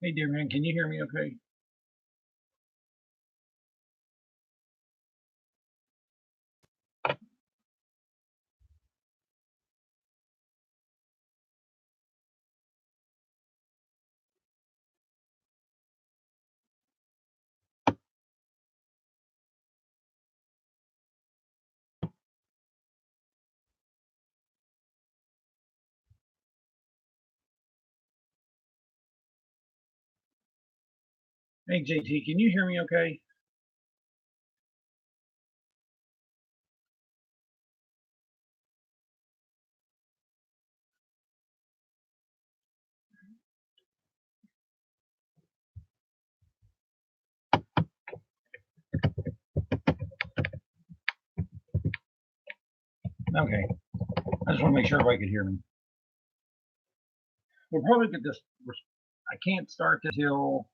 Hey, dear man, can you hear me okay? Hey, JT, can you hear me okay? Okay. I just want to make sure everybody could hear me. We'll probably get this. I can't start this till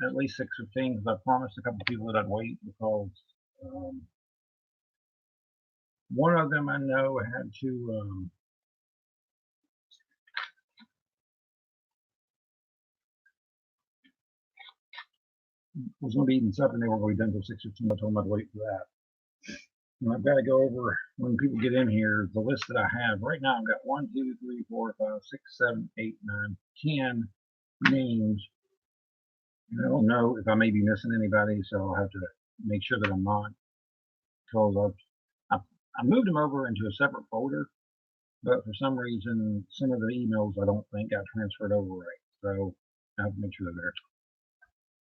at least 6:15 because I promised a couple people that I'd wait because um, one of them I know had to was going to be eating supper and they weren't going to be done until 6:15. I told them I'd wait for that. And I've got to go over when people get in here the list that I have right now. I've got 1, 2, 3, 4, 5, 6, 7, 8, 9, 10 names. And I don't know if I may be missing anybody, so I'll have to make sure that I'm not. Because I moved them over into a separate folder, but for some reason, some of the emails I don't think got transferred over right. So I have to make sure they're there.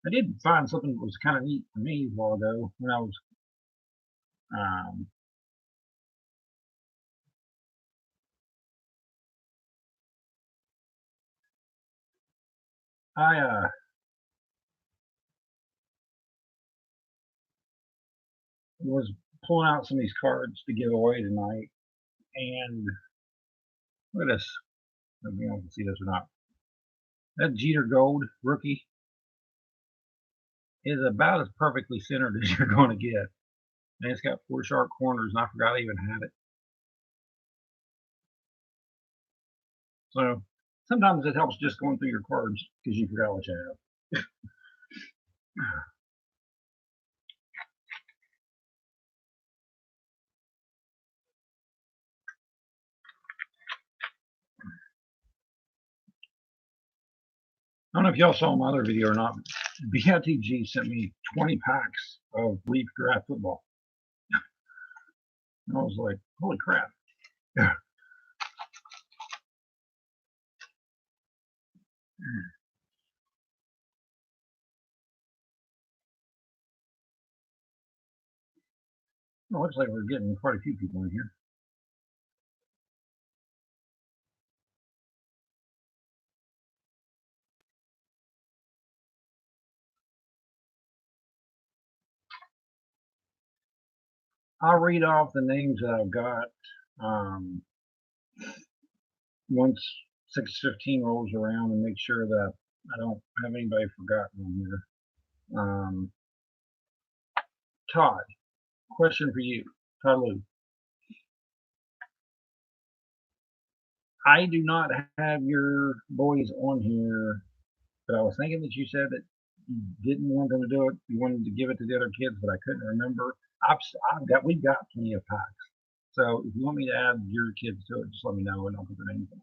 I did find something that was kind of neat for me a while ago when I was um, I was pulling out some of these cards to give away tonight, and look at this. I don't know if you can see this or not. That Jeter Gold rookie is about as perfectly centered as you're going to get. And it's got 4 sharp corners, and I forgot I even had it. So sometimes it helps just going through your cards because you forgot what you have. I don't know if y'all saw my other video or not. BITG sent me 20 packs of Leaf Draft Football. And I was like, holy crap. It looks like we're getting quite a few people in here. I'll read off the names that I've got once 6:15 rolls around and make sure that I don't have anybody forgotten on here. Todd, question for you. Todd Lou. I do not have your boys on here, but I was thinking that you said that you didn't want them to do it. You wanted to give it to the other kids, but I couldn't remember. We've got plenty of packs. So if you want me to add your kids to it, just let me know and I'll put their names in.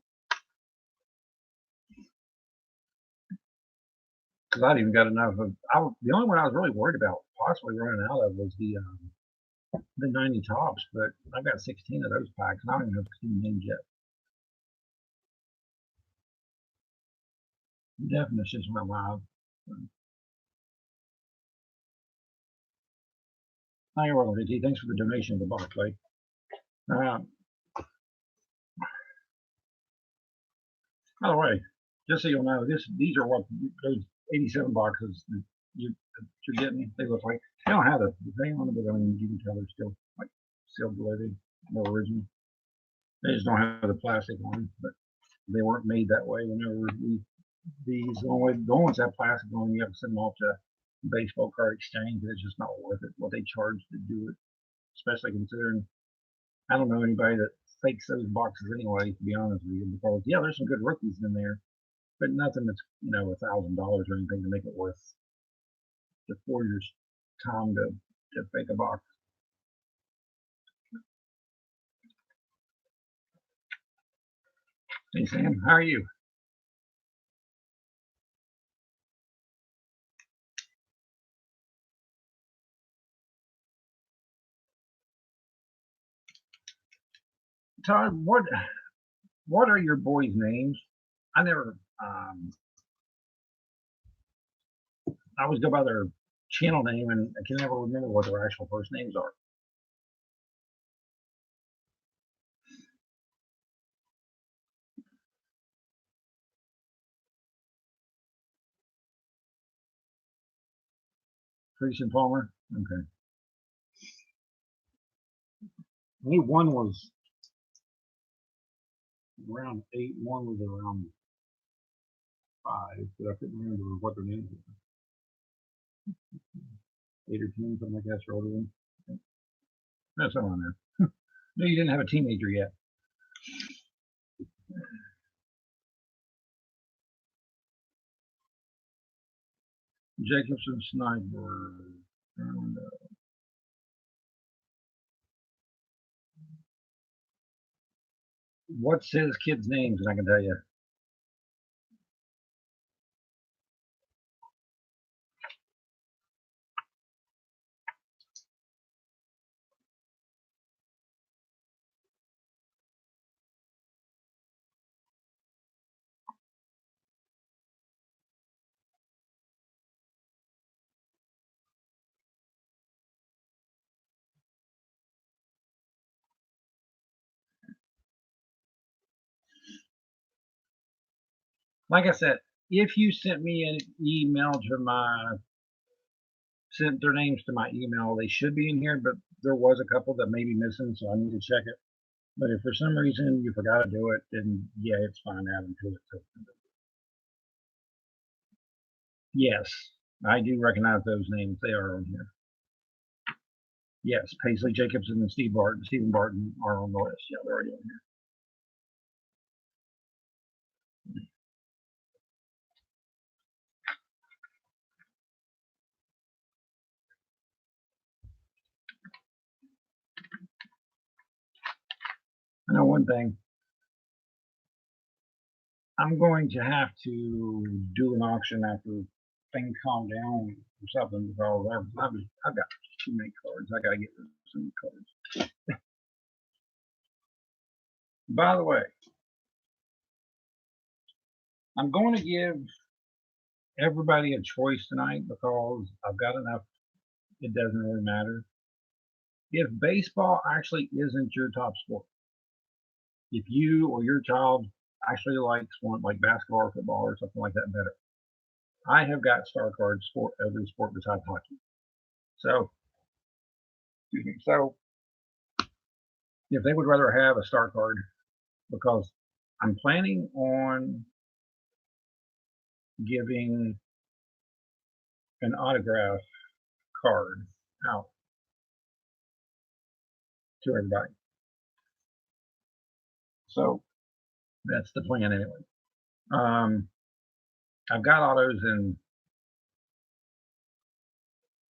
Because I'd even got enough of. The only one I was really worried about possibly running out of was the 90 tops, but I've got 16 of those packs, and I don't even have 16 names yet. Definitions went live. Hi, you're welcome, JT. Thanks for the donation of the box, right? By the way, just so you'll know, these are what those 87 boxes that you're getting. They look like they don't have the thing on them, but I mean, you can tell they're still like sealed loaded, more original. They just don't have the plastic on them, but they weren't made that way. Whenever the only ones that have plastic on them, you have to send them off to baseball card exchange. It's just not worth it what they charge to do it, especially considering I don't know anybody that fakes those boxes anyway. To be honest with you, because yeah, there's some good rookies in there, but nothing that's, $1,000 or anything to make it worth the forger's time to fake a box. Hey Sam, how are you? Todd, what are your boys' names? I never I always go by their channel name and I can never remember what their actual first names are. Priest and Palmer? Okay. I knew one was around 8, one was around 5, but I couldn't remember what their names were. 8 or 10, something like that, or older one. No, somewhere on there. No, you didn't have a teenager yet. Jacobson Sniper. What's his kids' names? And I can tell you. Like I said, if you sent me an email to sent their names to my email, they should be in here, but there was a couple that may be missing, so I need to check it. But if for some reason you forgot to do it, then yeah, it's fine. Add them to it. Yes, I do recognize those names. They are on here. Yes, Paisley Jacobson and Stephen Barton are on the list. Yeah, they're already on here. I know one thing. I'm going to have to do an auction after things calm down or something because I've got too many cards. I got to get rid of some cards. By the way, I'm going to give everybody a choice tonight because I've got enough. It doesn't really matter. If baseball actually isn't your top sport, if you or your child actually likes one like basketball or football or something like that better, I have got star cards for every sport besides hockey. So, excuse me. So, if they would rather have a star card, because I'm planning on giving an autograph card out to everybody. So that's the plan anyway. I've got autos in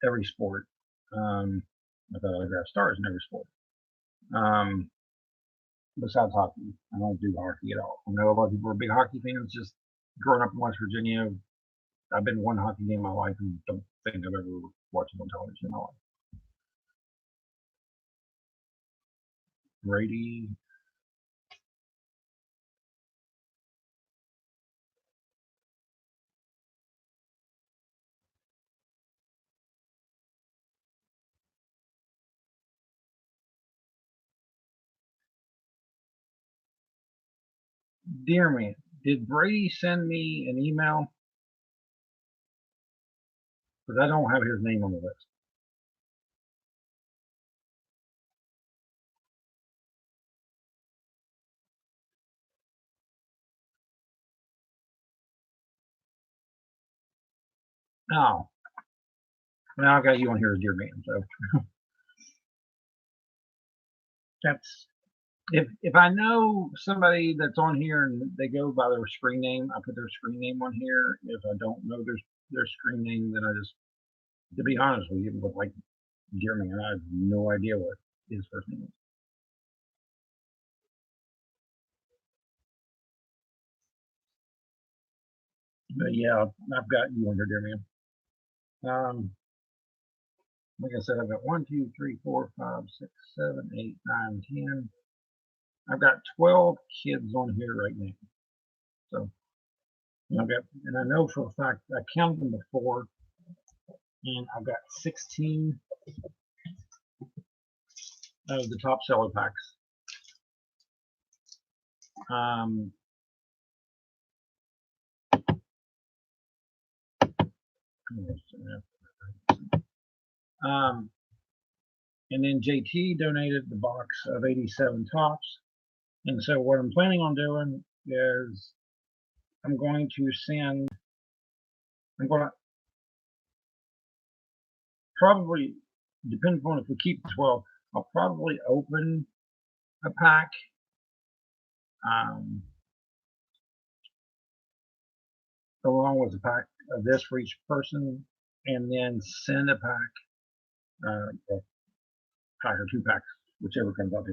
every sport. I've got autograph stars in every sport. Besides hockey, I don't do hockey at all. I know a lot of people are big hockey fans. Just growing up in West Virginia, I've been to one hockey game in my life and don't think I've ever watched it on television in my life. Brady. Dear me, did Brady send me an email? Because I don't have his name on the list. Oh, now I've got you on here as Dear Man. So that's If I know somebody that's on here and they go by their screen name, I put their screen name on here. If I don't know their screen name, then I just, to be honest with you, with like Jeremy, and I have no idea what his first name is. But yeah, I've got you under there, man. Like I said, I've got 1, 2, 3, 4, 5, 6, 7, 8, 9, 10. I've got 12 kids on here right now. So I've got, and I know for a fact I counted them before, and I've got 16 of the top seller packs. And then JT donated the box of 87 tops. And so what I'm planning on doing is I'm going to probably, depending on if we keep 12, I'll probably open a pack. Along with a pack of this for each person, and then send a pack, a pack or 2 packs, whichever comes out,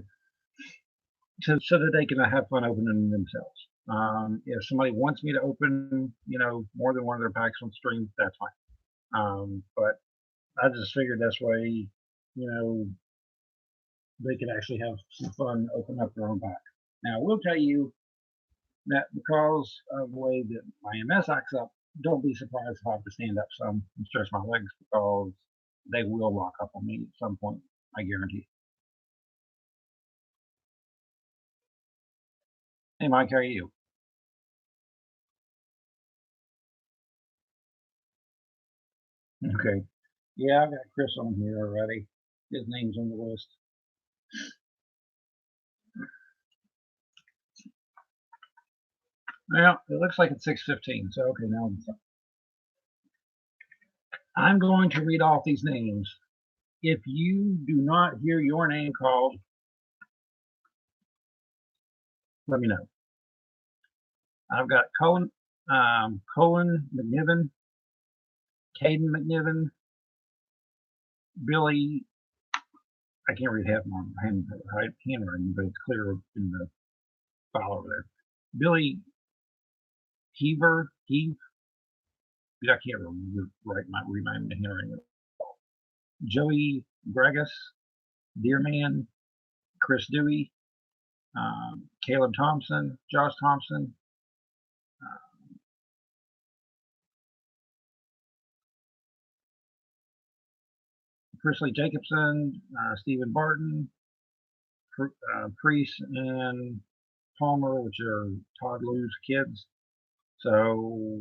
so that they can have fun opening them themselves. If somebody wants me to open, more than one of their packs on stream, that's fine. But I just figured this way, they can actually have some fun opening up their own pack. Now, I will tell you that because of the way that my MS acts up, don't be surprised if I have to stand up some and stretch my legs, because they will lock up on me at some point, I guarantee. Hey, Mike, how are you? Okay. Yeah, I've got Chris on here already. His name's on the list. Well, it looks like it's 6:15, so okay, now I'm going to read off these names. If you do not hear your name called, let me know. I've got Colin McNiven, Caden McNiven, Billy. I can't read half my handwriting, but it's clear in the file over there. Billy Heave. I can't read my handwriting. Joey Gregus, Deerman, Chris Dewey, Caleb Thompson, Josh Thompson, Chrisley Jacobson, Stephen Barton, Priest, and Palmer, which are Todd Lou's kids. So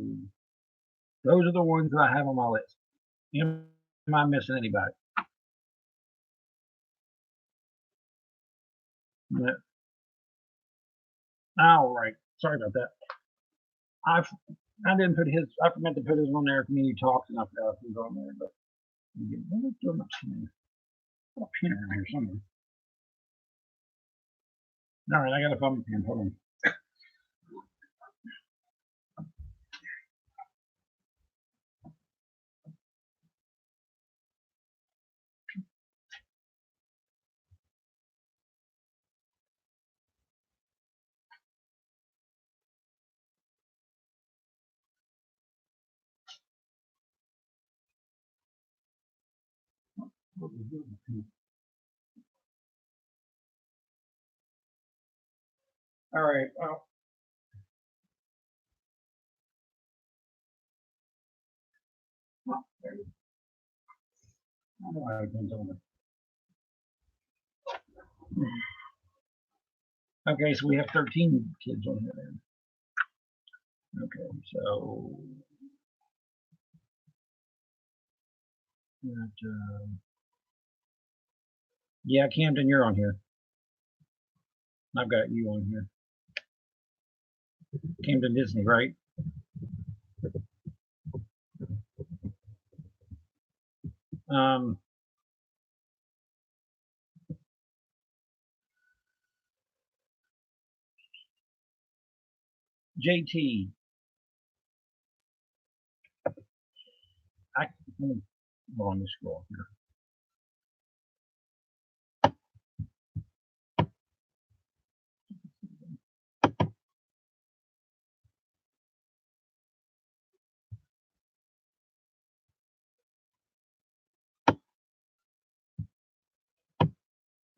those are the ones that I have on my list. Am I missing anybody? Yeah. All right. Sorry about that. I didn't put his. I forgot to put his on there. Community talks, and I forgot he was on there. But let's do my pen. Got a pen around here somewhere. All right, I got to find my pen. Hold on. All right. Well, I don't know how it comes over. Okay, so we have 13 kids on here then. Okay, so yeah, Camden, you're on here. I've got you on here. Camden Disney, right? JT. Let me scroll here.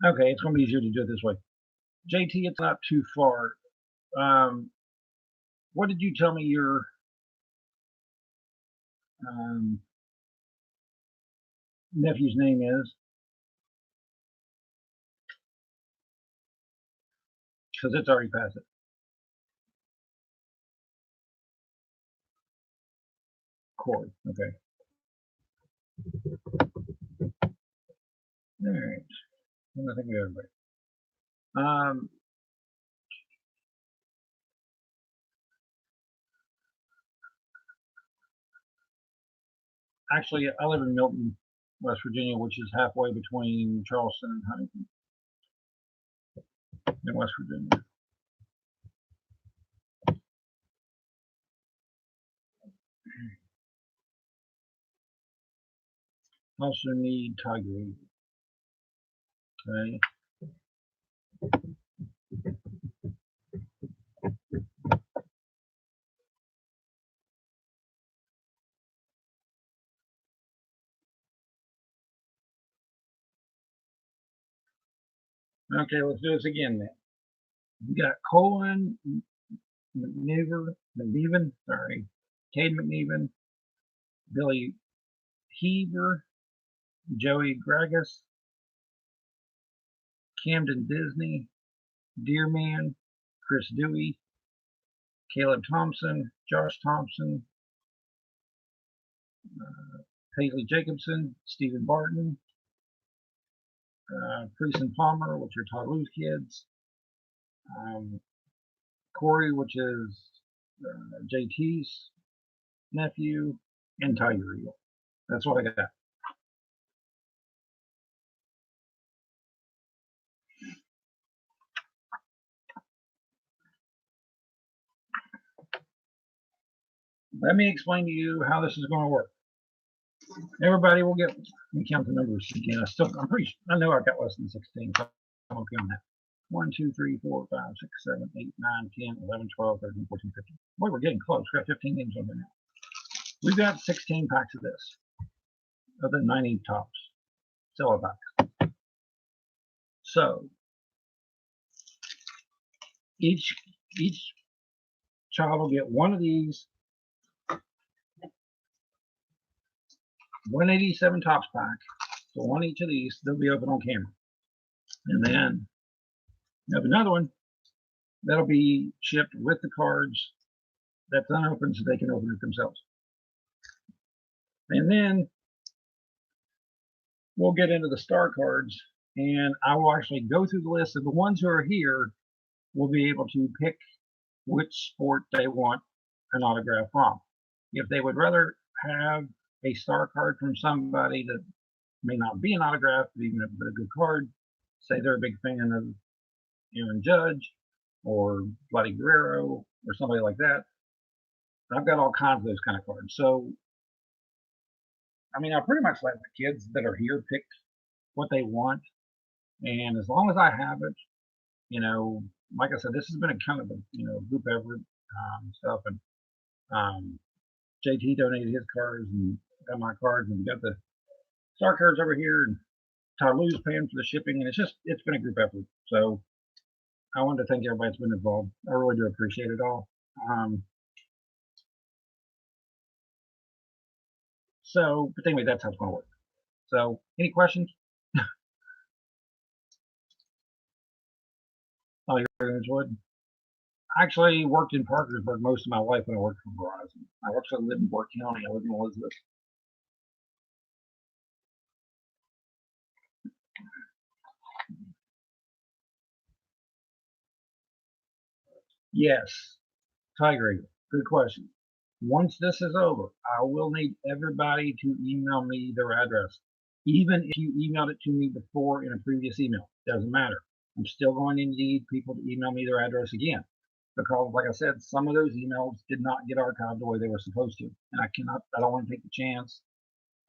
Okay, it's going to be easier to do it this way. JT, it's not too far. What did you tell me your nephew's name is? Because it's already past it. Corey. Okay. All right. I think we have everybody. Actually, I live in Milton, West Virginia, which is halfway between Charleston and Huntington in West Virginia. Also need Tiger. Okay. Okay, let's do this again then. We got Colin McNeven, sorry, Cade McNeven, Billy Heber, Joey Gragas, Camden Disney, Deerman, Chris Dewey, Caleb Thompson, Josh Thompson, Paisley Jacobson, Stephen Barton, Priest and Palmer, which are Todd Lou's kids, Corey, which is JT's nephew, and Tiger Eagle. That's what I got. Let me explain to you how this is going to work. Everybody will get, let me count the numbers again. I know I've got less than 16. So I'm okay on that. 1, 2, 3, 4, 5, 6, 7, 8, 9, 10, 11, 12, 13, 14, 15. Boy, we're getting close. We've got 15 games on there now. We've got 16 packs of this, of the 90 tops. Sell packs. So each child will get one of these 187 tops pack. So one each of these, they'll be open on camera. And then you have another one that'll be shipped with the cards that's unopened so they can open it themselves. And then we'll get into the star cards, and I will actually go through the list of the ones who are here. Will be able to pick which sport they want an autograph from. If they would rather have a star card from somebody that may not be an autograph, but even a good card, say they're a big fan of Aaron Judge or Vladdy Guerrero or somebody like that, I've got all kinds of those kind of cards. So, I mean, I pretty much let the kids that are here pick what they want. And as long as I have it, you know, like I said, this has been a kind of a, group effort stuff. And JT donated his cards and got my cards, and we got the star cards over here. And Todd Lou's paying for the shipping. And it's been a group effort. So I wanted to thank everybody that's been involved. I really do appreciate it all. But anyway, that's how it's going to work. So, any questions? Oh, you're Wood. I actually worked in Parkersburg most of my life when I worked for Verizon. I actually lived in Burke County. I lived in Elizabeth. Yes, Tiger Eagle. Good question. Once this is over, I will need everybody to email me their address. Even if you emailed it to me before in a previous email, doesn't matter. I'm still going to need people to email me their address again. because, like I said, some of those emails did not get archived the way they were supposed to, and I don't want to take the chance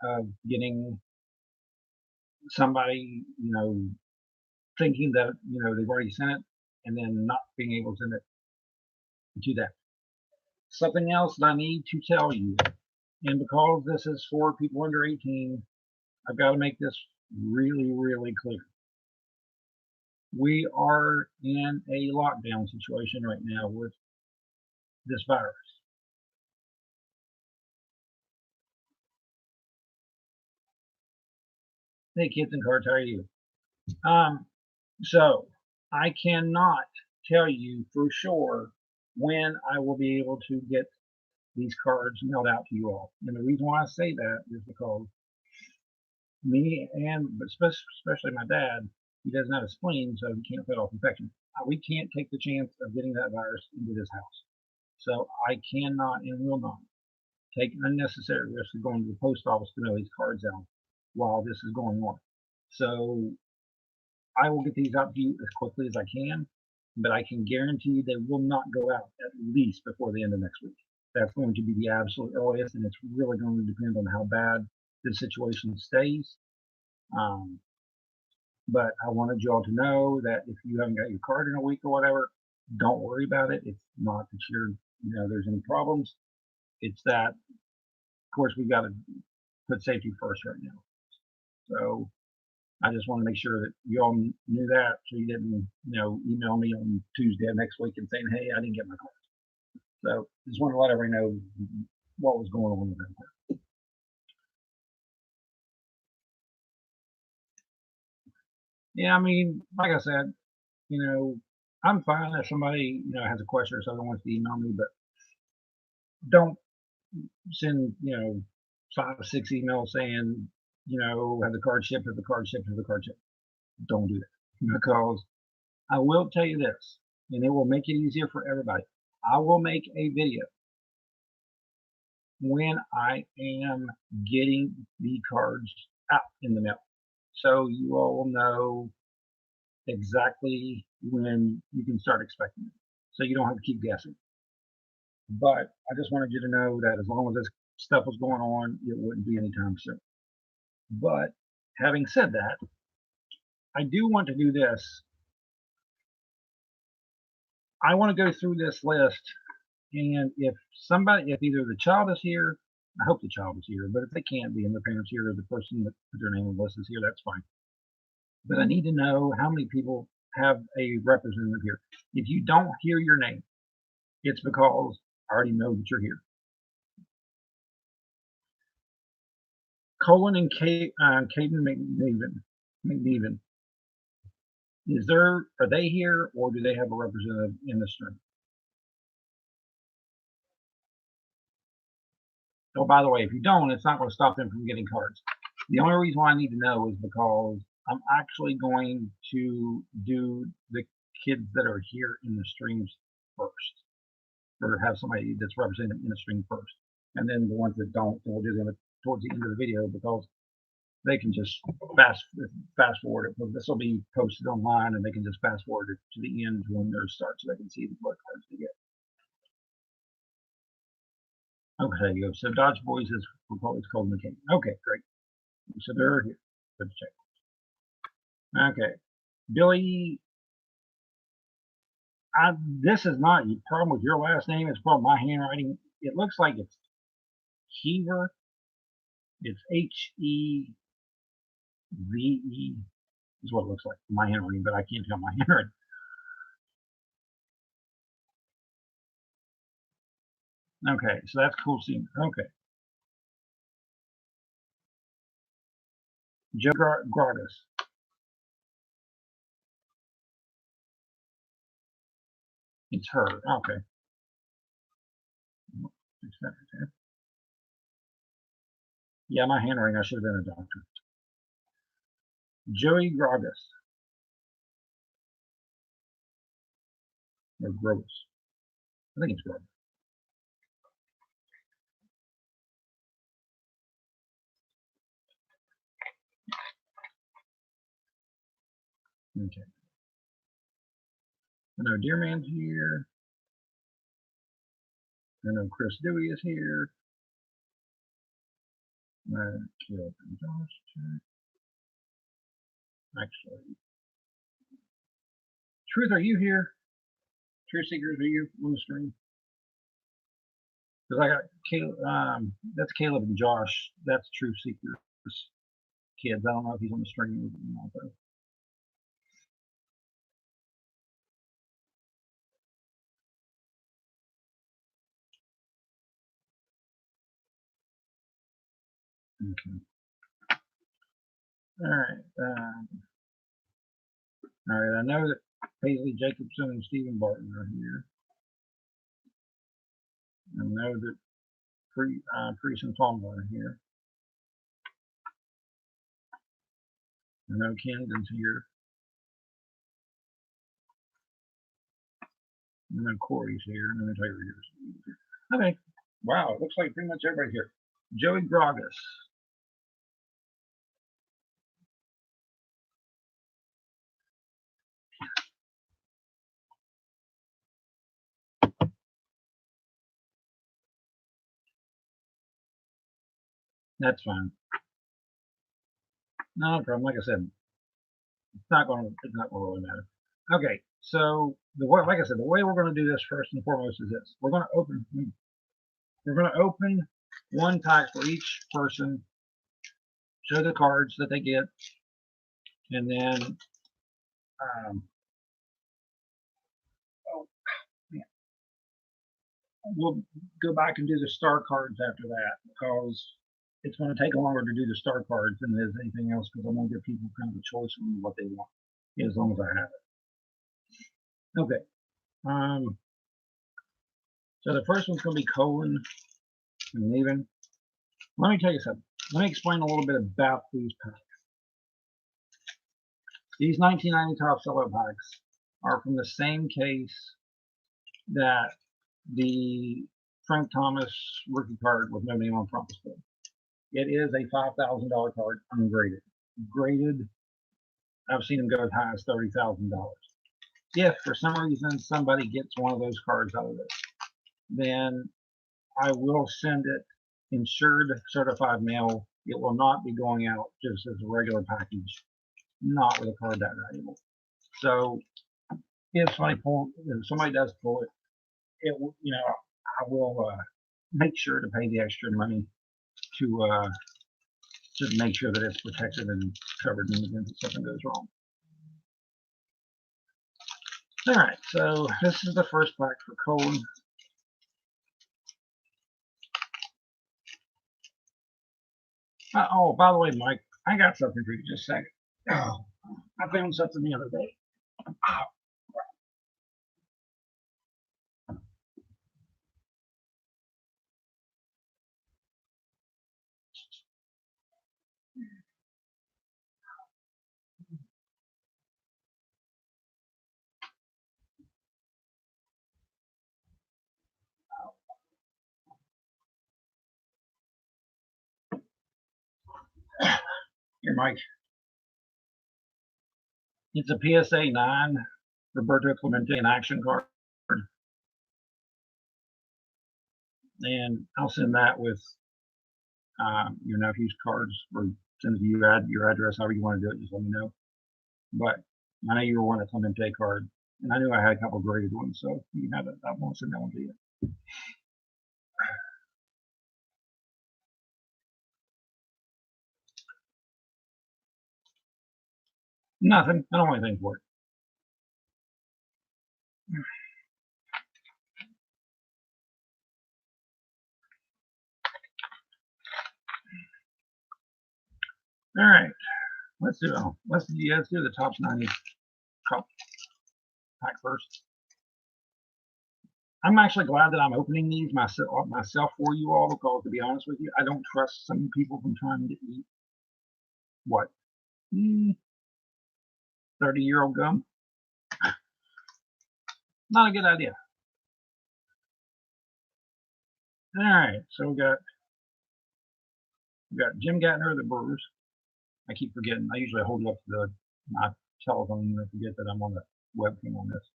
of getting somebody, thinking that they've already sent it and then not being able to send it to that. Something else that I need to tell you, and because this is for people under 18, I've got to make this really, really clear. We are in a lockdown situation right now with this virus. Hey, kids and cards, how are you? So I cannot tell you for sure when I will be able to get these cards mailed out to you all. And the reason why I say that is because me but especially my dad, he doesn't have a spleen, so he can't fight off infection. We can't take the chance of getting that virus into this house. So I cannot and will not take unnecessary risk of going to the post office to mail these cards out while this is going on. So I will get these out to you as quickly as I can, but I can guarantee they will not go out at least before the end of next week. That's going to be the absolute earliest, and it's really going to depend on how bad the situation stays. But I wanted you all to know that if you haven't got your card in a week or whatever, don't worry about it. It's not that there's any problems. It's that, of course, we've got to put safety first right now. So I just want to make sure that you all knew that, so you didn't, email me on Tuesday of next week and saying, "Hey, I didn't get my card." So just want to let everybody know what was going on with that. Yeah, I mean, like I said, I'm fine if somebody, has a question or something wants to email me, but don't send, 5 or 6 emails saying, have the card shipped, have the card shipped, have the card shipped. Don't do that, because I will tell you this, and it will make it easier for everybody. I will make a video when I am getting the cards out in the mail, so you all will know exactly when you can start expecting it, so you don't have to keep guessing. But I just wanted you to know that as long as this stuff was going on, it wouldn't be anytime soon. But having said that, I do want to do this. I want to go through this list, and if either the child is here, I hope the child is here, but if they can't be and their parents here or the person that put their name on the list is here, that's fine. But I need to know how many people have a representative here. If you don't hear your name, it's because I already know that you're here. Colin and Caden McNeven. Are they here, or do they have a representative in this room? Oh, by the way, if you don't, it's not going to stop them from getting cards. The only reason why I need to know is because I'm actually going to do the kids that are here in the streams first, or have somebody that's represented in the stream first, and then the ones that don't, we'll do them towards the end of the video, because they can just fast forward it. This will be posted online, and they can just fast forward it to the end when theirs starts, so they can see what cards they get. Okay, so Dodge Boys is called McCain. Okay, great. So they're here. Let's check. Okay, Billy. This is not a problem with your last name. It's probably my handwriting. It looks like it's Heaver. It's Heve is what it looks like. My handwriting, but I can't tell my handwriting. Okay, so that's cool seeing. Okay. Joe Gardis. It's her. Okay. Yeah, my handwriting, I should have been a doctor. Joey Gragas. Or Gross. I think it's Gross. Okay. I know Deerman's here. I know Chris Dewey is here. Caleb and Josh. Actually, Truth, are you here? Truth Seekers, are you on the stream? Because I got Caleb, that's Caleb and Josh. That's Truth Seekers kids. I don't know if he's on the stream or not, though. Okay. All right. All right. I know that Paisley Jacobson and Stephen Barton are here. I know that Priest and Palmer are here. I know Camden's here. I know Corey's here. Let me tell you here. Okay. Wow. It looks like pretty much everybody's here. Joey Gragas. That's fine. No problem. Like I said, it's not going to really matter. Okay, so like I said, the way we're going to do this first and foremost is this: we're going to open one pack for each person, show the cards that they get, and then we'll go back and do the star cards after that, because it's going to take longer to do the star cards than it is anything else, because I want to give people kind of a choice on what they want, as long as I have it. Okay. So the first one's going to be Colin and Neven. Let me tell you something. Let me explain a little bit about these packs. These 1990 Top Seller packs are from the same case that the Frank Thomas rookie card with no name on promise code. It is a $5,000 card, ungraded. Graded, I've seen them go as high as $30,000. If for some reason somebody gets one of those cards out of this, then I will send it insured certified mail. It will not be going out just as a regular package, not with a card that valuable. So if somebody does pull it, I will make sure to pay the extra money to just make sure that it's protected and covered in the event that something goes wrong. All right, so this is the first pack for Colin. Oh, by the way, Mike, I got something for you. Just a second. Oh, I found something the other day. Oh. Here, Mike. It's a PSA 9 Roberto Clemente in action card. And I'll send that with your nephew's cards, or send you your address, however you want to do it, just let me know. But I know you were wanting a Clemente card, and I knew I had a couple graded ones, so you can have it. I won't send that one to you. Nothing. I don't want anything for it. All right. Let's do the top 90 cup pack first. I'm actually glad that I'm opening these myself for you all, because to be honest with you, I don't trust some people from trying to eat what 30-year-old gum. Not a good idea. All right, so we got Jim Gatner of the Brewers. I keep forgetting. I usually hold up to my telephone and I forget that I'm on the webcam on this.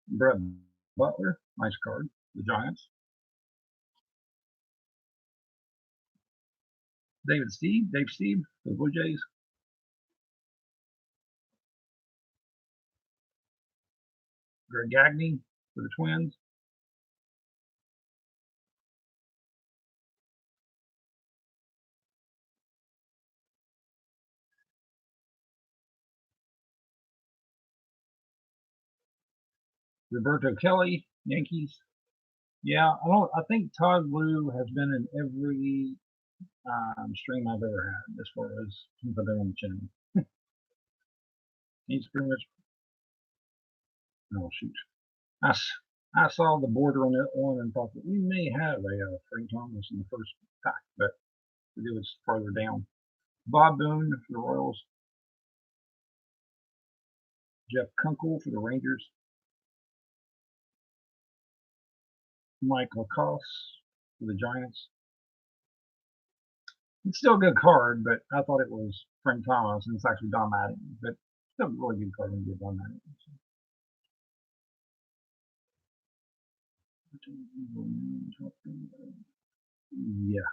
Brett Butler, nice card. The Giants. Dave Steve, for the Blue Jays. Greg Gagne for the Twins. Roberto Kelly, Yankees. Yeah, I think Todd Blue has been in every stream I've ever had as far as since I've been on the channel. He's pretty much. Oh shoot! I saw the border on that one and thought that we may have a Frank Thomas in the first pack, but it was farther down. Bob Boone for the Royals. Jeff Kunkel for the Rangers. Mike Lacoste for the Giants. It's still a good card, but I thought it was Frank Thomas, and it's actually Don Mattingly. But still a really good card when you get Don Mattingly. Yeah,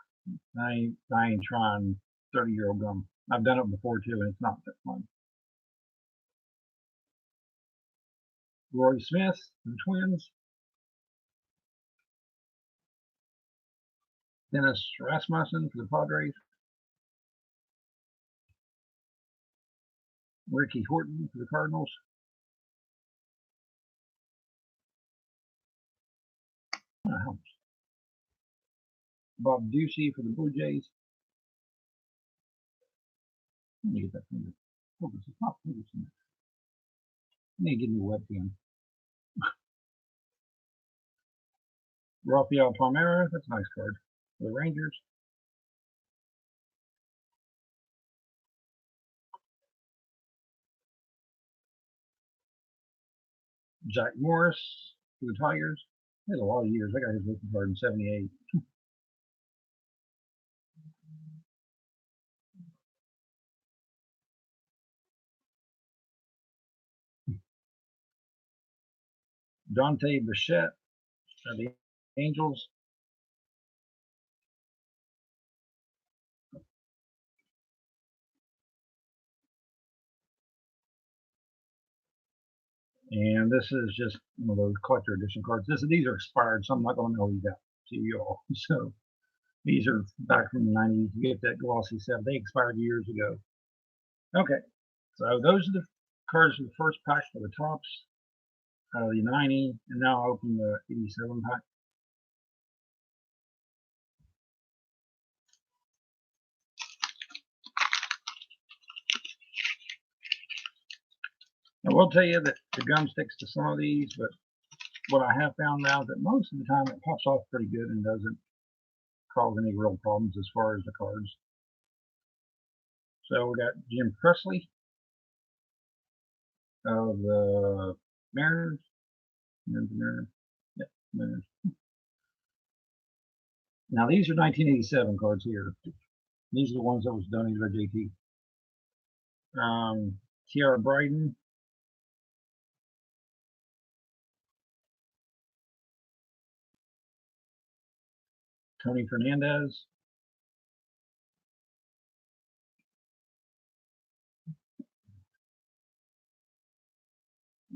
I ain't trying 30-year-old gum. I've done it before too, and it's not that fun. Roy Smith for the Twins. Dennis Rasmussen for the Padres. Ricky Horton for the Cardinals. Bob Ducey for the Blue Jays. Let me get that finger. Focus. It's not focusing. I need to get a new webcam. Rafael Palmeira, that's a nice card. For the Rangers. Jack Morris for the Tigers. He had a lot of years. I got his rookie card in '78. Dante Bichette for the Angels. And this is just one of those collector edition cards. These are expired, so I'm not going to mail these out to you all. So these are back from the 90s. You get that glossy set. They expired years ago. Okay, so those are the cards for the first pack for the tops out of the 90, and now I'll open the 87 pack. I will tell you that the gum sticks to some of these, but what I have found out that most of the time it pops off pretty good and doesn't cause any real problems as far as the cards. So we got Jim Presley of the Mariners. Yep, Mariners. Now these are 1987 cards here. These are the ones that was donated by JT. Kiara Bryden. Tony Fernandez.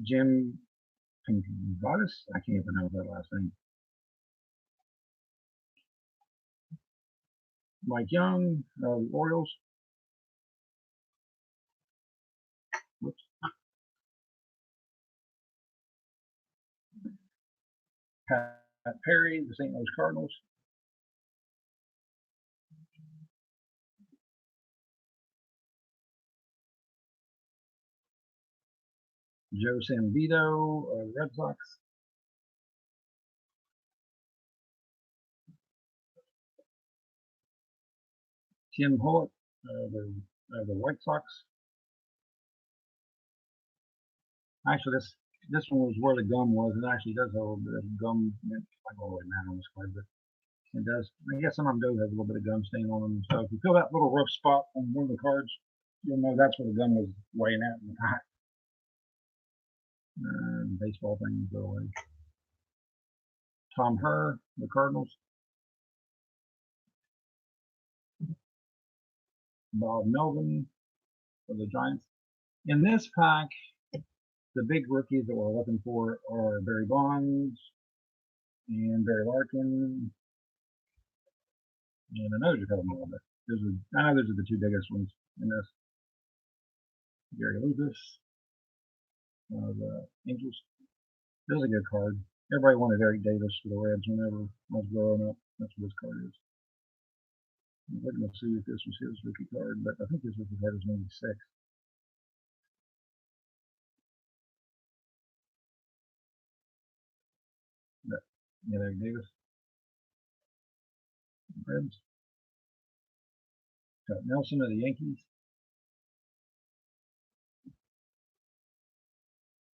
Jim Pinvadas. I can't pronounce that last name. Mike Young, the Orioles. Whoops. Pat Perry, the St. Louis Cardinals. Joe Sambito, Red Sox. Tim Hulett, the White Sox. Actually, this one was where the gum was. It actually does have a little bit of gum. I don't really matter on this card, but it does. I guess some of them do have a little bit of gum stain on them. So if you feel that little rough spot on one of the cards, you'll know that's where the gum was weighing at in the pack. Baseball things go away. Tom Herr, the Cardinals. Bob Melvin for the Giants. In this pack, the big rookies that we're looking for are Barry Bonds and Barry Larkin. And I know there's a couple more, but I know those are the two biggest ones in this. Gary Lucas, the Angels. This is a good card. Everybody wanted Eric Davis for the Reds whenever I was growing up. That's what this card is. I'm looking to see if this was his rookie card, but I think his rookie card is 96. But, yeah, Eric Davis. Reds. Got Nelson of the Yankees.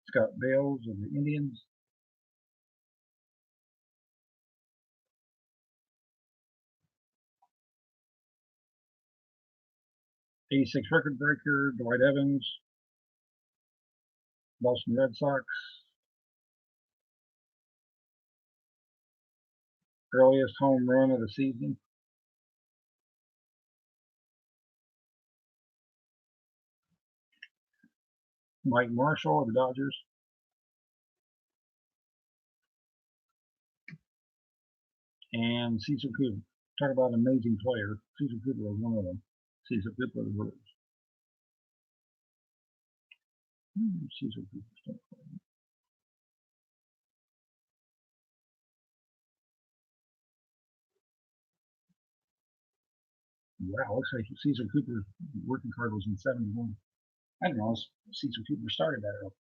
Scott Bales of the Indians. '86 record breaker, Dwight Evans. Boston Red Sox. Earliest home run of the season. Mike Marshall of the Dodgers. And Cecil Cooper. Talk about an amazing player. Cecil Cooper was one of them. Cecil Cooper of the Brewers. Cecil Cooper. Wow, looks like Cecil Cooper's working card was in 71. I didn't know Cecil Cooper started that early.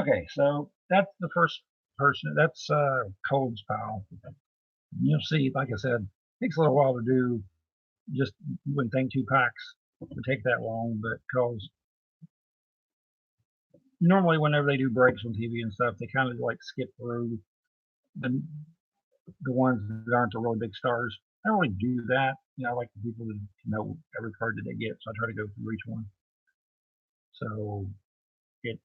Okay, so that's the first person. That's Cole's pal. You'll see, like I said, it takes a little while to do. Just wouldn't think 2 packs would take that long, but because normally whenever they do breaks on TV and stuff, they kind of like skip through the ones that aren't the really big stars. I don't really do that. I like the people to know every card that they get, so I try to go through each one. So it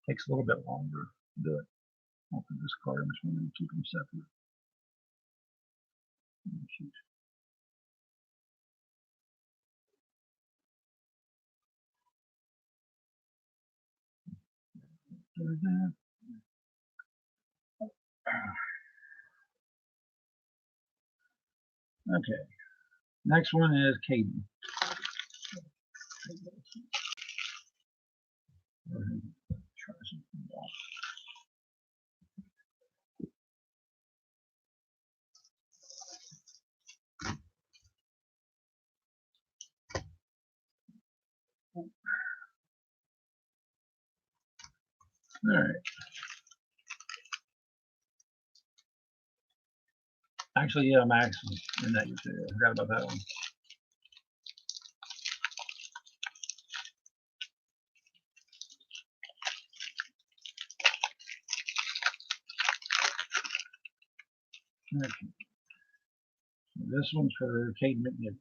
takes a little bit longer to do it. I'll put this card. I'm just going to keep them separate. There's that. Okay. Next one is Caden. Try something else. All right. Actually, yeah, Max was in that too. I forgot about that one. Okay. This one's for Cade McNiven.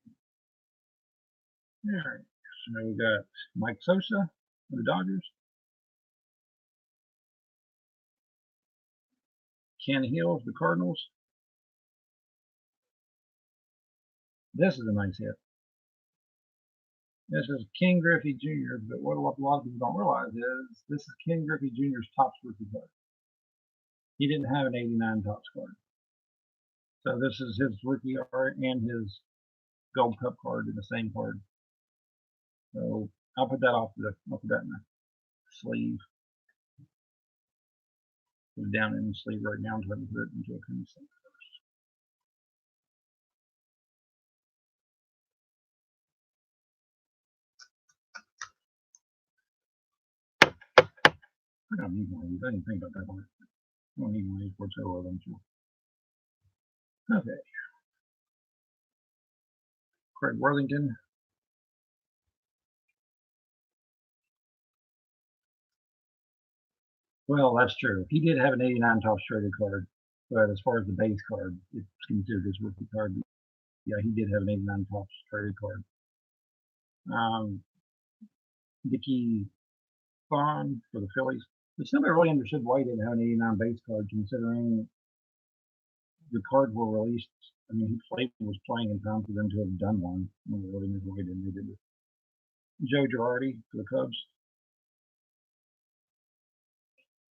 All right. So we got Mike Sosa of the Dodgers. Ken Hill of the Cardinals. This is a nice hit. This is Ken Griffey Jr., but what a lot of people don't realize is this is Ken Griffey Jr.'s Topps rookie card. He didn't have an 89 Topps card. So this is his rookie art and his Gold Cup card in the same card. So I'll put that I'll put that in the sleeve. Put it down in the sleeve right now until I can put it into a pen set first. I don't need one of these. I didn't think about that one. I don't need one of these for so of them. Okay. Craig Worthington. Well, that's true. He did have an 89 Topps traded card, but as far as the base card, it's considered his rookie card. Yeah, he did have an 89 Topps traded card. Dickie Vaughn for the Phillies. But somebody really understood why he didn't have an 89 base card, considering the cards were released. I mean, he was playing in time for them to have done one. I really knew why he didn't. They did it. Joe Girardi for the Cubs.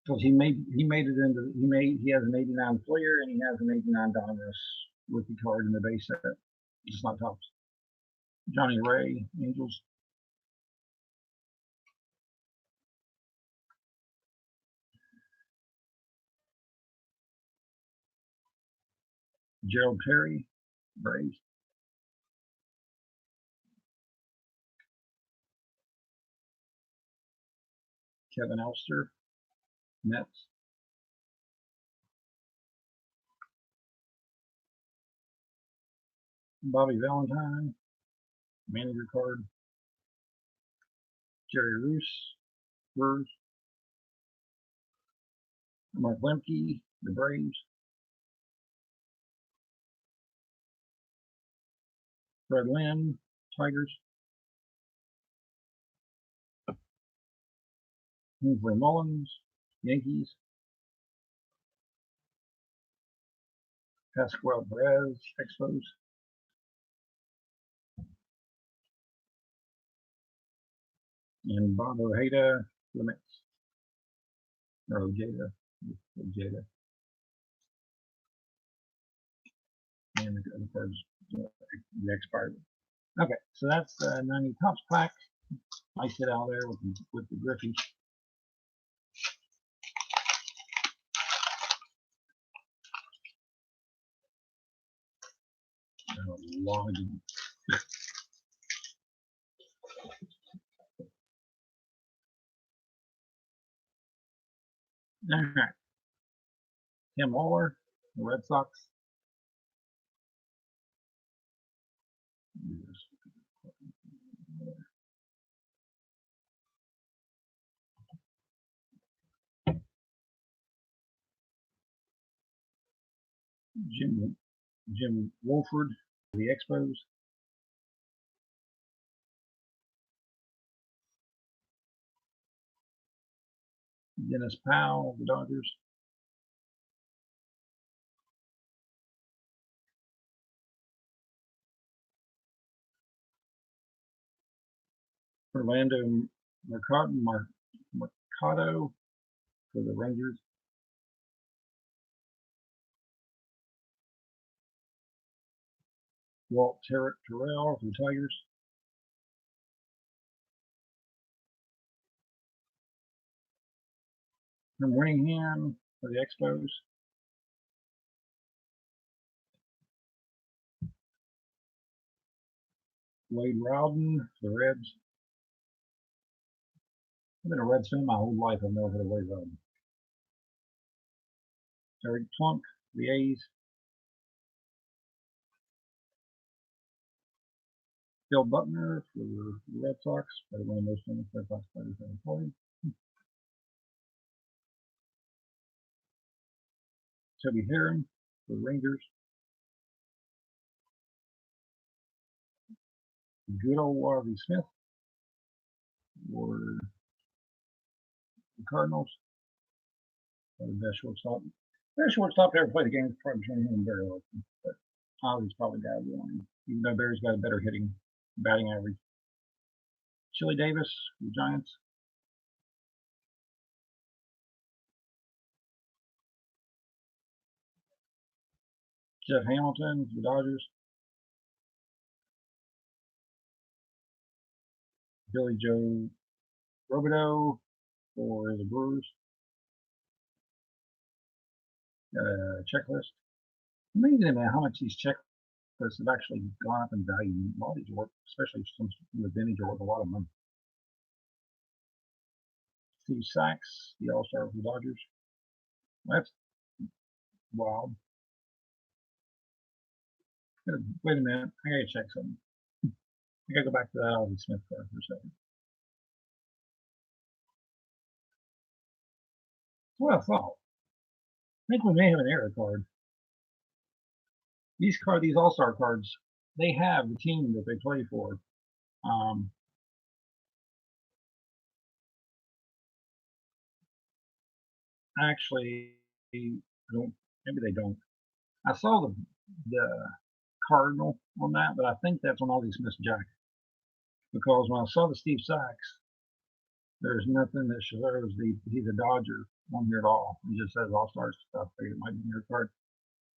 Because he made it into he has an 89 Fleer and he has an 89 Donruss rookie card in the base set. It's not tops. Johnny Ray, Angels. Gerald Perry, Braves. Kevin Elster, Mets. Bobby Valentine, manager card. Jerry Roos, Brewers. Mark Lemke, the Braves. Fred Lynn, Tigers. Kingsley Mullins, Yankees. Pascual Perez, Expos. And Bob Ojeda, the Mets. Or Ojeda. Ojeda. And the cards the expired. Okay, so that's 90 Topps pack. I sit out there with the Griffey. Long. All right. Tim Waller, the Red Sox. Jim Wolford, the Expos. Dennis Powell, the Dodgers. Orlando Mercado for the Rangers. Walt Terrell for the Tigers. From Winningham for the Expos. Wade Rowden for the Reds. I've been a Reds fan my whole life. I've never heard of Wade Rowden. Eric Plunk, the A's. Bill Buckner for the Red Sox. Probably one of the most famous Red Sox players ever played. Toby Herron for the Rangers. Good old Harvey Smith for the Cardinals. The best shortstop. Best shortstop to ever play the game is probably between him and Barry Larkin. But Harvey's probably got to be on him. Even though Barry's got a better batting average. Chili Davis for the Giants. Jeff Hamilton for the Dodgers. Billy Joe Robideau for the Brewers. Checklist. Amazing, man, how much these checklists have actually gone up in value. A lot of these work, especially some from the vintage, are worth a lot of money. Steve Sachs, the All-Star for the Dodgers. That's wild. Wait a minute, I gotta check something. I gotta go back to that Alvin Smith card for a second. What I thought. I think we may have an error card. These All-Star cards, they have the team that they play for. actually don't. Maybe they don't. I saw the cardinal on that, but I think that's on Ozzie Smith's jacket because when I saw the Steve Sachs, there's nothing that shows he's a Dodger on here at all. It just says All Stars stuff. I figured it might be your card,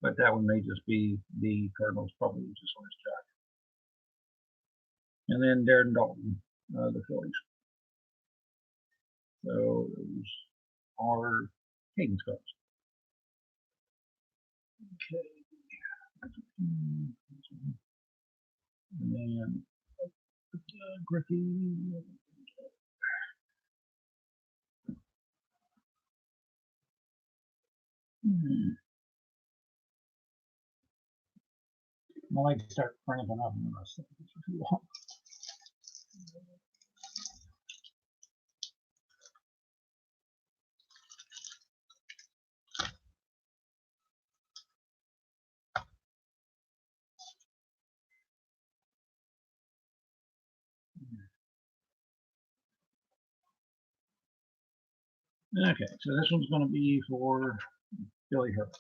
but that one may just be the Cardinals, probably just on his jacket. And then Darren Dalton, the Phillies. So those are Cadence cards. Okay. And then Griffey. I like to start cramping up in the rest of it if you want. Okay, so this one's going to be for Billy Herbert.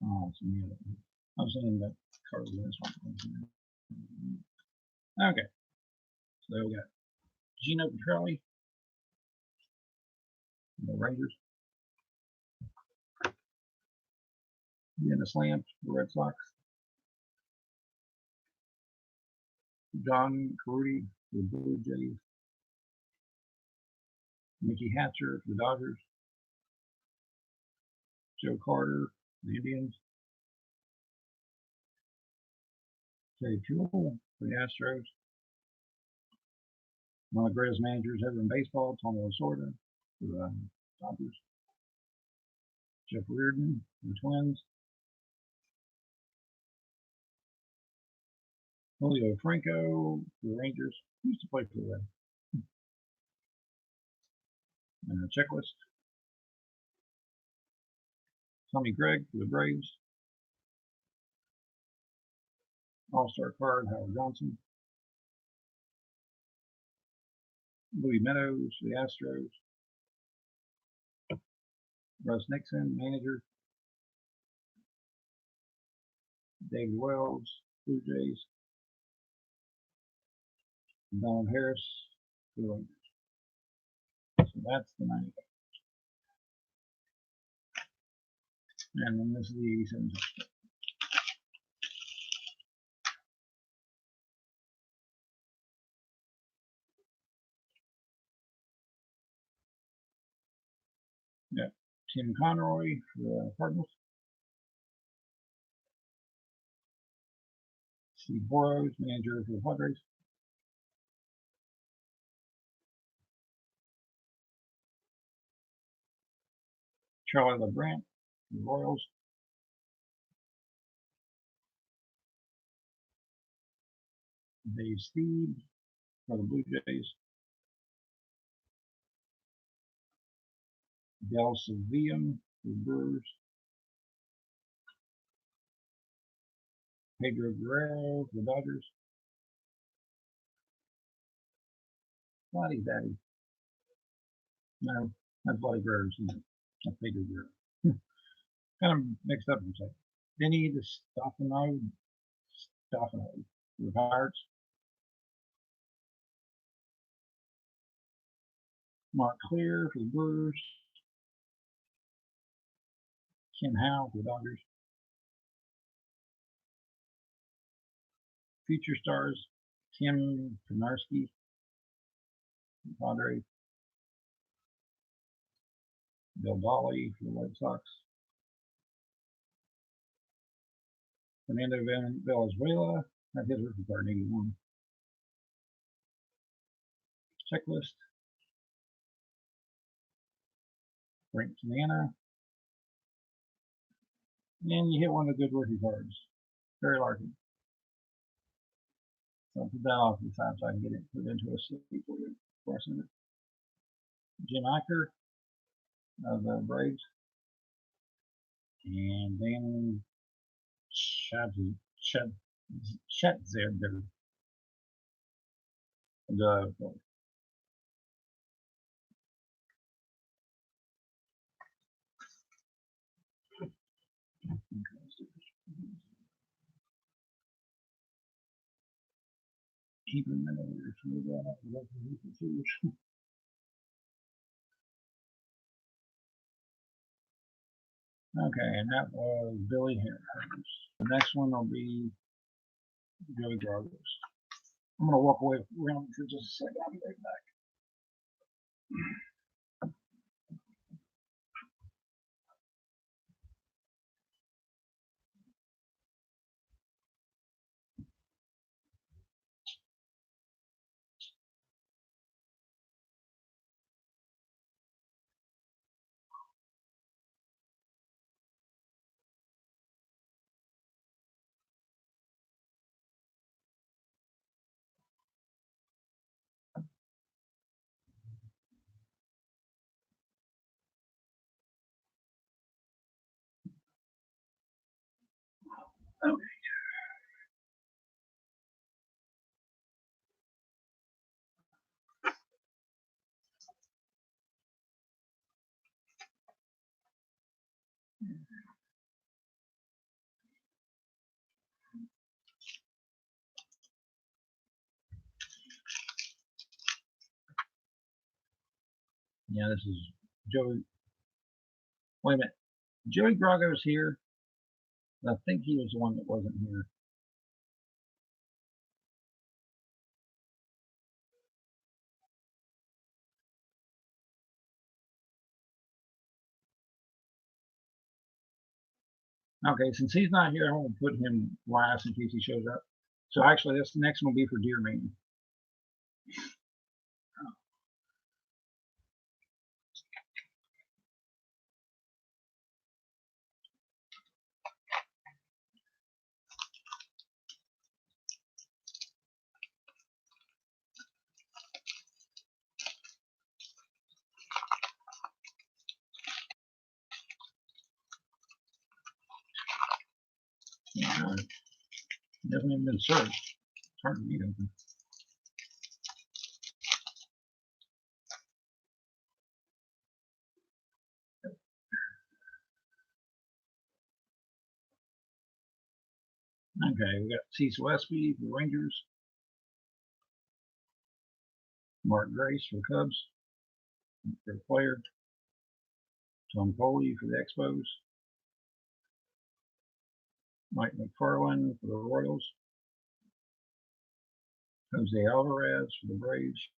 Oh, it's me. I was saying that card was this one. Okay, so we got Gino Petrelli, the Rangers. Dennis Lamp, the Red Sox. John Carudi, the Blue Jays. Mickey Hatcher, the Dodgers. Joe Carter, the Indians. Jay Jewell, the Astros. One of the greatest managers ever in baseball, Tommy Lasorda, the Dodgers. Jeff Reardon, the Twins. Julio Franco, the Rangers. He used to play for them. And a checklist. Tommy Gregg for the Braves. All-Star card, Howard Johnson. Louis Meadows for the Astros. Russ Nixon, manager. David Wells, Blue Jays. Donald Harris for the Rangers. So that's the 90. And then this is the 87. Yeah, Tim Conroy for the Cardinals. Steve Boros, manager for the Padres. Charlie LeBrant for the Royals. Dave Steed for the Blue Jays. Del Silvium for the Brewers. Pedro Guerrero for the Dodgers. Vladdy Daddy. No, that's Vladdy Guerrero. That's Pedro Guerrero. Kind of mixed up in a second. Denny DeStefano for the Pirates. Mark Clear for the Brewers. Ken Howe for the Dodgers. Future stars, Tim Penarski, Padres. Bill Dolly for the White Sox. Fernando Valenzuela, that's his rookie card, 81. Checklist. Frank Tanana. And you hit one of the good rookie cards. Very Larkin. So I'll put that off to the side so I can get it put into a sleep for you. Jim Acker of the Braves. And then Shetzer. The keep him in there. Okay, and that was Billy Harris. The next one will be Joey Gargos. I'm gonna walk away around for just a second. I'll be right back. Okay. Yeah, this is Joey. Wait a minute. Joey Gargos here. I think he was the one that wasn't here. Okay, since he's not here, I'm gonna put him last in case he shows up. So actually, this next one will be for Deer Meeting. Yeah, it hasn't even been served. It's hard to read open. Okay, we got Cecil Westby for the Rangers, Mark Grace for the Cubs, for the player, Tom Foley for the Expos, Mike McFarland for the Royals, Jose Alvarez for the Braves,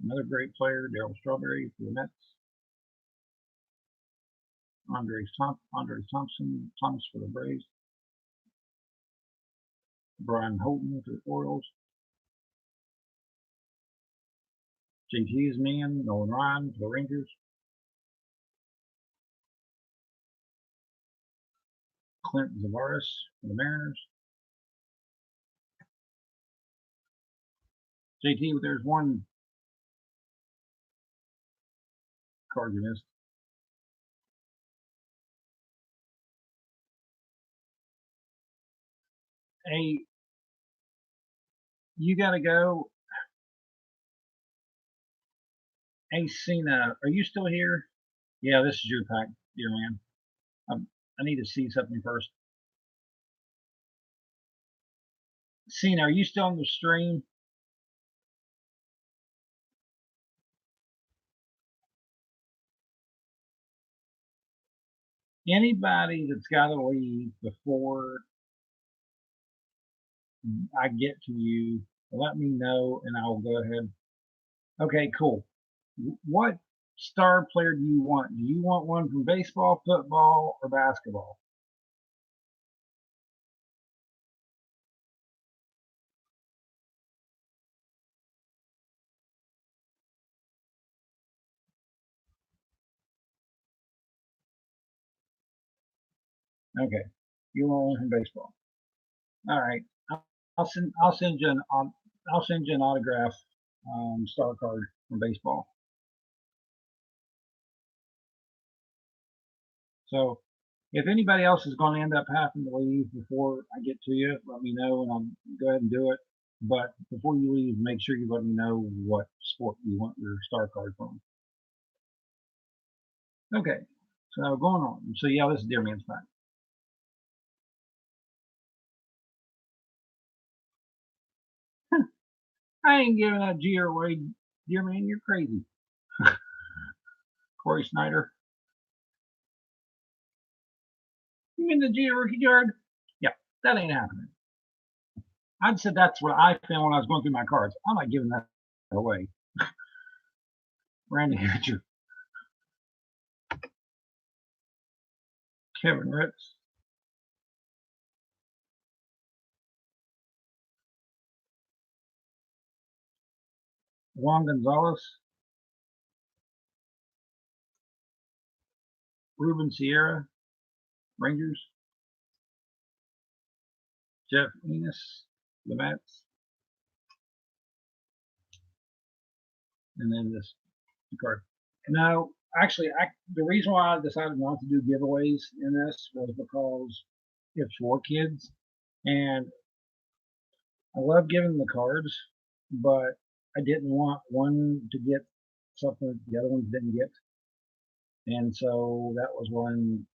another great player, Darryl Strawberry for the Mets, Andre Thomas for the Braves, Brian Holton for the Orioles, JT's man, Nolan Ryan for the Rangers, Clint Zavaris for the Mariners. JT, there's one card you missed. Hey, you gotta go. Hey, Cena, are you still here? Yeah, this is your pack, dear man. I need to see something first. Cena, are you still on the stream? Anybody that's got to leave before I get to you, let me know and I'll go ahead. Okay, cool. What star player do you want? Do you want one from baseball, football, or basketball? Okay, you want one from baseball. All right, I'll send you I'll send you an autograph star card from baseball. So if anybody else is going to end up having to leave before I get to you, let me know and I'll go ahead and do it. But before you leave, make sure you let me know what sport you want your star card from. Okay, so going on. So yeah, this is Deer Man's Pack. I ain't giving that GR away, Deer Man. You're crazy. Corey Snyder. You mean the GR rookie card? Yeah, that ain't happening. I'd said that's what I found when I was going through my cards. I'm not giving that away. Randy Hatcher, Kevin Ritz, Juan Gonzalez, Ruben Sierra, Rangers, Jeff Enos, the Mets, and then this card. Now, actually, the reason why I decided not to do giveaways in this was because it's for kids, and I love giving the cards, but I didn't want one to get something the other ones didn't get, and so that was when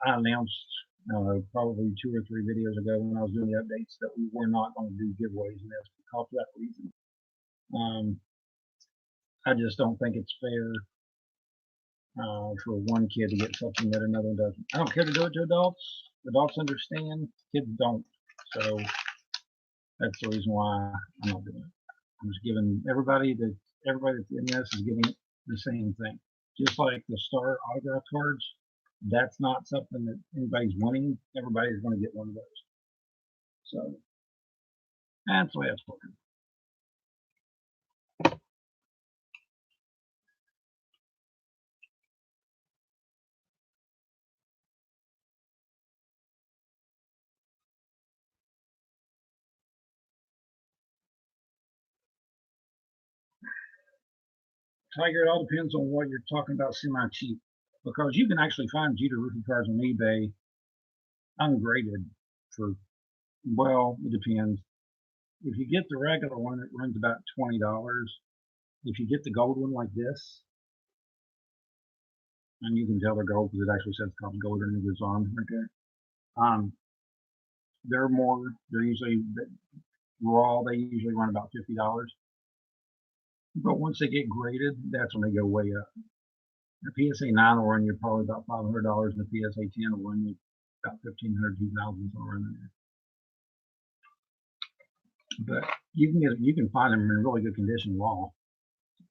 I announced probably 2 or 3 videos ago when I was doing the updates that we were not going to do giveaways, and that's because of that reason. I just don't think it's fair for one kid to get something that another one doesn't. I don't care to do it to adults. Adults understand, kids don't. So that's the reason why I'm not doing it. I'm just giving everybody that's in this is getting the same thing. Just like the star autograph cards, that's not something that anybody's winning. Everybody's going to get one of those. So that's the way it's working. Tiger, it all depends on what you're talking about semi-cheap. Because you can actually find Jeter rookie cards on eBay ungraded for, well, it depends. If you get the regular one, it runs about $20. If you get the gold one like this, and you can tell they're gold because it actually says called gold and it is on right there. They're usually raw. They usually run about $50. But once they get graded, that's when they go way up. The PSA 9 will run you probably about $500, and the PSA 10 will run you about $1,500, $2,000 somewhere in there. But you can find them in really good condition raw,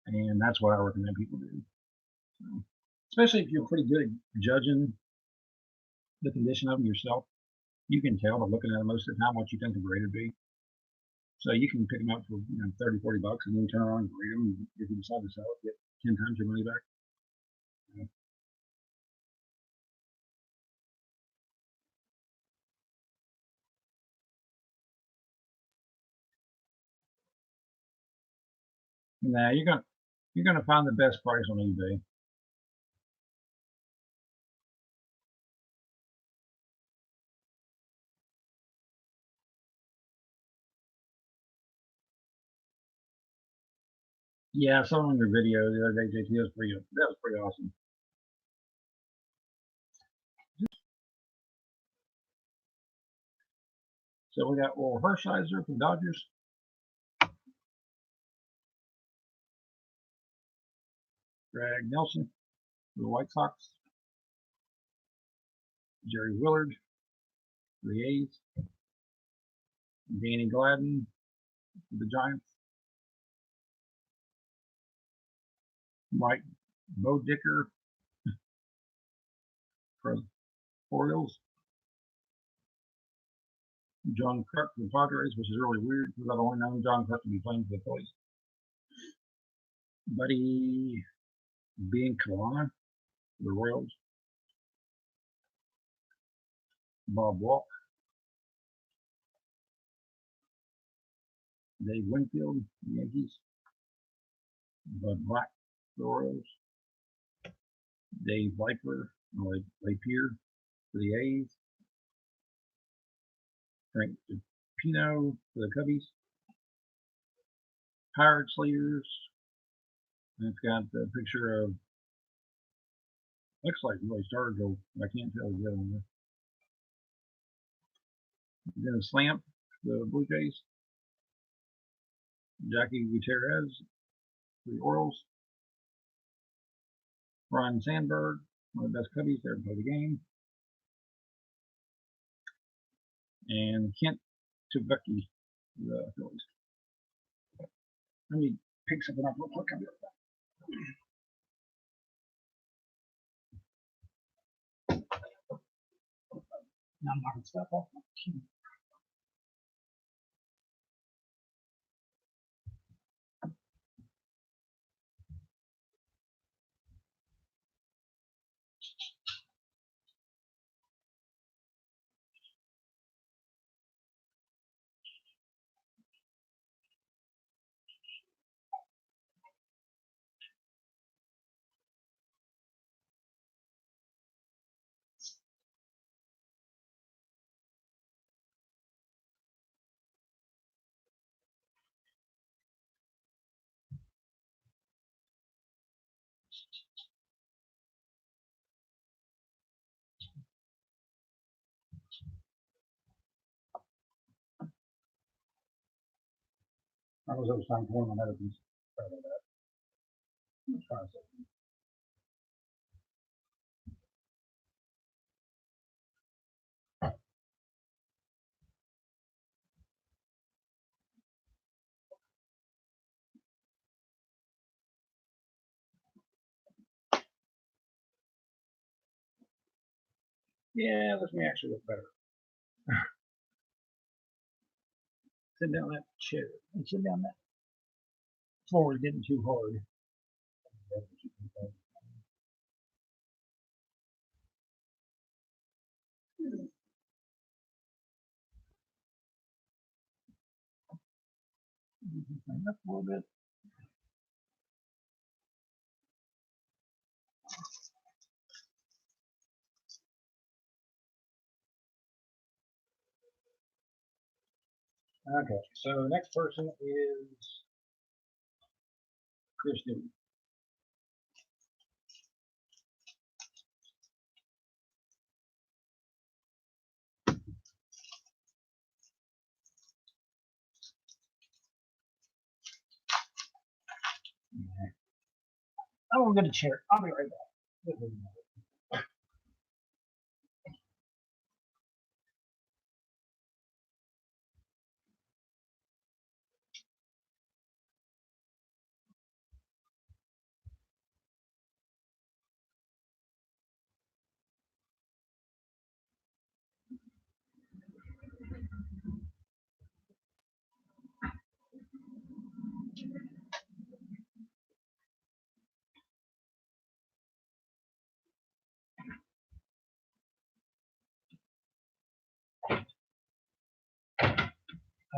and that's what I recommend people do. So, especially if you're pretty good at judging the condition of them yourself, you can tell by looking at them most of the time what you think the grade would be. So you can pick them up for 30, $40, and then turn around and grade them. If you decide to sell it, get 10 times your money back. Nah, you're gonna find the best price on eBay. Yeah, I saw on your video the other day, JT. That was pretty awesome. So we got Will Hershiser from Dodgers, Greg Nelson for the White Sox, Jerry Willard for the A's, Danny Gladden for the Giants, Mike Bodicker for the Orioles, John Kruk for the Padres, which is really weird because I've only known John Kruk to be playing for the Phillies. Buddy Biancalana for the Royals, Bob Walk, Dave Winfield, the Yankees, Bud Black, the Orioles, Dave Leiper, Lapierre for the A's, Frank DePino for the Cubbies, Pirates leaders. And it's got the picture of, looks like Roy Stargell. I can't tell yet on this. Then Slamp, the Blue Jays, Jackie Gutierrez for the Orioles, Ron Sandberg, one of the best Cubbies to ever play the game, and Kent Tubucky, the Phillies. Let me pick something up real quick. I'll be right back. Now I'm knocking stuff off my key. I was time pulling my medicines. Sorry about that. Let's try something. Yeah, this may actually look better. Sit down that chair. And sit down that floor is getting too hard. Up a little bit. Okay, so the next person is Chris Newton. I'm gonna get a chair. I'll be right back.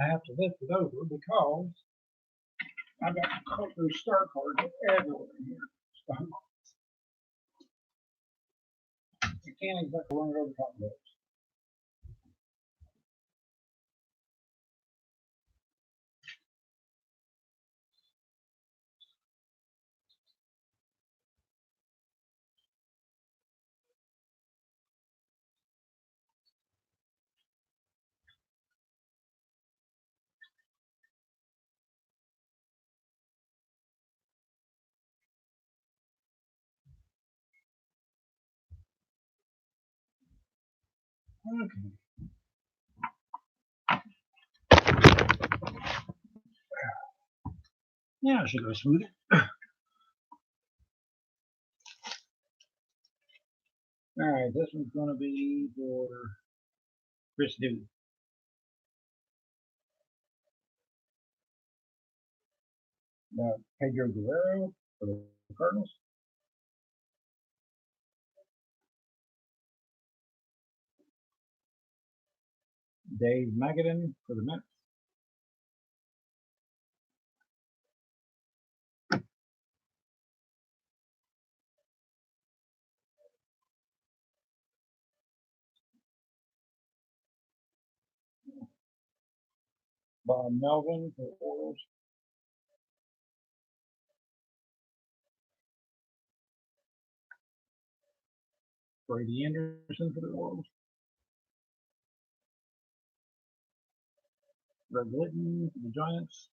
I have to lift it over because I've got those star cards everywhere in here. So I can't exactly run it over top of those. Okay. Yeah, I should go smooth it. All right, this one's going to be for Chris Newton. Pedro Guerrero for the Cardinals. Dave Magadan for the Mets. Bob Melvin for the Orioles. Brady Anderson for the Orioles. Greg Litton for the Giants.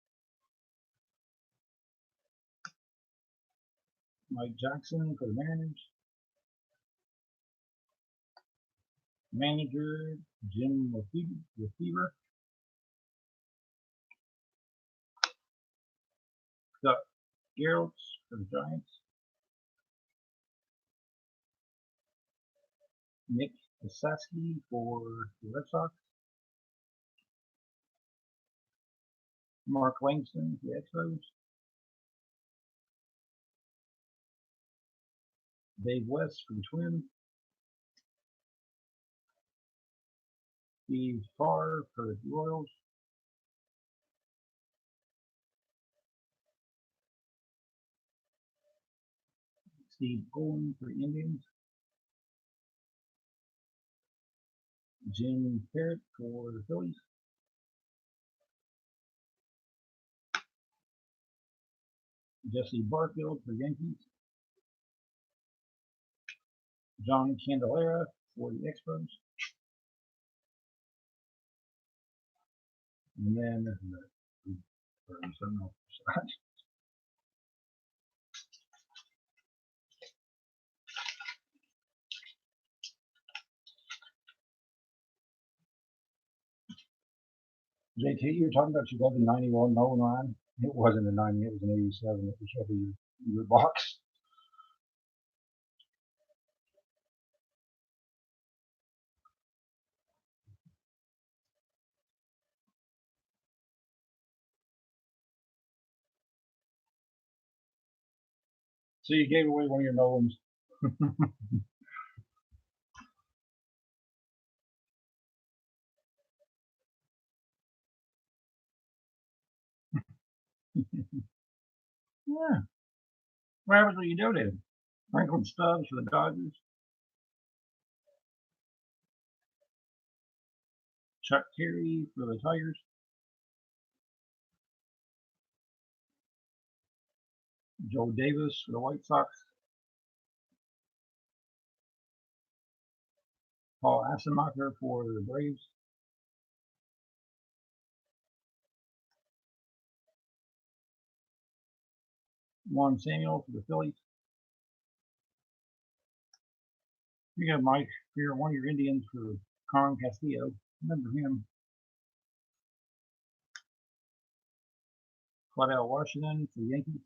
Mike Jackson for the Mariners. Manager Jim Lefevre. Scott Garrett for the Giants. Nick Saski for the Red Sox. Mark Langston for the Expos. Dave West for the Twins. Steve Farr for the Royals. Steve Owen for the Indians. Jim Parrott for the Phillies. Jesse Barfield for the Yankees. John Candelera for the Expos. And then JT, you were talking about you got the 91 Nolan Ryan. It wasn't a 90, it was an 87. It was over your box. So you gave away one of your Nolans. Yeah. What happens when you donate them? Franklin Stubbs for the Dodgers. Chuck Terry for the Tigers. Joe Davis for the White Sox. Paul Assenmacher for the Braves. Juan Samuel for the Phillies. You got Mike here, one of your Indians for Carmen Castillo. Remember him. Claudell Washington for the Yankees.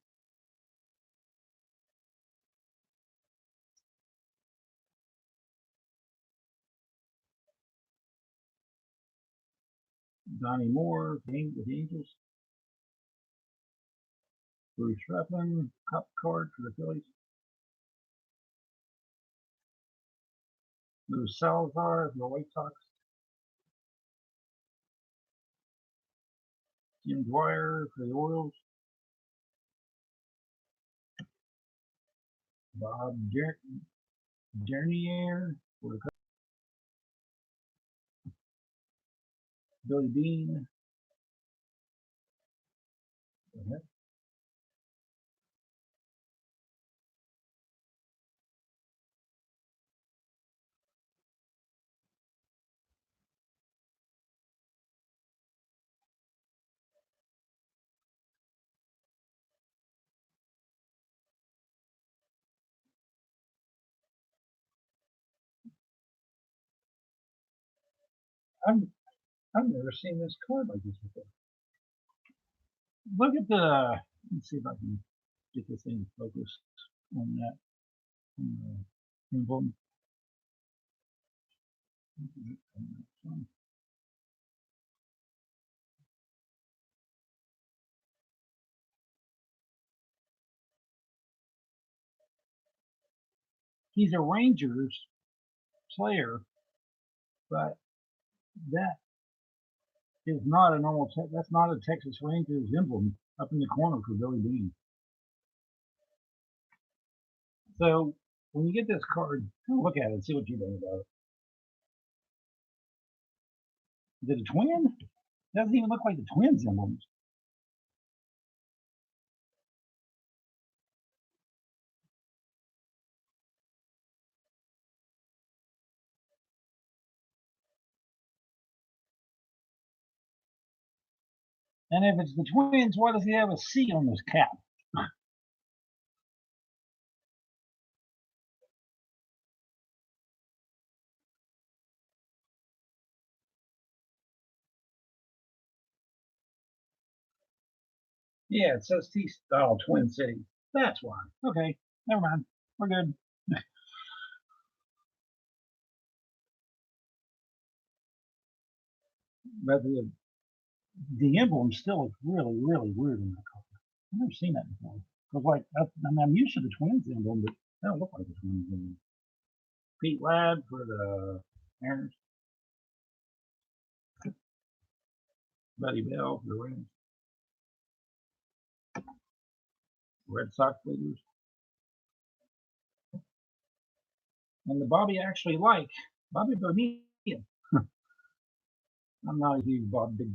Donnie Moore with the Angels. Bruce Refflin, Cup card for the Phillies. Luis Salazar for the White Sox. Jim Dwyer for the Orioles. Bob Dernier for the Cubs. Billy Bean. I've never seen this card like this before. Look at the. Let's see if I can get this thing focused on that emblem. He's a Rangers player, but that is not a normal. That's not a Texas Rangers emblem up in the corner for Billy Beane. So when you get this card, look at it and see what you think about it. Is it a twin? It doesn't even look like the Twins emblems. And if it's the Twins, why does he have a C on his cap? Yeah, it says T-Style Twin City. That's why. Okay, never mind. We're good. But the emblem still looks really, really weird in that color. I've never seen that before. Because, like, I'm used to the Twins emblem, but they don't look like the Twins emblem. Pete Ladd for the Mariners. Buddy Bell for the Rams. Red Sox leaders. And the Bobby I actually like, Bobby Bonilla. I'm not a huge Bobby.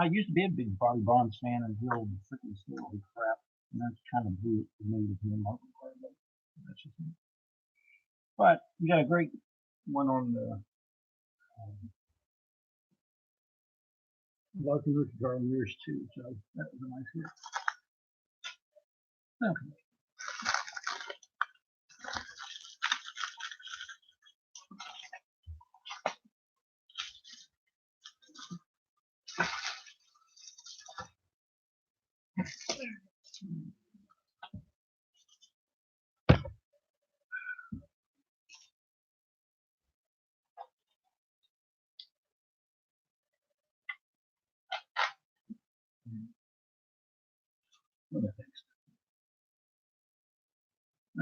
I used to be a big Bobby Bonds fan until the freaking story crap. And that's kind of blew it for me with him. That's just me. But we got a great one on the Lucky Rookie Garden years too. So that was a nice hit. Okay.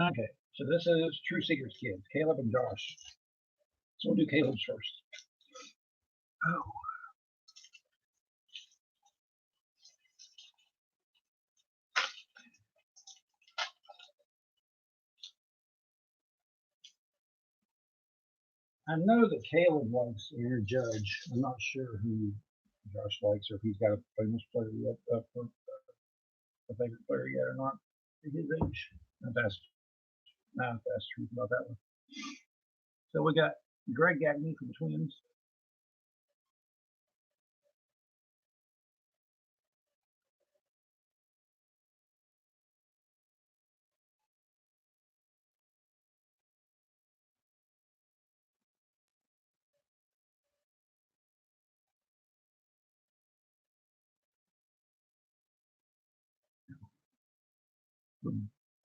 Okay, so this is True Secrets Kids, Caleb and Josh. So we'll do Caleb's first. Oh. I know that Caleb likes Aaron Judge. I'm not sure who Josh likes or if he's got a famous player yet, a favorite player yet or not at his age. That's truth about that one. So we got Greg Gagne for the Twins.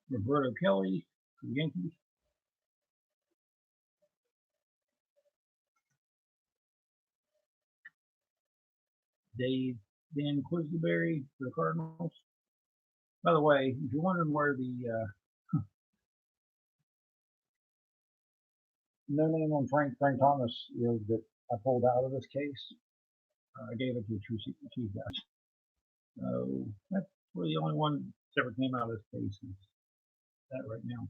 Roberto Kelly for the Yankees. Dan Quisenberry for the Cardinals. By the way, if you're wondering where the no name on Frank Thomas is that I pulled out of this case, I gave it to True Secret Chief guys. So that's really the only one that ever came out of this case is that right now.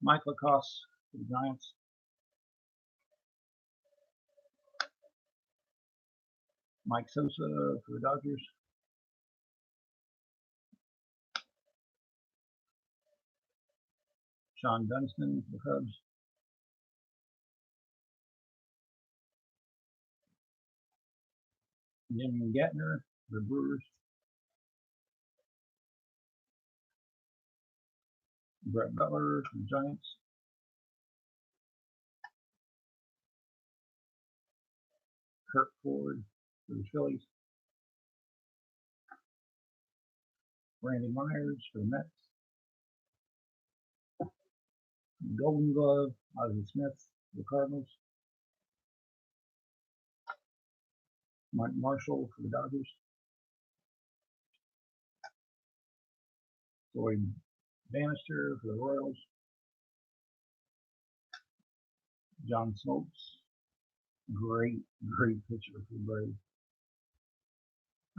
Mike Lacoste for the Giants. Mike Sosa for the Dodgers. Sean Dunston for the Cubs. Jimmy Gatner for the Brewers. Brett Butler for the Giants. Kurt Ford for the Phillies. Randy Myers for the Mets. Golden Glove, Ozzie Smith for the Cardinals. Mike Marshall for the Dodgers. Floyd Bannister for the Royals. John Smoltz, great pitcher for the Braves.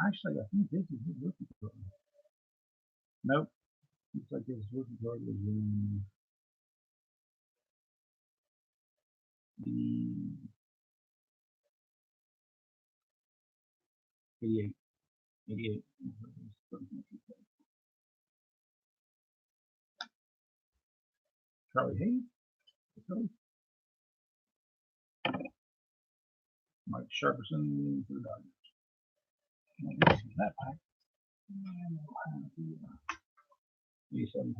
Actually, I think this is his rookie card. Nope. Looks like his rookie card was in the 88. 88. Charlie Hayes. Mike Sharperson for the Dodgers. That pack. 87.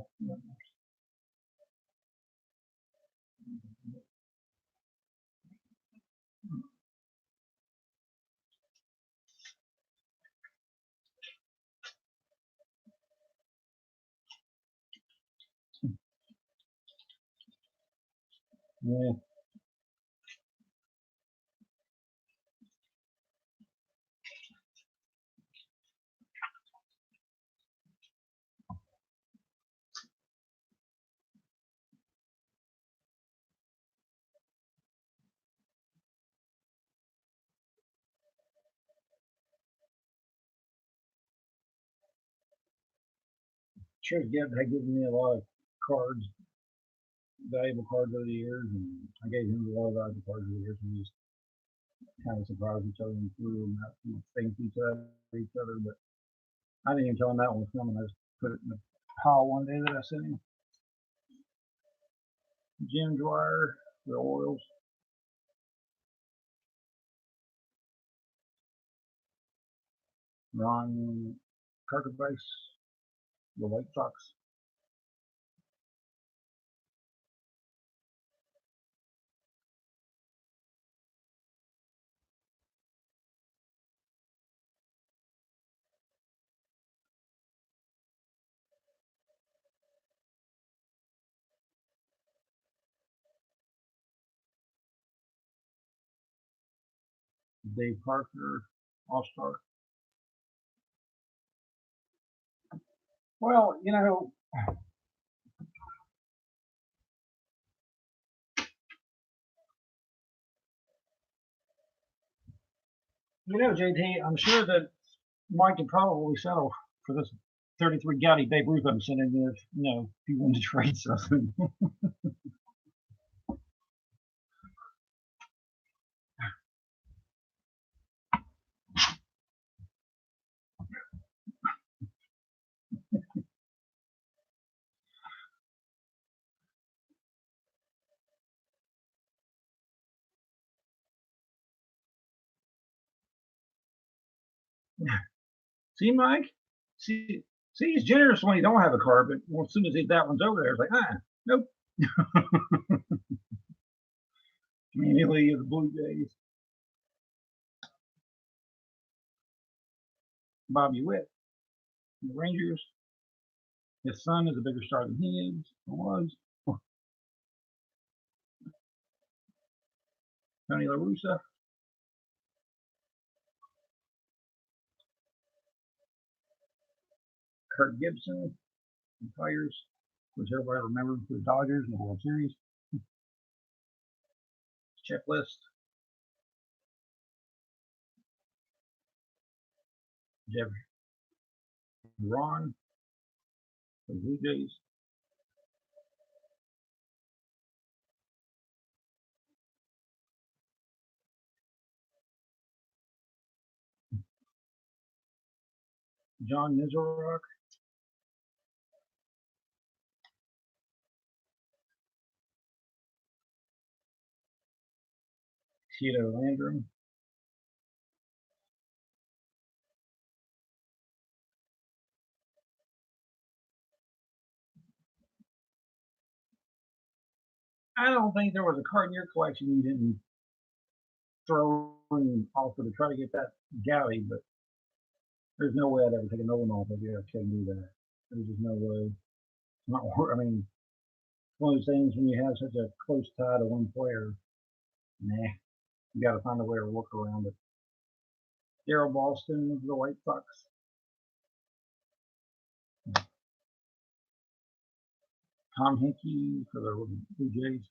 Yeah. Sure, Geb had given me a lot of cards, valuable cards over the years, and I gave him a lot of valuable cards over the years, and we just kind of surprised each other and threw them out, things each other. But I didn't even tell him that one was coming. I just put it in the pile one day that I sent him. Jim Dwyer, the Orioles. Ron Cartervice, the White Sox. Dave Parker, All-Star. Well, JT, I'm sure that Mike could probably settle for this 33 Gaudy Babe Ruth I'm sending you if, if you want to trade something. See, Mike? See, he's generous when he don't have a card, but as soon as that one's over there, it's like, nope. Immediately the Blue Jays. Bobby Witt, the Rangers. His son is a bigger star than he is or was. Tony La Russa. Kirk Gibson, the Tigers, which everybody remembers for the Dodgers in the World Series. Checklist. Jeff Ron, the Blue Jays. John Nizelrock. Tito Landrum. I don't think there was a card in your collection you didn't throw in also to try to get that Galley, but there's no way I'd ever take a Nolan off of you. I couldn't do that. There's just no way. Not, I mean, one of those things when you have such a close tie to one player, nah, you got to find a way to work around it. Daryl Boston of the White Sox. Tom Hickey for the Blue Jays.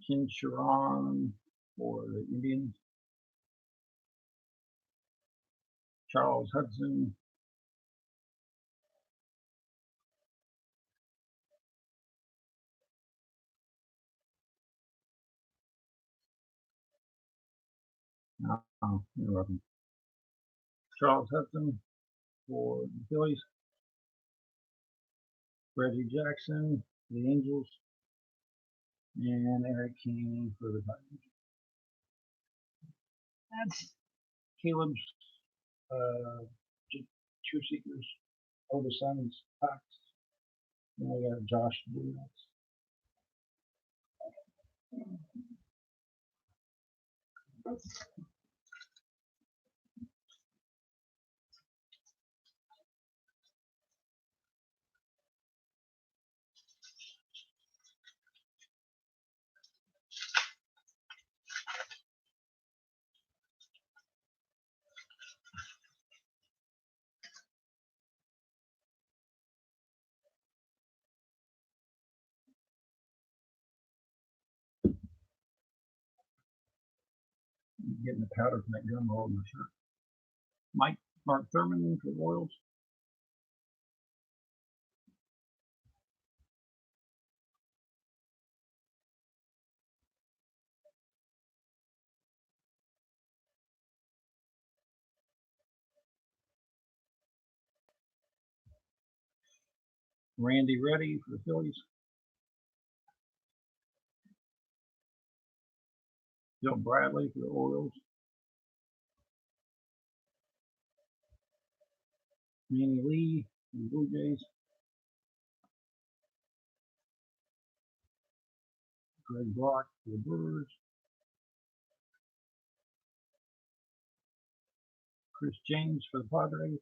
Ken Sharon for the Indians. Charles Hudson. You're welcome. Charles Hudson for the Phillies. Reggie Jackson for the Angels. And Eric King for the Tigers. That's Caleb's True Seekers Older Sons packs. And we got Josh Williams. Getting the powder from that gum roll in my shirt. Mark Thurman for the Royals. Randy Reddy for the Phillies. Bill Bradley for the Orioles. Manny Lee for the Blue Jays. Greg Block for the Brewers. Chris James for the Padres.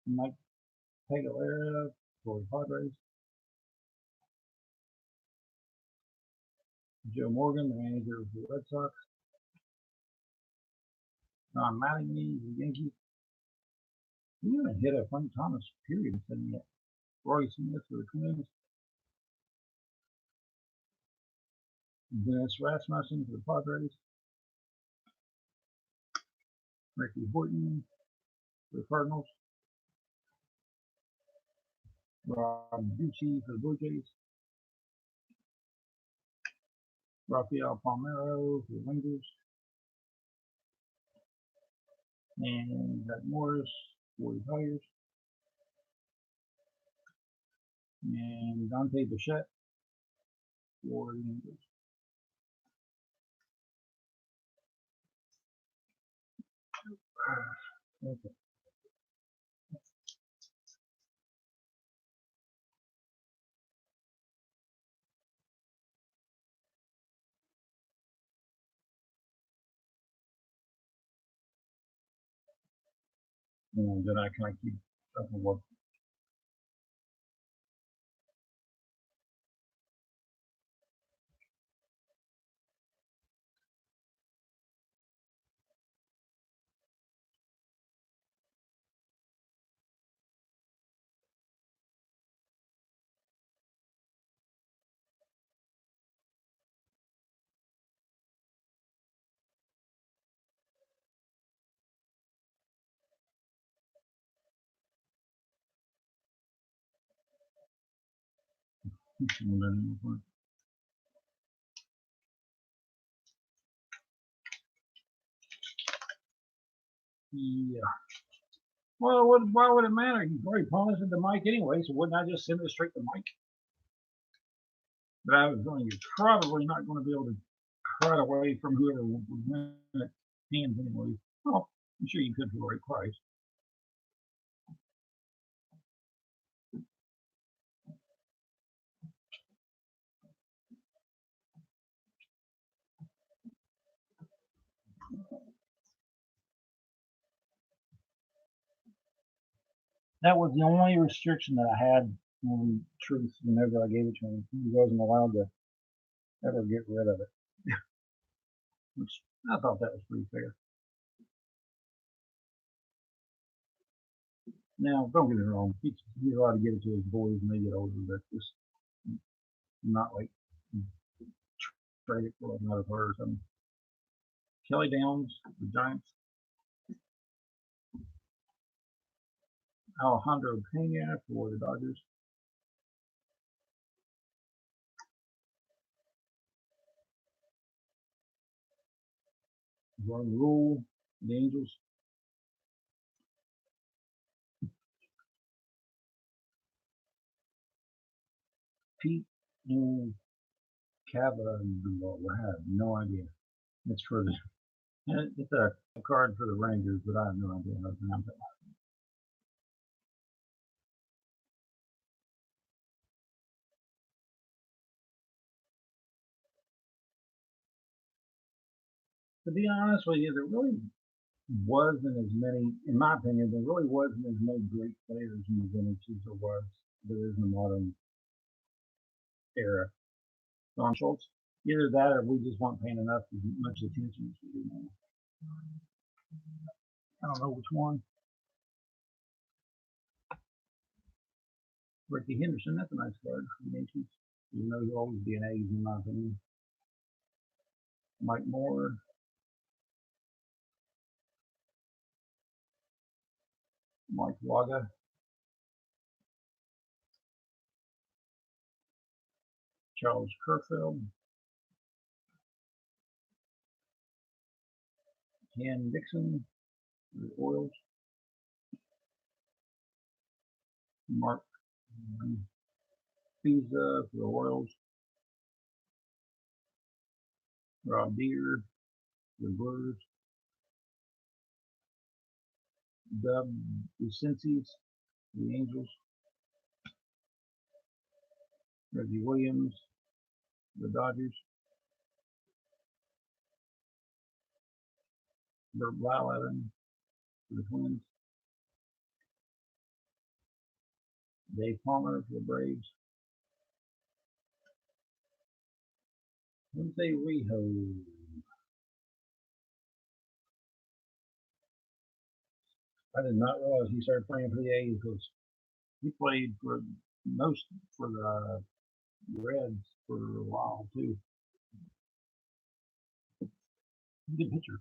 Mike Pagalera for the Padres. Joe Morgan, the manager of the Red Sox. Don Mattingly, the Yankees. We haven't hit a Frank Thomas period thing yet. Roy Smith for the Twins. Dennis Rasmussen for the Padres. Ricky Horton for the Cardinals. Rob Ducey for the Blue Jays. Rafael Palmeiro for the Rangers. And Zach Morris for the Tigers. And Dante Bichette for the Angels. Okay. And then I kind of keep up with what. Yeah. Well, why would it matter? He's already promised the mic anyway, so wouldn't I just send it straight to Mike? But I was going, you're probably not going to be able to cut away from whoever would win it hands anyway. Well, I'm sure you could for the right price. That was the only restriction that I had on Truth whenever I gave it to him. He wasn't allowed to ever get rid of it. Which I thought that was pretty fair. Now, don't get me wrong, he's allowed to give it to his boys when they get older, but just not like trade it for another player or something. Kelly Downs, the Giants. Alejandro Pena for the Dodgers. Jordan Rule, the Angels. Pete Cavanaugh, I have no idea. It's for the it's a card for the Rangers, but I have no idea how to pronounce it. To be honest with you, there really wasn't as many, in my opinion, there really wasn't as many great players in the vintage as there is in the modern era. Don Schultz, either that or we just weren't paying enough as much attention as we do now. I don't know which one. Ricky Henderson, that's a nice card for the Yankees. You know, he'll always be an A's in my opinion. Mike Moore. Mike Waga. Charles Kerfeld. Ken Dixon for the Orioles. Mark Pizza for the Orioles. Rob Deere for the Brewers. Dub Lucencies for the Angels. Reggie Williams for the Dodgers. Bert Blyleven for the Twins. Dave Palmer for the Braves. Lindsay Reho. I did not realize he started playing for the A's because he played for most for the Reds for a while too. Good pitcher.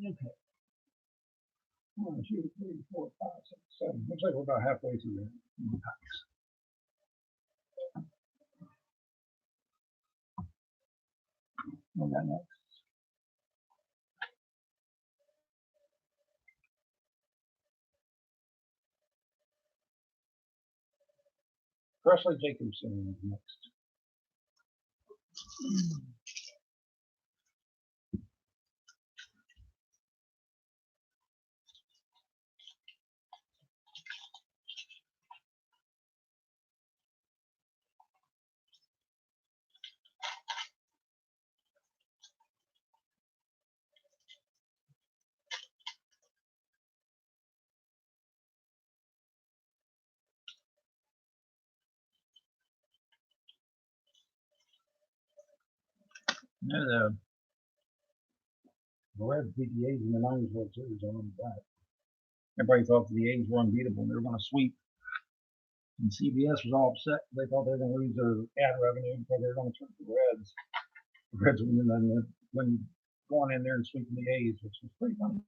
Okay. 1, 2, 3, 4, 5, 6, 7. Looks like we're about halfway through the packs. On that next. Presley Jacobson is next. The Reds beat the A's in the 90s World Series on that. Everybody thought the A's were unbeatable and they were going to sweep. And CBS was all upset. They thought they were going to lose their ad revenue because they were going to turn the Reds. The Reds when going in there and sweeping the A's, which was pretty funny.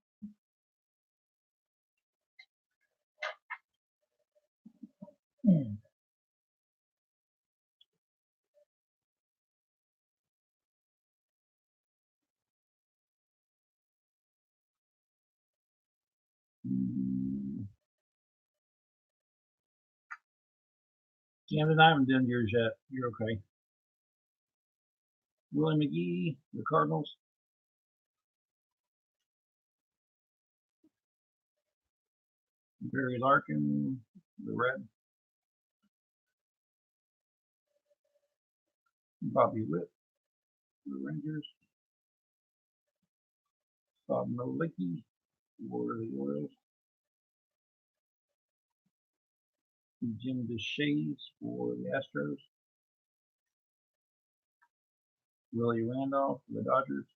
Camden, I haven't done yours yet. You're okay. Willie McGee, the Cardinals. Barry Larkin, the Reds. Bobby Witt, the Rangers. Bob Nolicki for the Orioles. Jim Deshaies for the Astros. Willie Randolph for the Dodgers.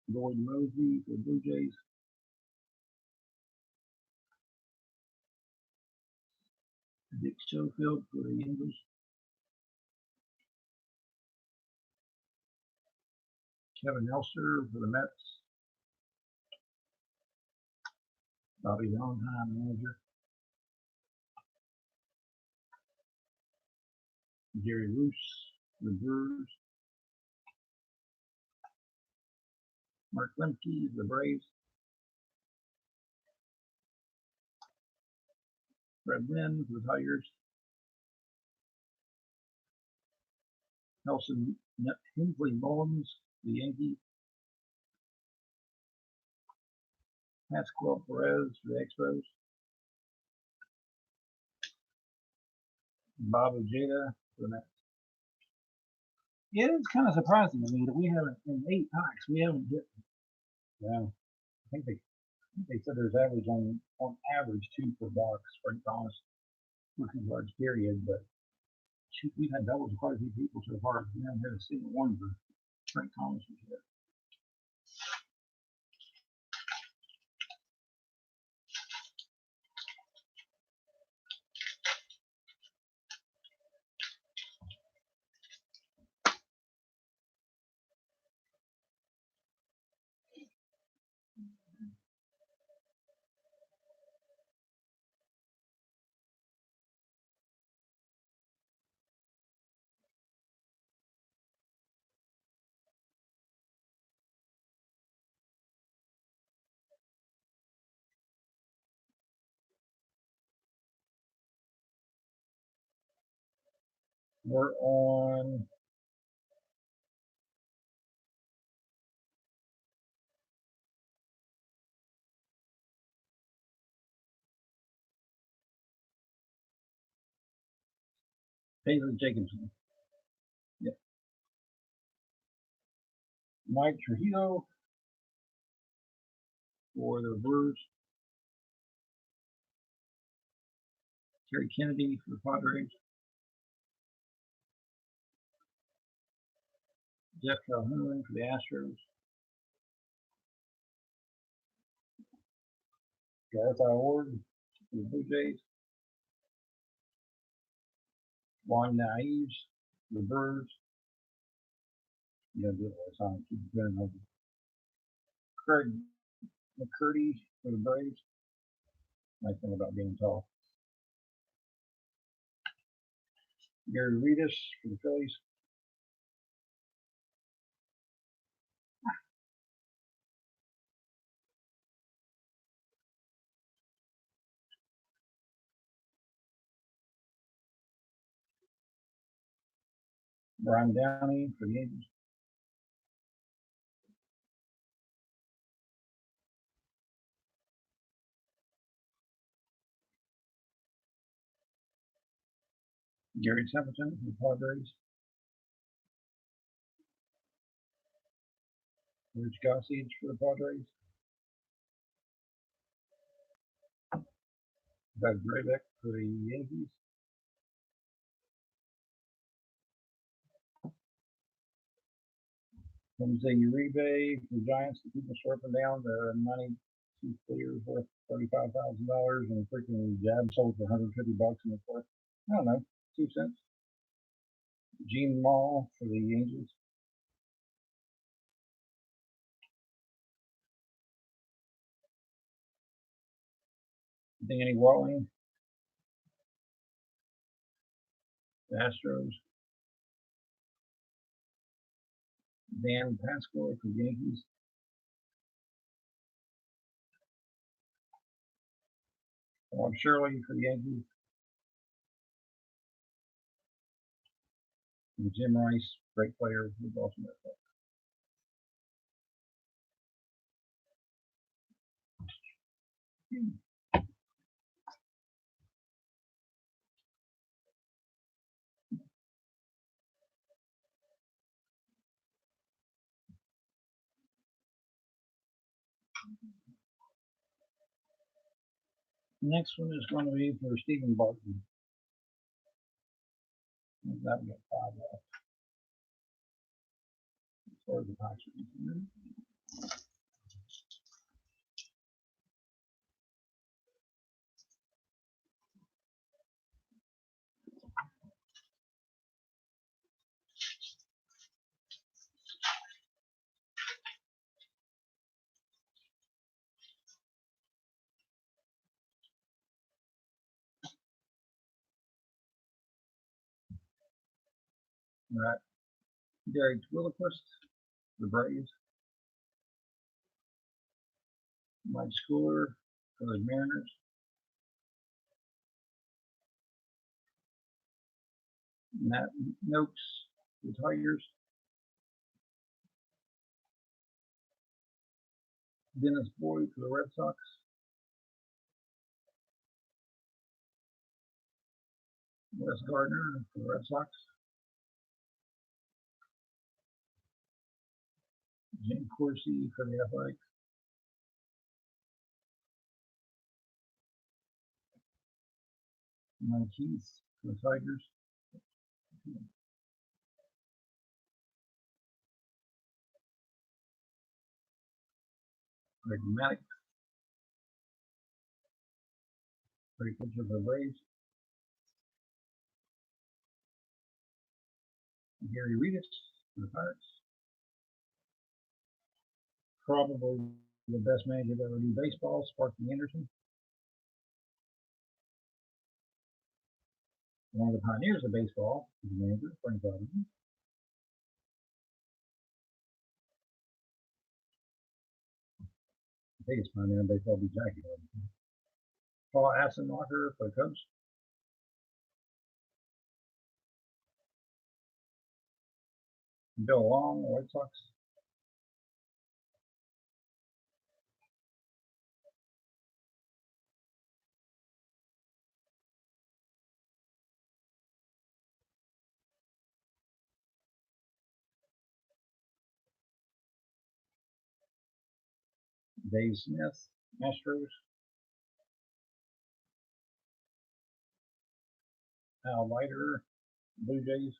Lloyd Mosby for the Blue Jays. Dick Schofield for the Angels. Kevin Elster for the Mets. Bobby Valentine, manager. Jerry Roos for the Brewers. Mark Lemke for the Braves. Fred Lynn for the Tigers. Nelson Hensley Mullins for the Yankees. Pascual Perez for the Expos. Bob Ojeda for the Mets. Yeah, it's kind of surprising to me that we haven't, in 8 packs, we haven't hit. Yeah, I think they said there's average on average 2 per box. Frank Thomas, working large period, but shoot, we've had doubles with quite a few people so far. We haven't had a single one for Frank Thomas yet. We're on Taylor Jacobson. Yep. Mike Trujillo for the Brewers. Terry Kennedy for the Padres. Jeff Calhoun for the Astros. Gareth Howard for the Blue Jays. Juan Naives for the Brewers. You gotta do it all the time. Keep doing it. Craig McCurdy for the Braves. Nice thing about being tall. Gary Reedus for the Phillies. Brian Downey for the Angels. Gary Templeton for the Padres. Rich Gossage for the Padres. Doug Graybeck for the Yankees. Jose Uribe for the Giants. The people surfing down the 92 players worth $35,000 and freaking Jab sold for $150 in the fourth. I don't know, 2 cents. Gene Mall for the Angels. Danny Walling, the Astros. Dan Pascal for the Yankees. Bob Shirley for the Yankees. And Jim Rice, great player for the Boston Red Sox. Next one is going to be for Stephen Barton. That we got 5 left. As far as the packs are concerned. Right. Derek Williquist, the Braves. Mike Schooler for the Mariners. Matt Noakes, the Tigers. Dennis Boyd for the Red Sox. Wes Gardner for the Red Sox. Jim Corsi for the Athletics. Mike Heath for the Tigers. Greg Maddux, great pitcher for the Braves. Gary Redus for the Pirates. Probably the best manager to ever do baseball, Sparky Anderson. One of the pioneers of baseball, the manager, Frank Robinson. The biggest pioneer in baseball would be Jackie Robinson. Paul Assenmacher for the Cubs. Bill Long, the White Sox. Dave Smith, Astros. Al Leiter, Blue Jays.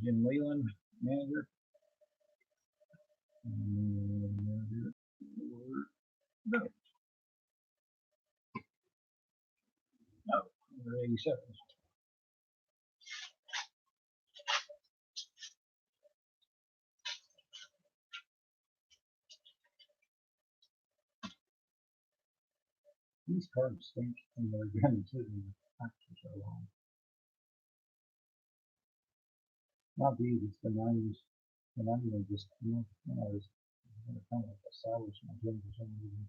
Jim Leyland, manager. No, 87. These cards stink and they're going to the packs for so long. Not these, it's the 90s. The 90s are just, it's kind of like a sour smell to them for some reason.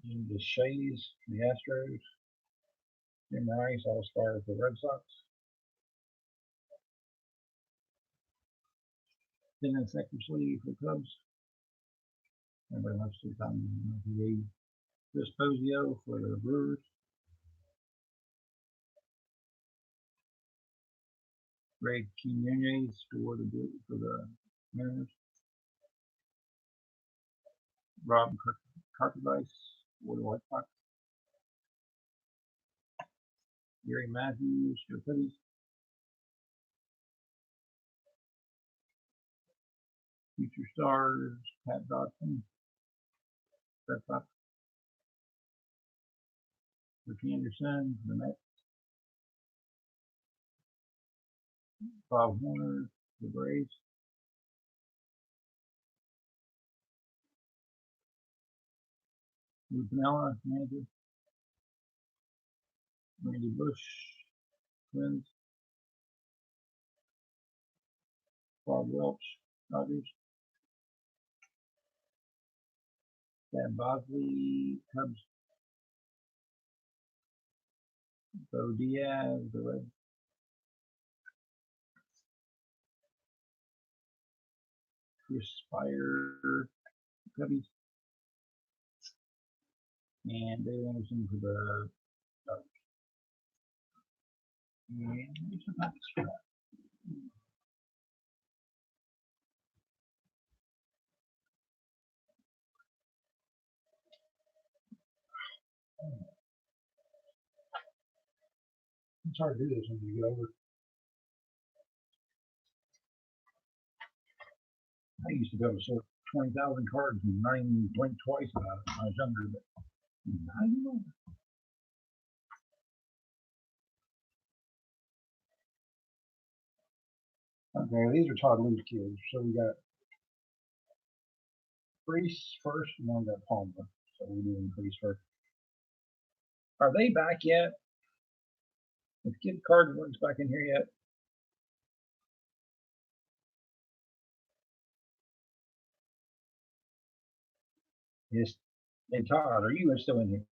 Jim DeShays, the Astros. Jim Rice, All-Star for the Red Sox. Dennis Eckersley for the Cubs. Everybody loves to come in the Chris Posio for the Brewers. Greg Quinones for the Mariners. Rob Carpentice for the White Sox. Gary Matthews for the Phillies. Future Stars, Pat Dodson, Red Sox. Ricky Anderson, the Mets. Bob Horner, the Braves. Lou Piniella, manager. Randy Bush, Twins. Bob Welch, Dodgers. Dan Bosley, Cubs. Bo Diaz, the Reds. Chris Spire, Cubbies. And Dave Anderson for the Dodgers. And there's a nice scrap. It's hard to do this when you get over. I used to be able to sort 20,000 cards and not even blink twice about it when I was younger, but not anymore. Okay, these are Todd Lue's kids. So we got Priest first, and then we got Palmer. So we're doing Priest first. Are they back yet? Is Kid Card Works back in here yet? Yes. Hey Todd, are you still in here?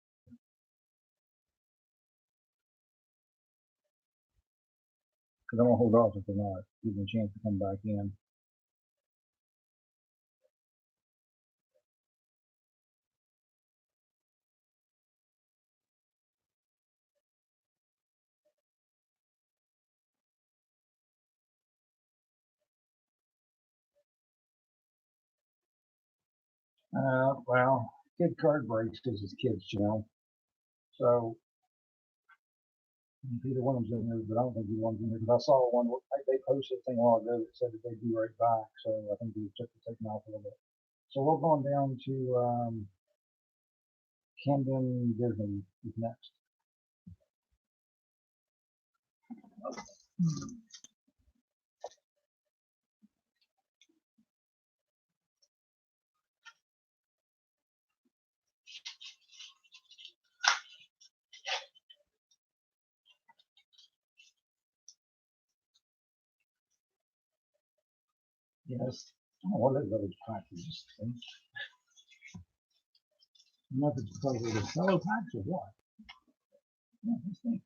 Because I'm gonna hold off if they're not. Give them a chance to come back in. Well, Kid Card Breaks because it's kids channel. So either one of them's in there, but I don't think one's in here because I saw one. They posted a thing a while ago that said that they'd be right back. So I think they took the taken off a little bit. So we're going down to Camden Disney is next. Yes. I don't know what village practice thing. Nothing to play with the fellow packs or what? Yeah, this thing.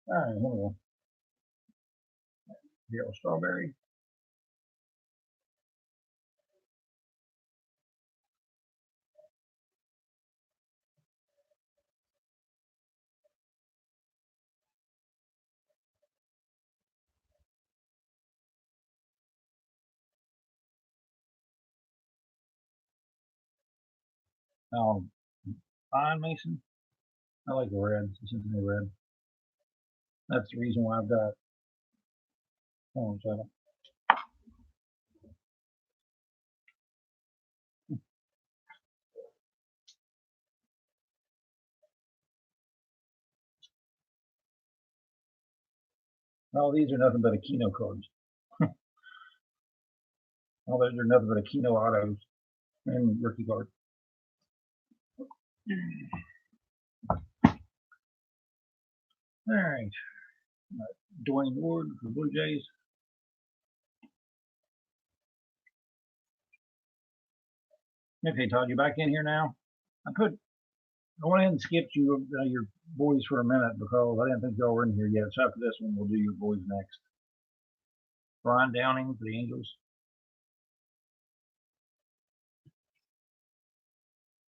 All right, hold on. Yellow strawberry. Fine, Mason. I like the red. Cincinnati red. That's the reason why I've got. Hold on a second. All these are nothing but Aquino cards. All those are nothing but Aquino autos and rookie cards. All right. Dwayne Ward for the Blue Jays. Okay, Todd, you back in here now? I went ahead and skipped you your boys for a minute because I didn't think y'all were in here yet. So after this one, we'll do your boys next. Brian Downing for the Angels.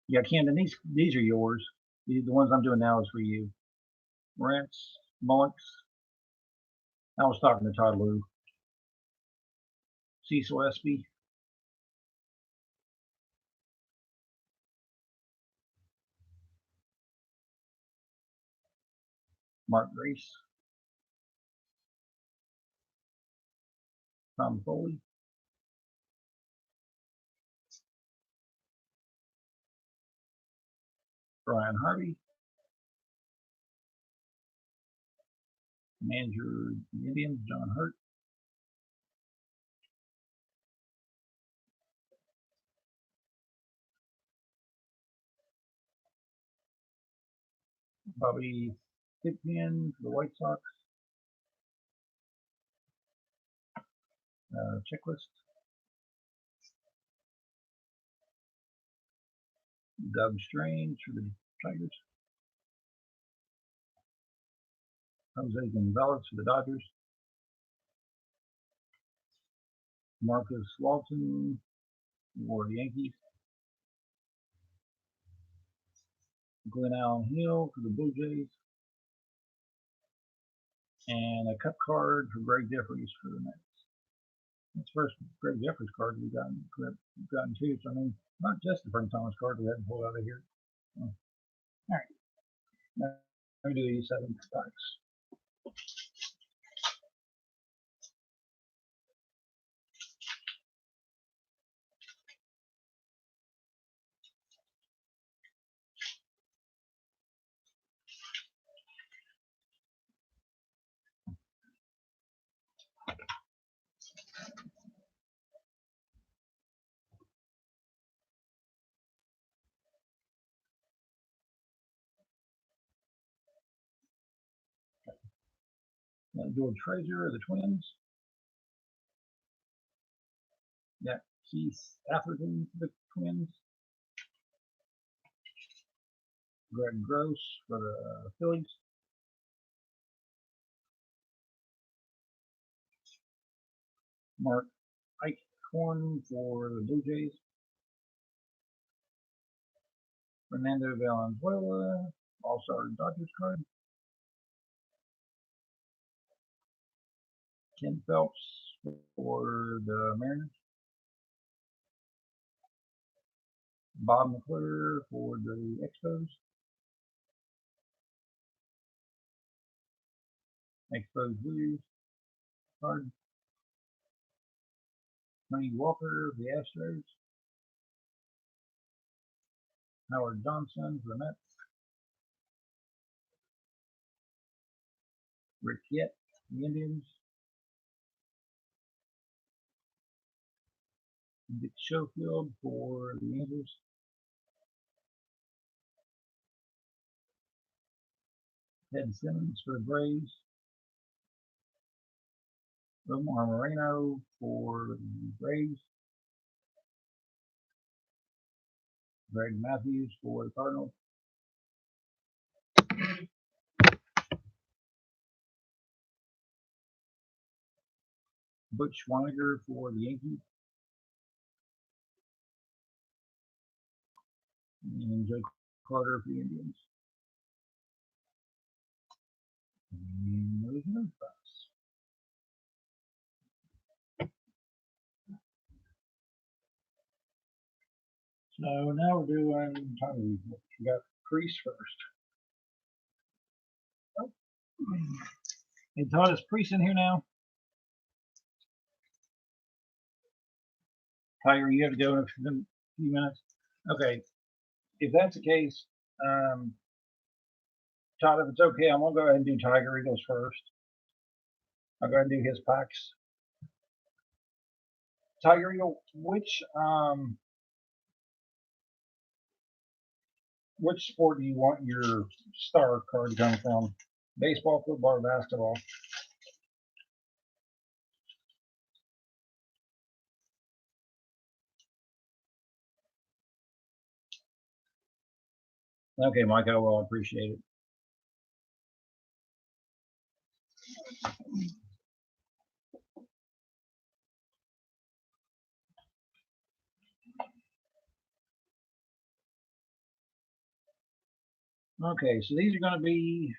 Yeah, Camden, these are yours. The ones I'm doing now is for you. Rents, Mullins. I was talking to Todd Lue. Cecil Espy. Mark Grace. Tom Foley. Brian Harvey. Manager the Indians, John Hurt. Bobby Thigpen for the White Sox. Checklist. Doug Strange for the Tigers. Jose Gonzalez for the Dodgers. Marcus Walton for the Yankees. Glenn Allen Hill for the Blue Jays. And a cup card for Greg Jeffries for the Mets. That's the first Greg Jeffers card we've gotten too. So I mean, not just the Frank Thomas card we haven't pulled out of here. Oh. All right. Now, let me do these 7 stacks. George Frazier of the Twins. Got Keith Atherton for the Twins. Greg Gross for the Phillies. Mark Eichhorn for the Blue Jays. Fernando Valenzuela, All-Star Dodgers card. Ken Phelps for the Mariners. Bob McClure for the Expos. Expos Blues card. Tony Walker for the Astros. Howard Johnson for the Mets. Rick Yett for the Indians. Dick Schofield for the Angels. Ted Simmons for the Braves. Omar Moreno for the Braves. Greg Matthews for the Cardinals. Butch Swaniger for the Yankees. And Joe Carter for the Indians. And those are those spots. So now we're doing Tommy. We got Priest first. Oh. Hey Todd, is Priest in here now? Tiger, you have to go in a few minutes. Okay. If that's the case, Todd, if it's okay, I'm gonna go ahead and do Tiger Eagles first. I'll go ahead and do his packs. Tiger Eagle, which sport do you want your star card to come from? Baseball, football, or basketball? Okay, Mike, I will appreciate it. Okay, so these are going to be,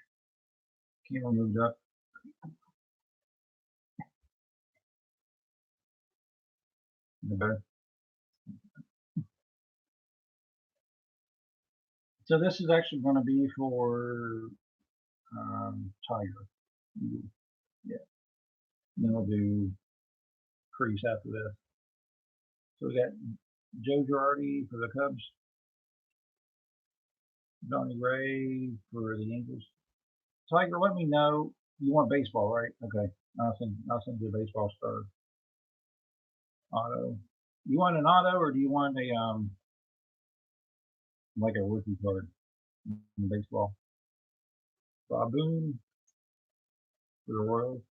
camera moved up. Okay. So this is actually going to be for Tiger. Yeah. Then we'll do Priest after this. So we got Joe Girardi for the Cubs. Johnny Ray for the Angels. Tiger, let me know. You want baseball, right? Okay. I'll send you a baseball star. Auto. You want an auto or do you want a like a rookie card in baseball? Bob Boone for the Royals.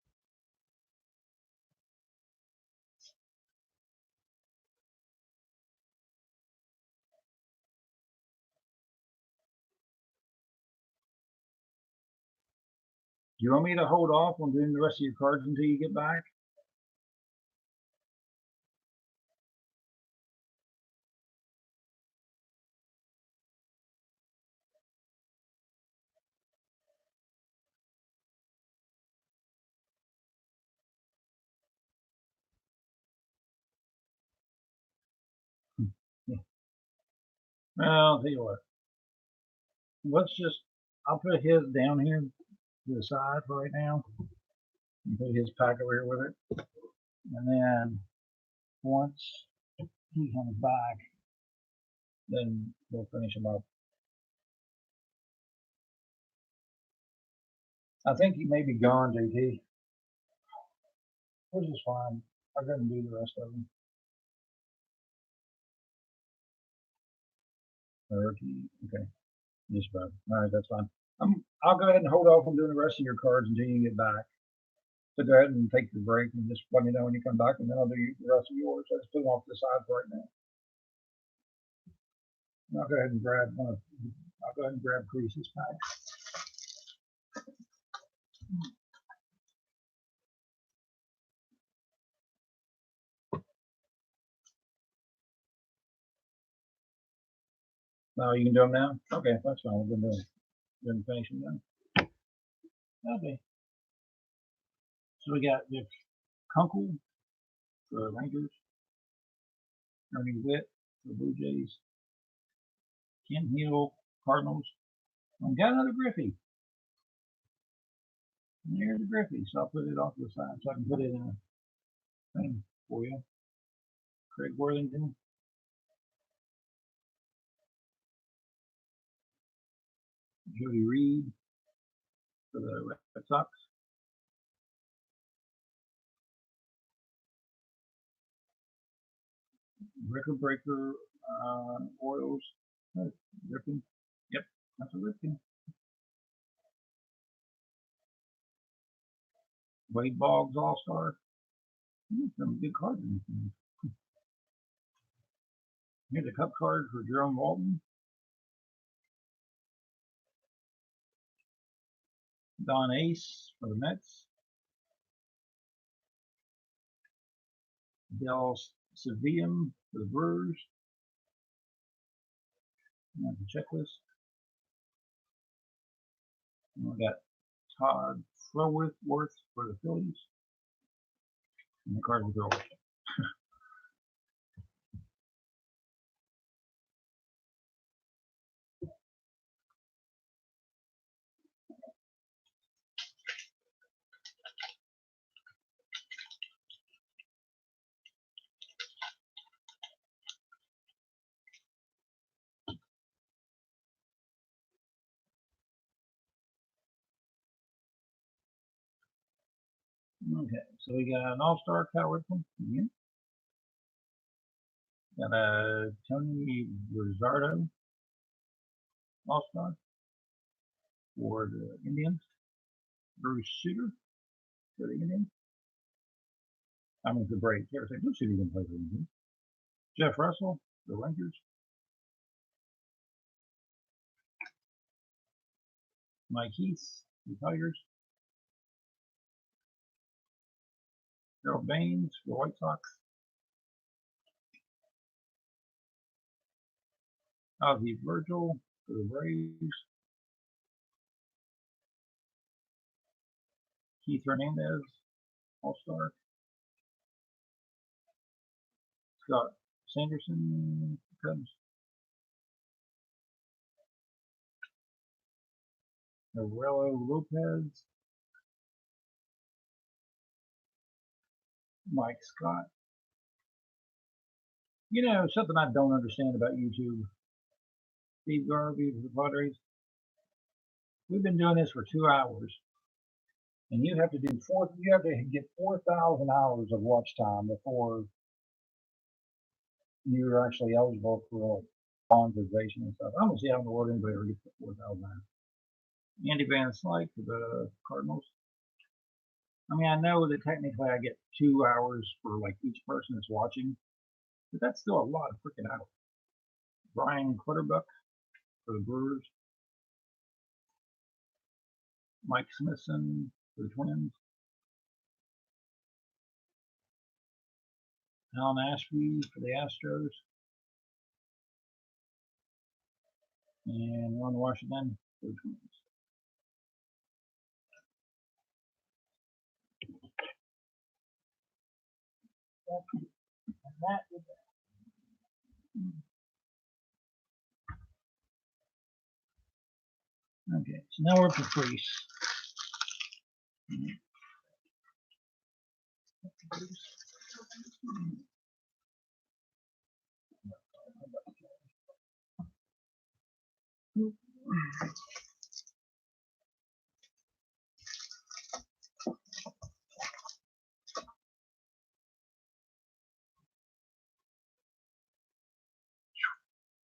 Do you want me to hold off on doing the rest of your cards until you get back? Well, I'll tell you what. Let's just. I'll put his down here to the side for right now. And put his pack over here with it, and then once he comes back, then we'll finish him up. I think he may be gone, JT. Which is fine. I'll go ahead and do the rest of them. 30. Okay. Just about. All right, that's fine. I'll go ahead and hold off on doing the rest of your cards until you get back. So go ahead and take your break and just let me know when you come back, and then I'll do the rest of yours. So just put them off to the side for right now. And I'll go ahead and grab one. I'll go ahead and grab Crease's pack. No, you can do them now. Okay, that's fine. We've been doing. Didn't finish them then. Okay. So we got Vic Kunkel for the Rangers, Ernie Witt for the Blue Jays, Ken Hill, Cardinals. We got another Griffey. And there's the Griffey, so I'll put it off to the side so I can put it in a thing for you. Craig Worthington. Jody Reed for the Red Sox. Record breaker, Orioles. Ripken. Yep, that's a Ripken. Wade Boggs All-Star. Some good cards in this. Here's a cup card for Jerome Walton. Don Ace for the Mets. Del Civium for the Brewers. That's the checklist. And we got Todd Floworth for the Phillies. And the card will go away. Okay, so we got an All-Star Cal Ripken again. Got a Tony Rizzardo All-Star for the Indians. Bruce Sutter for the Indians. I mean, the Braves. Bruce Sutter didn't play for the Indians. Jeff Russell, the Rangers. Mike Heath, the Tigers. Harold Baines, the White Sox. Ozzie Virgil for the Braves. Keith Hernandez, All-Star. Scott Sanderson, Cubs. Aurelio Lopez. Mike Scott. You know, something I don't understand about YouTube. Steve Garvey for the Padres. We've been doing this for 2 hours, and you have to get 4,000 hours of watch time before you're actually eligible for like monetization and stuff. I don't see how in the world anybody ever gets 4,000 hours. Andy Van Slyke for the Cardinals. I mean, I know that technically I get 2 hours for like each person that's watching, but that's still a lot of freaking hours. Brian Clutterbuck for the Brewers. Mike Smithson for the Twins. Alan Ashby for the Astros. And Ron Washington for the Twins. And that is it. Okay, so now we're up to Priest.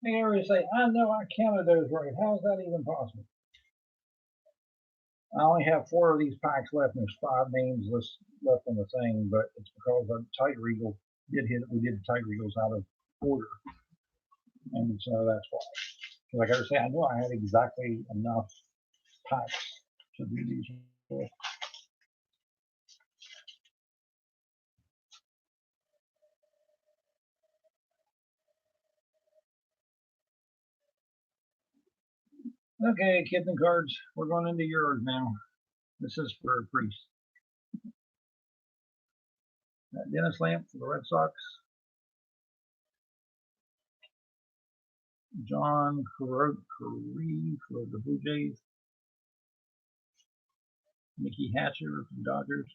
They already say, I know I counted those right. How is that even possible? I only have 4 of these packs left, and there's 5 names left on the thing, but it's because our Tiger Eagle did hit. We did the Tiger Eagles out of order, and so that's why. Like I was saying, I knew I had exactly enough packs to do these with. Okay, Kitten cards. We're going into yours now. This is for Priest. Dennis Lamp for the Red Sox. John Carey for the Blue Jays. Mickey Hatcher for the Dodgers.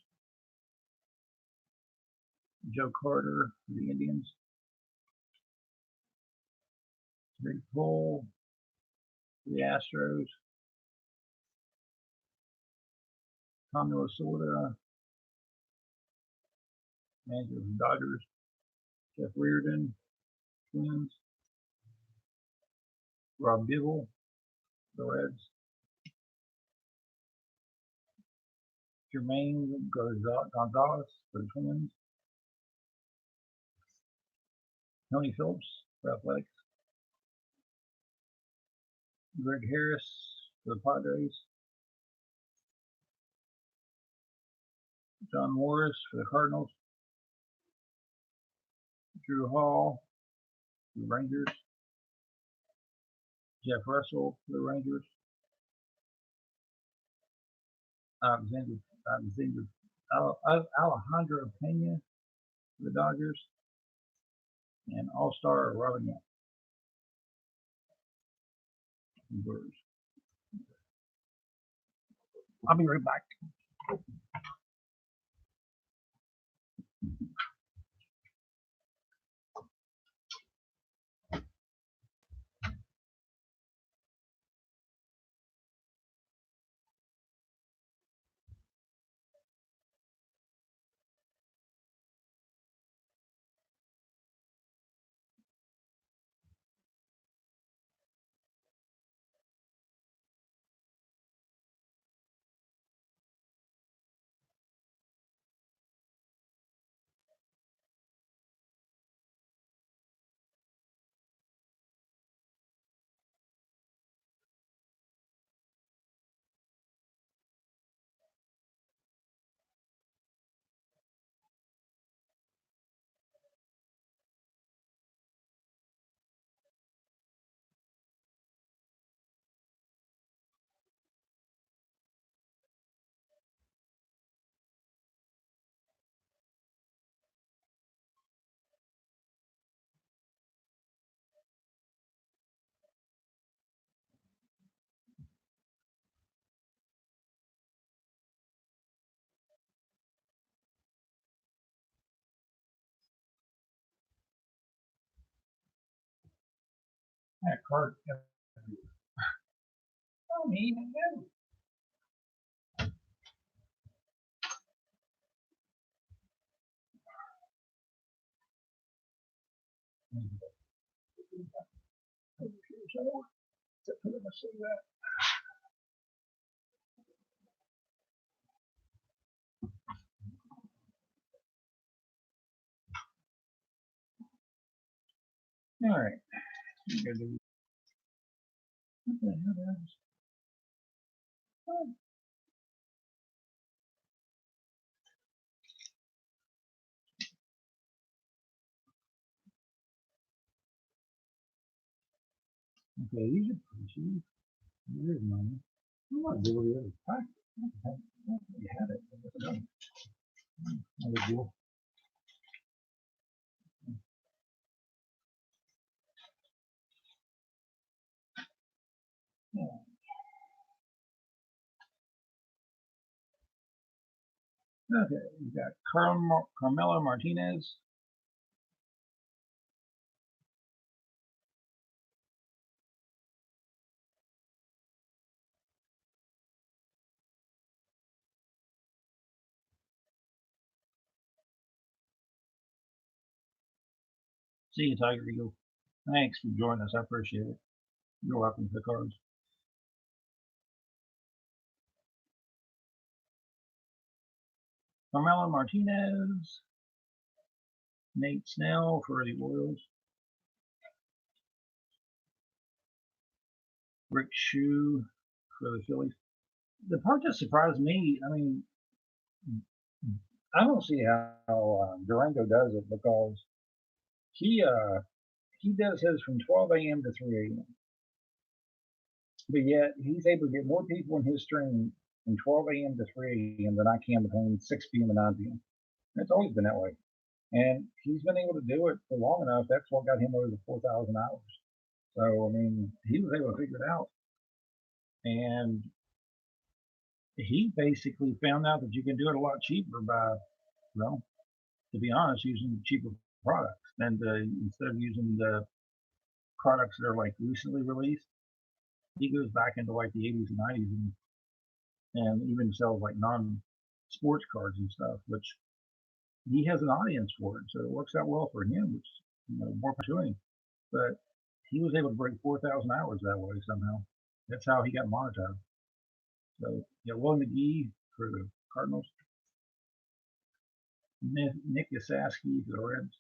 Joe Carter for the Indians. Rick Cole for the Astros. Tommy Lasorda, manager of the Dodgers. Jeff Reardon, Twins. Rob Dibble, the Reds. Jermaine Gonzalez for the Twins. Tony Phillips for Athletics. Greg Harris for the Padres. John Morris for the Cardinals. Drew Hall for the Rangers. Jeff Russell for the Rangers. Alejandro Pena for the Dodgers. And All-Star Robin Young. I'll be right back. That card. Oh, me even good. All right. What the hell is okay, these are pretty cheap. There's money. I'm not doing the other pack. You had it. No big deal. Yeah. Okay, we got Carmelo Martinez. See you, Tiger Eagle. Thanks for joining us. I appreciate it. You're welcome to the cards. Carmelo Martinez. Nate Snell for the Orioles. Rick Shue for the Phillies. The part that surprised me, I mean, I don't see how Durango does it because he does his from 12 a.m. to 3 a.m. But yet he's able to get more people in his stream from 12 a.m. to 3 a.m. than I can between 6 p.m. and 9 p.m. It's always been that way. And he's been able to do it for long enough. That's what got him over the 4,000 hours. So, I mean, he was able to figure it out. And he basically found out that you can do it a lot cheaper by, well, to be honest, using cheaper products and instead of using the products that are like recently released. He goes back into like the 80s and 90s and even sells like non-sports cards and stuff, which he has an audience for it, so it works out well for him, which more power to him. But he was able to break 4,000 hours that way somehow. That's how he got monetized. So yeah, Will McGee for the Cardinals, Nick Yasaski for the Reds.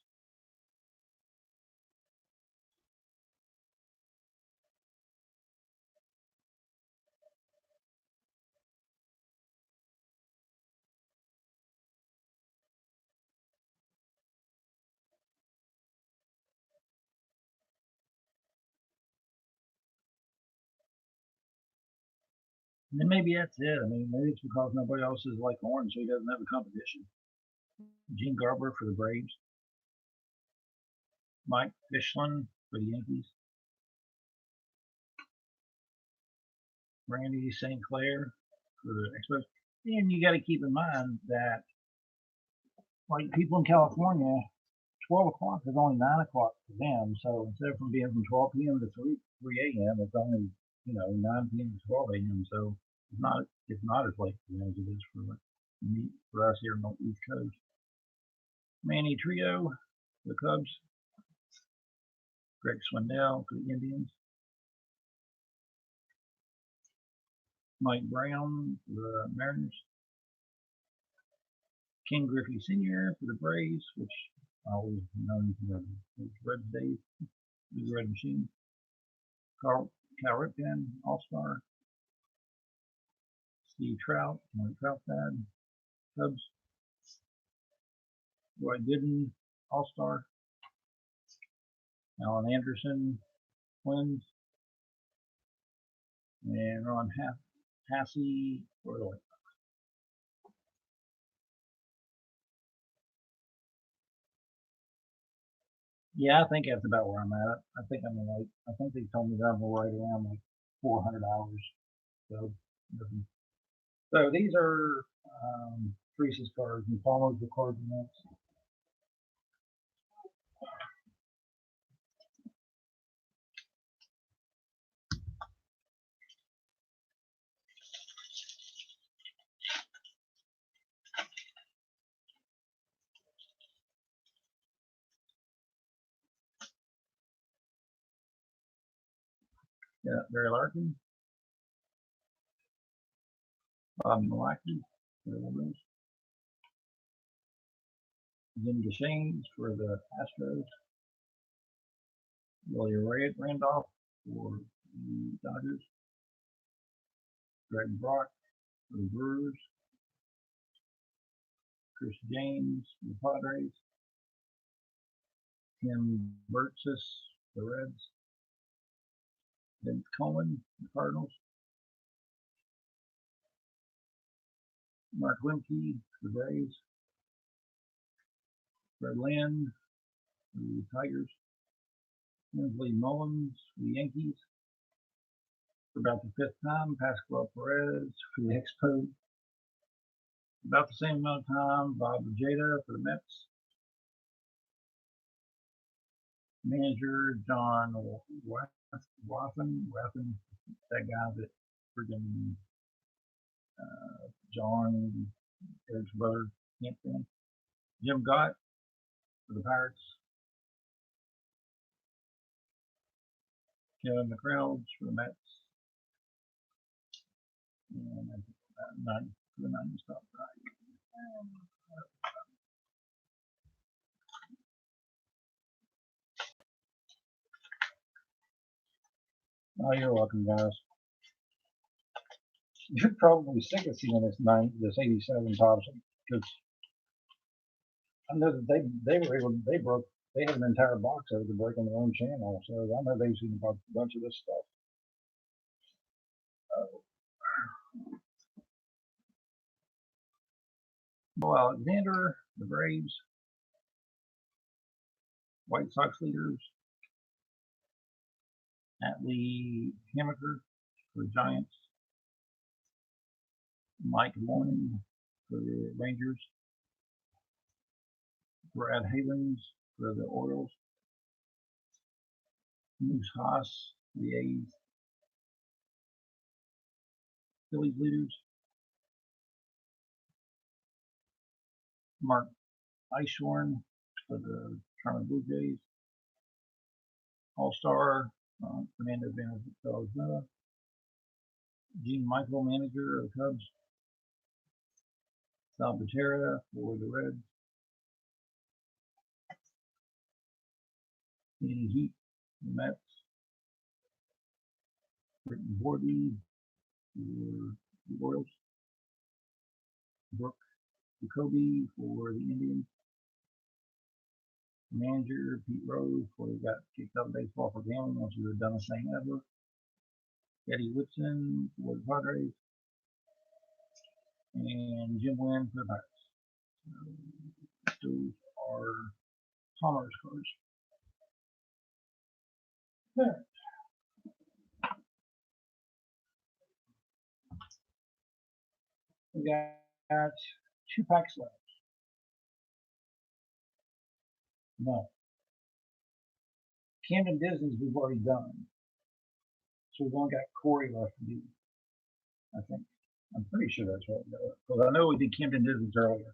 And then maybe that's it. I mean, maybe it's because nobody else is like Orange, so he doesn't have a competition. Gene Garber for the Braves. Mike Fichlin for the Yankees. Randy St. Clair for the Expos. And you got to keep in mind that, like people in California, 12 o'clock is only 9 o'clock for them. So instead of being from 12 p.m. to 3 a.m., it's only 9 p.m. to 12 a.m. So it's not as late for them as it is for us here on the East Coast. Manny Trio for the Cubs. Greg Swindell for the Indians. Mike Brown for the Mariners. Ken Griffey Sr. for the Braves, which I always known from the Red days, the Red Machine. Cal Ripken, All-Star. Steve Trout, Trout fan, Cubs. Roy Gooden, All-Star. Alan Anderson, Twins. And Ron Hassey for the White Sox. Yeah, I think that's about where I'm at. I think they told me that I'm right around like 400 hours. So these are Teresa's cards and follows the cards next. Yeah, Barry Larkin, Bob Milwaukee, Jim Deshanes for the Astros, Willie Randolph for the Dodgers, Greg Brock for the Brewers, Chris James for the Padres, Tim Burtsis for the Reds, Vince Coleman for the Cardinals, Mark Lemke for the Braves, Fred Lynn for the Tigers, Lindsley Mullins for the Yankees. For about the fifth time, Pascual Perez for the Expos, about the same amount of time. Bob Jada for the Mets. Manager John Wathen, that guy that friggin' John Eric's brother, can't think. Jim Gott for the Pirates. Kevin McReynolds for the Mets. And nine for the 90 stop right. Oh, you're welcome, guys. You're probably sick of seeing this 87 tops because I know that they were able they had an entire box over to break on their own channel, so I know they've seen a bunch of this stuff. Bo Alexander, the Braves, White Sox leaders, Atlee Hammaker for the Giants, Mike Moylan for the Rangers, Brad Havens for the Orioles, Moose Haas for the A's, Phillies leaders, Mark Eishorn for the Toronto Blue Jays, All-Star Fernando Valenzuela, Gene Michael, manager of the Cubs, Sal Batera for the Reds, Danny Heat for the Mets, Britton Bordy for the Orioles, Brooke Jacoby for the Indians, manager Pete Rose for he got kicked out of baseball for gambling once he was done the same ever. Eddie Whitson for the Padres, and Jim Wynn for the Pirates. So those are Palmer's cards. There. We got 2 packs left. No. Camden Disney's we've already done. So we've only got Corey left to do, I think. I'm pretty sure that's right. Because I know we did Camden Disney's earlier.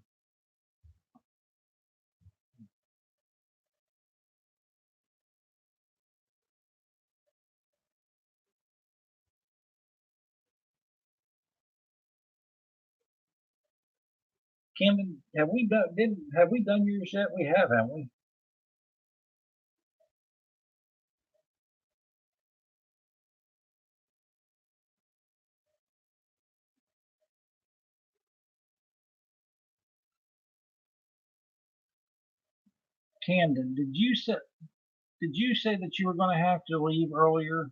Camden, have we done yours yet? We have, haven't we? Camden, did you say that you were going to have to leave earlier?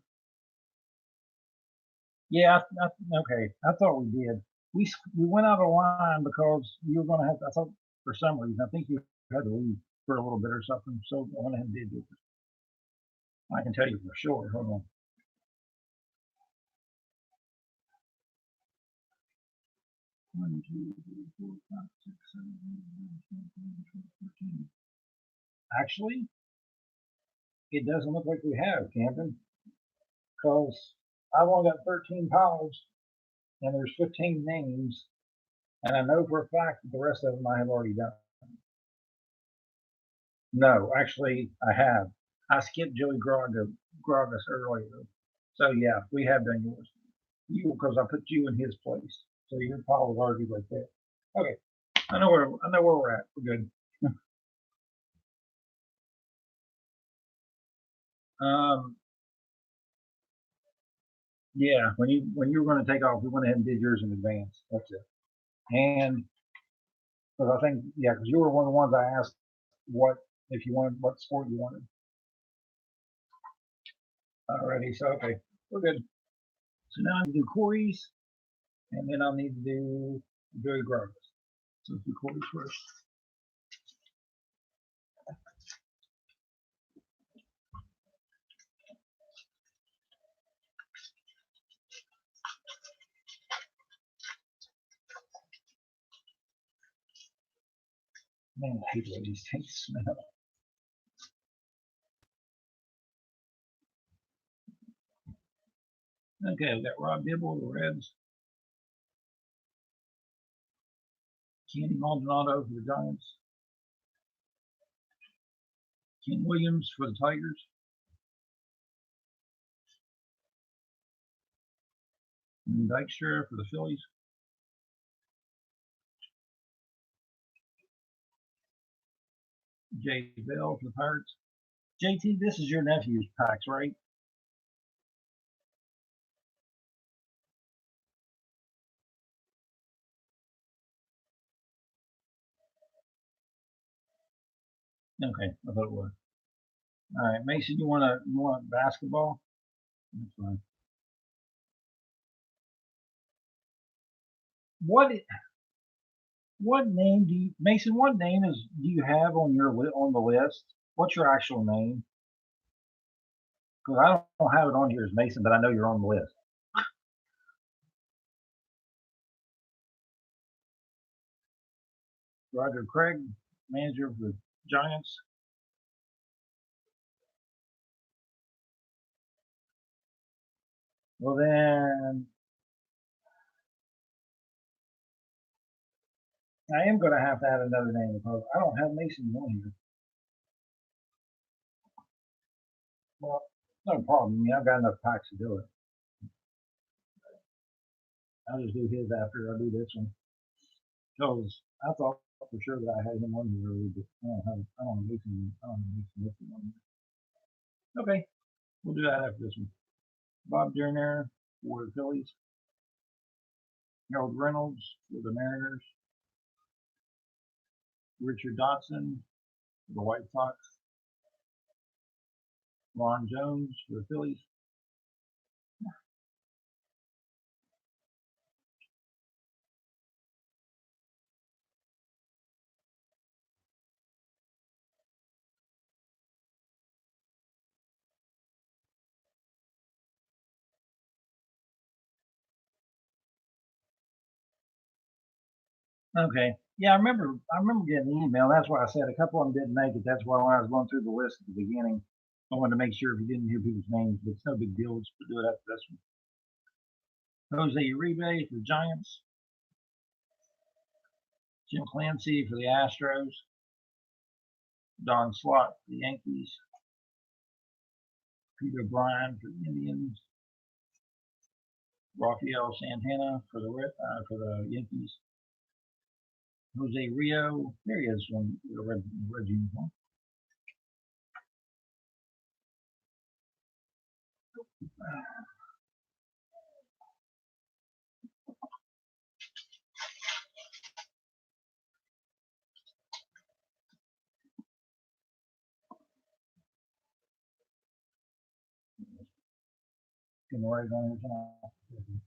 Yeah, okay. I thought we did. We went out of line because you were going to have. I thought for some reason I think you had to leave for a little bit or something. So I went ahead and did it. I can tell you for sure. Hold on. One, two, three, four, five, six, seven, eight, nine, 10, 11, 12, 13. Actually, it doesn't look like we have, Camden, because I've only got 13 piles and there's 15 names, and I know for a fact that the rest of them I have already done. No, actually, I have. I skipped Joey Grogas earlier, so yeah, we have done yours. You because I put you in his place, so your pile is already right there. Okay, I know where we're at. We're good. Um, yeah, when you were going to take off, we went ahead and did yours in advance. That's it. And because I think because you were one of the ones I asked what if you wanted what sport you wanted. Alrighty, so okay, we're good. So now I need to do Corey's, and then I'll need to do Joey Grogas. So let's do Corey's first. Man, I hate the way these things smell. Okay, we've got Rob Dibble, the Reds. Kenny Maldonado for the Giants. Ken Williams for the Tigers. And Dykstra for the Phillies. Jay Bell for the Pirates. JT, this is your nephew's packs, right? Okay, I thought it was. All right, Mason, you want basketball? That's fine. What name do you, Mason? What name do you have on your on the list? What's your actual name? Because I don't have it on here as Mason, but I know you're on the list. Roger Craig, manager of the Giants. Well then, I am going to have to add another name because I don't have Mason on here. Well, no problem. I mean, I've got enough packs to do it. I'll just do his after I do this one. Because I thought for sure that I had him on here earlier, but I don't have Mason on here. Okay, we'll do that after this one. Bob Durner for the Phillies. Harold Reynolds for the Mariners. Richard Dotson for the White Sox. Ron Jones for the Phillies. Okay. Yeah, I remember getting the email. That's why I said a couple of them didn't make it. That's why when I was going through the list at the beginning, I wanted to make sure if you didn't hear people's names, but it's no big deal. Just do it after this one. Jose Uribe for the Giants. Jim Clancy for the Astros. Don Slott for the Yankees. Peter O'Brien for the Indians. Rafael Santana for the Yankees. Jose Rio, there he is from the red uniform. Can write it on his own.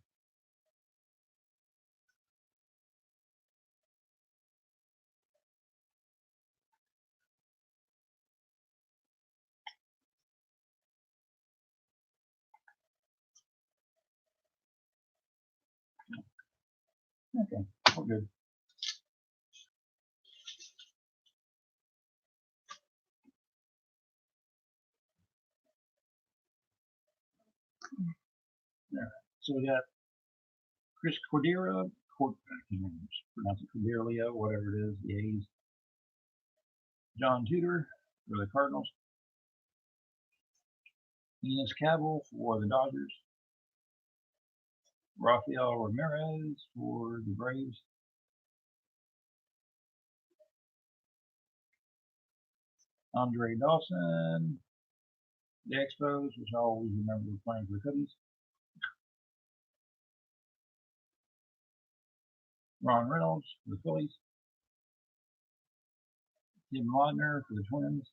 Okay, we're good. Yeah. So we got Chris Cordero, I can't pronounce it Cordelia, whatever it is, the A's. John Tudor for the Cardinals. Enos Cabell for the Dodgers. Rafael Ramirez for the Braves. Andre Dawson, the Expos, which I always remember playing for the Cubbies. Ron Reynolds for the Phillies. Tim Laudner for the Twins.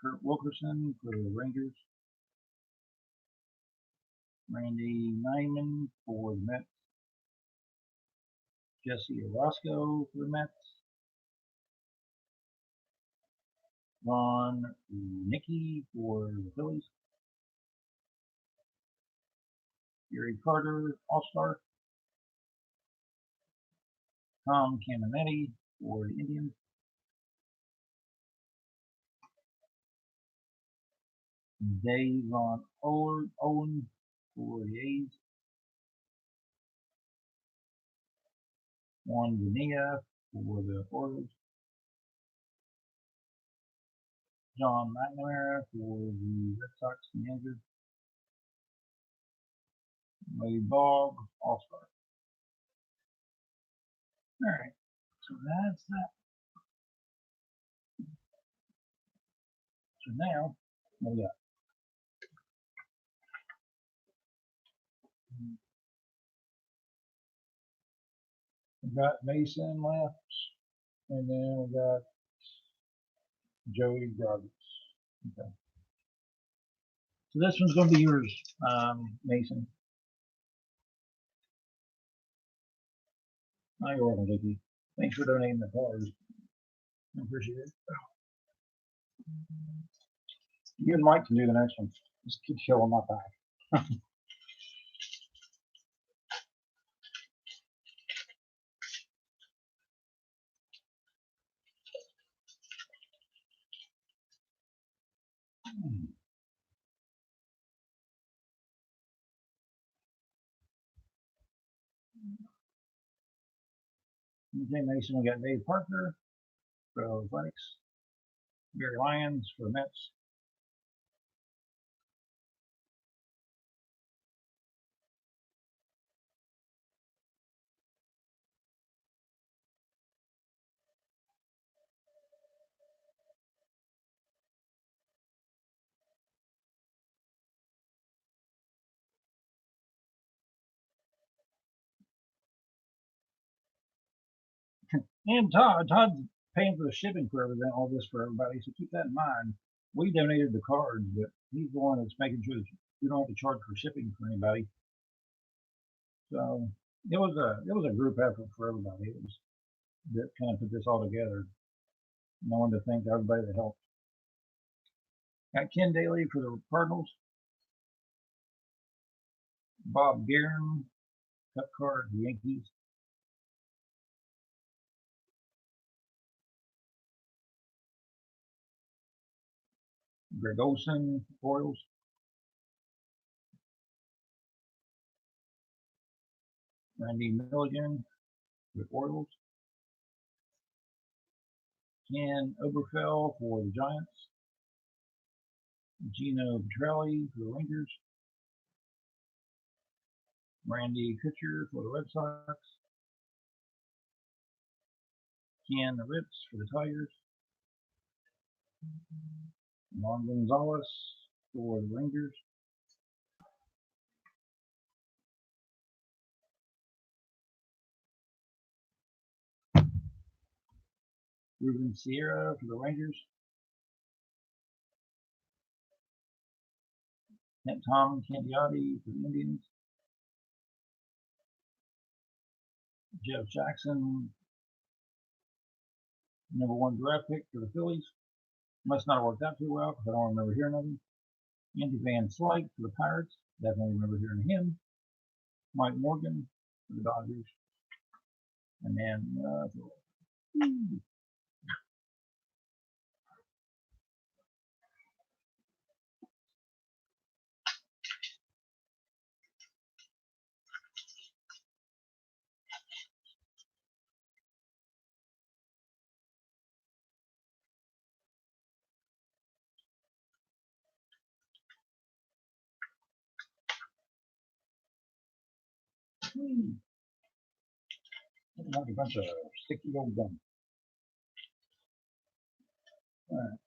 Kurt Wilkerson for the Rangers. Randy Nyman for the Mets. Jesse Orosco for the Mets. Ron Nicky for the Phillies. Gary Carter, All-Star. Tom Caminetti for the Indians. Dave Von Owen for the A's. Juan Guinea for the Orioles. John McNamara for the Red Sox manager. Wade Bogg, All-Star. Alright, so that's that. So now, what we got? We got Mason left, and then we got Joey Roberts. Okay. So this one's going to be yours, Mason. Oh, you're welcome, Vicky. Thanks for donating the cards. I appreciate it. You and Mike can do the next one. Just keep showing my back. Okay, Mason, we got Dave Parker for the Athletics, Gary Lyons for the Mets, and Todd. Todd's paying for the shipping for everything, all this for everybody. So keep that in mind. We donated the cards, but he's the one that's making sure that you don't have to charge for shipping for anybody. So it was a group effort for everybody. It was that kind of put this all together. And I wanted to thank everybody that helped. Got Ken Daly for the Cardinals, Bob Guerin, cut card, the Yankees. Greg Olson, Orioles. Randy Milligan, the Orioles. Ken Oberfell for the Giants. Gino Petrelli for the Rangers. Randy Kutcher for the Red Sox. Ken Ritz for the Tigers. Juan Gonzalez for the Rangers. Ruben Sierra for the Rangers. Tom Candiotti for the Indians. Jeff Jackson, #1 draft pick for the Phillies. Must not have worked out too well because I don't remember hearing of him. Andy Van Slyke for the Pirates. Definitely remember hearing him. Mike Morgan for the Dodgers. And then like a bunch of sticky old gum. All right.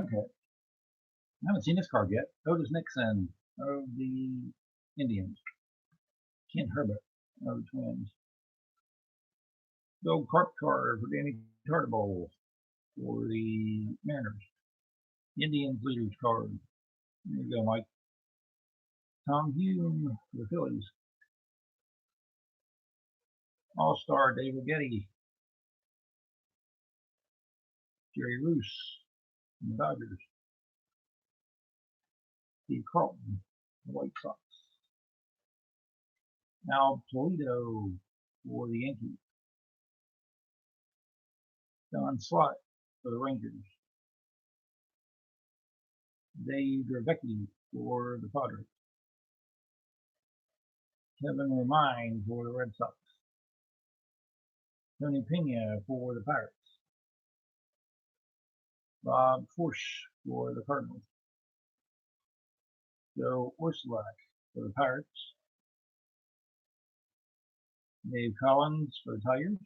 Okay. I haven't seen this card yet. Otis Nixon of the Indians. Ken Herbert of the Twins. Bill Carp card for Danny Tartabull for the Mariners. Indians leaders card. There you go, Mike. Tom Hume for the Phillies. All-Star David Getty Jerry Roos from the Dodgers. Steve Carlton, the White Sox. Al Polito for the Yankees. Don Slott for the Rangers. Dave Dravecky for the Padres. Kevin Remine for the Red Sox. Tony Pena for the Pirates. Bob Forsch for the Cardinals. Joe Orsulak for the Pirates. Dave Collins for the Tigers.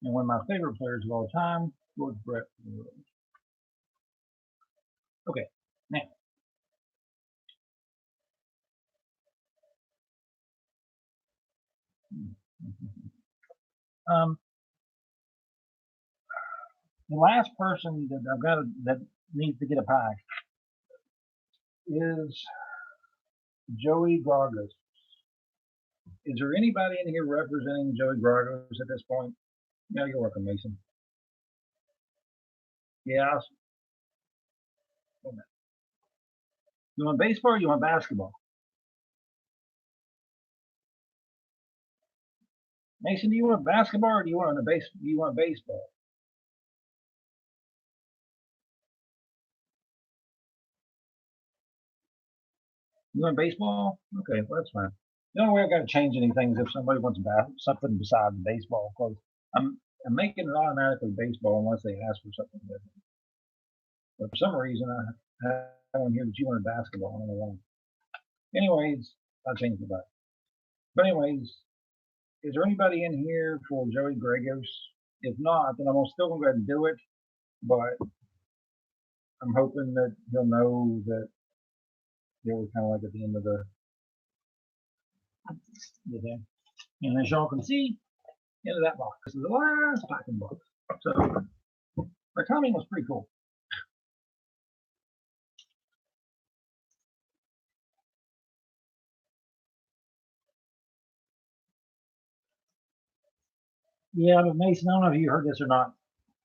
And one of my favorite players of all time, George Brett for the Royals. Okay, now. The last person that I've got that needs to get a pack is Joey Gargos. Is there anybody in here representing Joey Gargos at this point? Yeah, you're welcome, Mason. Yeah. You want baseball or you want basketball? Mason, do you want basketball or do you want baseball? You want baseball? Okay, well, that's fine. The only way I've got to change anything is if somebody wants something besides baseball, because I'm making it automatically baseball unless they ask for something different. But for some reason, I have on here that you wanted basketball. I don't know why. Anyways, I changed it back. But anyways, is there anybody in here for Joey Gargos? If not, then I'm still going to go ahead and do it. But I'm hoping that he'll know that it was kind of like at the end of the thing. And as y'all can see, into that box. This is the last packing box. So the timing was pretty cool. Yeah, but Mason, I don't know if you heard this or not.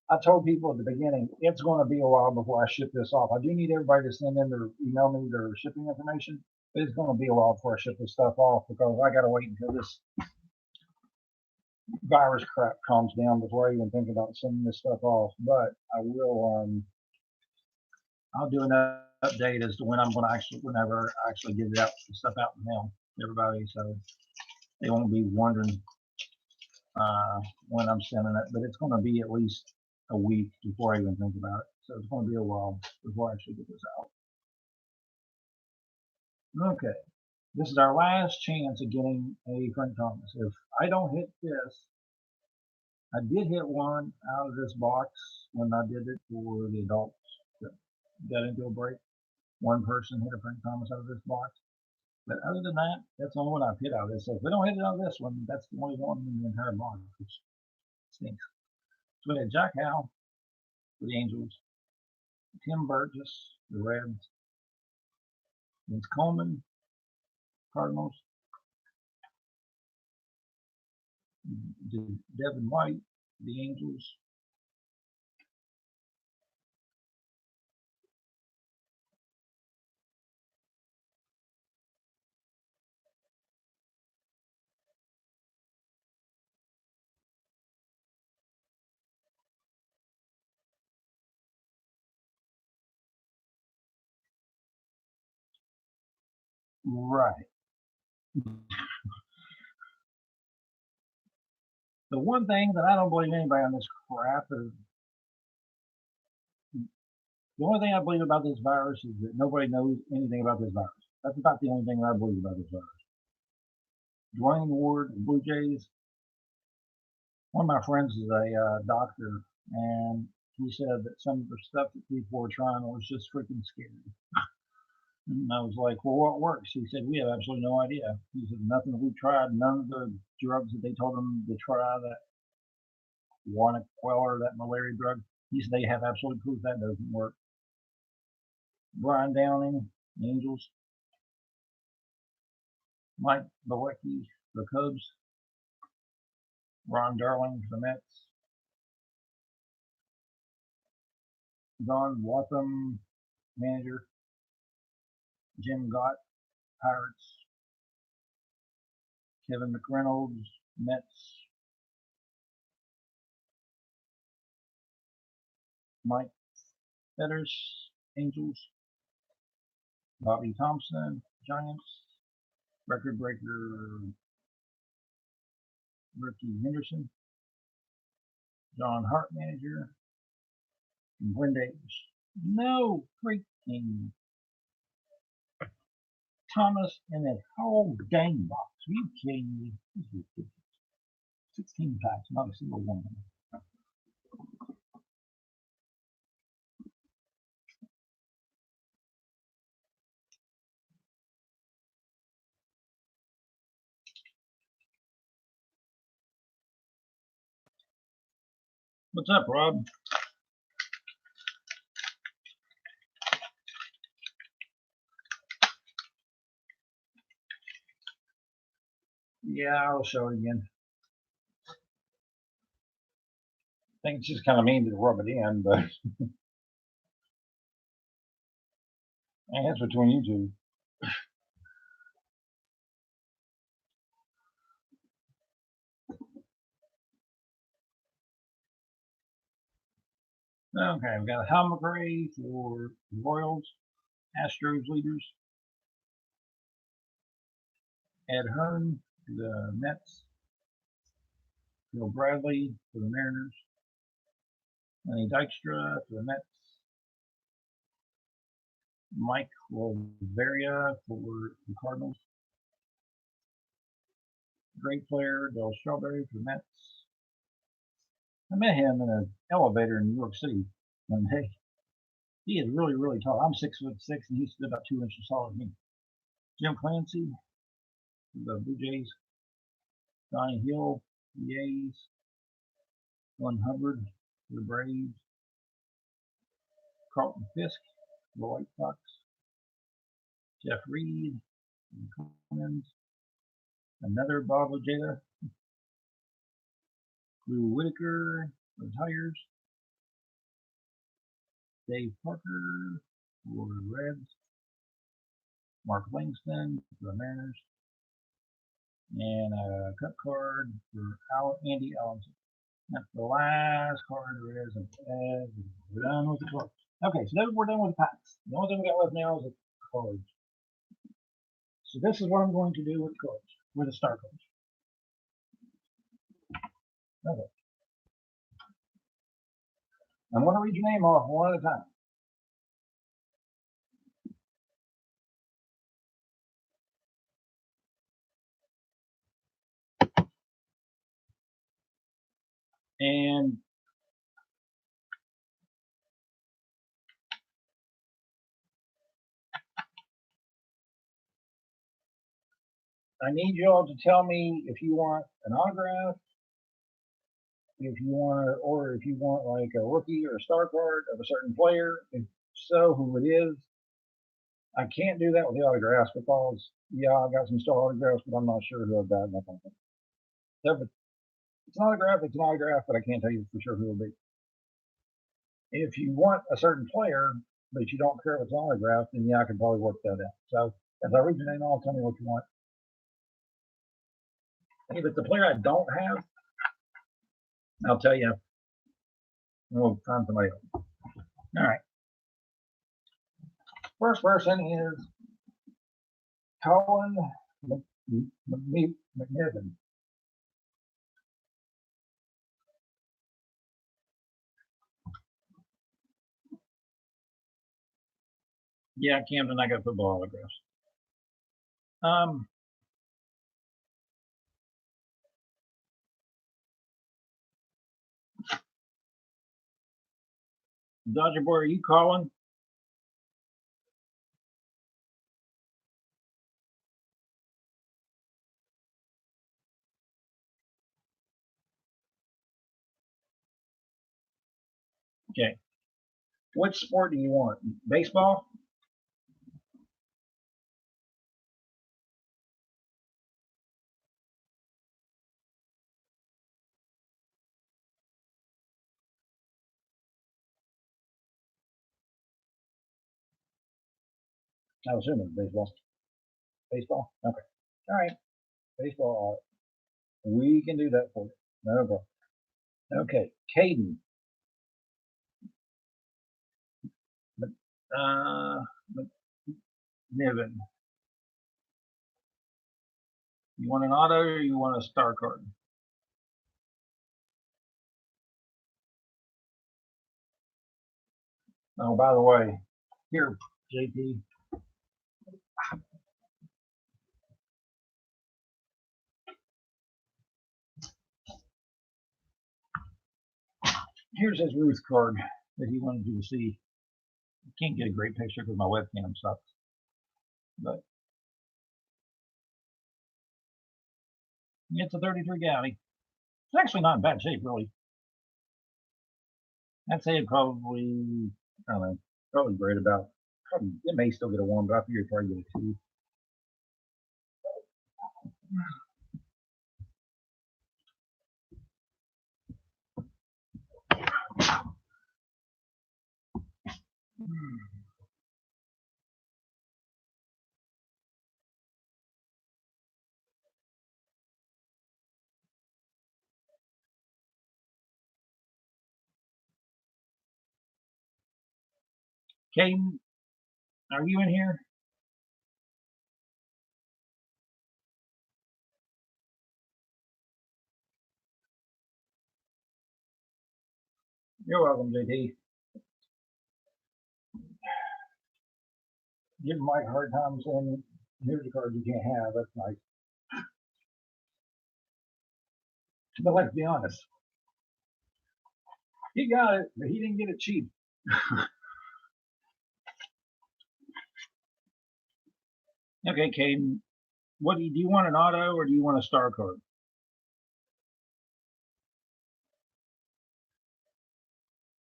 I told people at the beginning, it's going to be a while before I ship this off. I do need everybody to send in their email me their shipping information. But it's going to be a while before I ship this stuff off because I got to wait until this virus crap calms down before I even think about sending this stuff off. But I will, I'll do an update as to when I'm going to whenever I actually get it out, stuff out in the mail to everybody, so they won't be wondering when I'm sending it. But it's going to be at least a week before I even think about it. So it's going to be a while before I actually get this out. Okay, this is our last chance of getting a Frank Thomas. If I don't hit this, I did hit one out of this box when I did it for the adults that got into a break. One person hit a Frank Thomas out of this box. But other than that, that's the only one I've hit out of this. So if we don't hit it on this one, that's the only one in the entire box, which stinks. So we had Jack Howe for the Angels, Tim Burgess, the Reds, Vince Coleman, Cardinals, Devin White, the Angels, right. The one thing that I don't believe anybody on this crap is the only thing I believe about this virus is that nobody knows anything about this virus. That's about the only thing that I believe about this virus. Dwayne Ward, the Blue Jays. One of my friends is a doctor, and he said that some of the stuff that people were trying was just freaking scary. And I was like, well, what works? He said, we have absolutely no idea. He said, nothing that we tried, none of the drugs that they told him to try, that Queller, that malaria drug, he said they have absolute proof that doesn't work. Brian Downing, Angels. Mike Bolecki, the Cubs. Ron Darling, the Mets. Don Waltham, manager. Jim Gott, Pirates. Kevin McReynolds, Mets. Mike Fetters, Angels. Bobby Thompson, Giants. Record breaker Ricky Henderson. John Hart, manager. And Glenn Davis. No freaking Thomas in that whole dang box. Are you kidding me? This is ridiculous. 16 packs, not a single one. What's up, Rob? Yeah, I'll show it again. I think it's just kind of mean to rub it in, but I think that's between you two. Okay, we've got Hal McRae for the Royals, Astros leaders. Ed Hearn for the Mets. Bill Bradley for the Mariners. Lenny Dykstra for the Mets. Mike Wolveria for the Cardinals. Great player, Del Strawberry for the Mets. I met him in an elevator in New York City one day. He is really, really tall. I'm 6'6", and he's about 2 inches taller than me. Jim Clancy for the Blue Jays. Donnie Hill for the A's. Glenn Hubbard for the Braves. Carlton Fisk for the White Sox. Jeff Reed for the Twins. Another Bob Ojeda. Lou Whitaker for the Tigers. Dave Parker for the Reds. Mark Langston for the Mariners. And a cut card for Andy Allenson. That's the last card there is. We're done with the cards. Okay, so then we're done with the packs. The only thing we got left now is the cards. So this is what I'm going to do with the cards, with the star cards. Okay. I'm going to read your name off one at a time. And I need you all to tell me if you want an autograph, if you want, or if you want like a rookie or a star card of a certain player. If so, who it is. I can't do that with the autographs because, yeah, I got some star autographs, but I'm not sure who I've got. Nothing. So if it's an autograph, but I can't tell you for sure who it'll be. If you want a certain player, but you don't care if it's an autograph, then yeah, I can probably work that out. So as I read your name, I'll tell me what you want. If it's a player I don't have, I'll tell you. We'll find somebody else. All right. First person is Colin McNiven. Yeah, Camden, I got football autographs. Dodger boy, are you calling? Okay. What sport do you want? Baseball? I was assuming baseball. Baseball? Okay. All right. Baseball. We can do that for you. No problem. Okay. Caden. Uh, Niven. You want an auto or you want a star card? Oh, by the way, here, JP. Here's his Ruth card that he wanted you to see. I can't get a great picture because my webcam sucks. But it's a 33 Galley. It's actually not in bad shape, really. I'd say it probably, I don't know, probably great about, probably, it may still get a 1, but I figure it'd probably get a 2. Caden, are you in here? You're welcome, JT. Give Mike a hard time saying, here's a card you can't have. That's nice. But let's be honest. He got it, but he didn't get it cheap. Okay, Caden. What do you want, an auto or do you want a star card?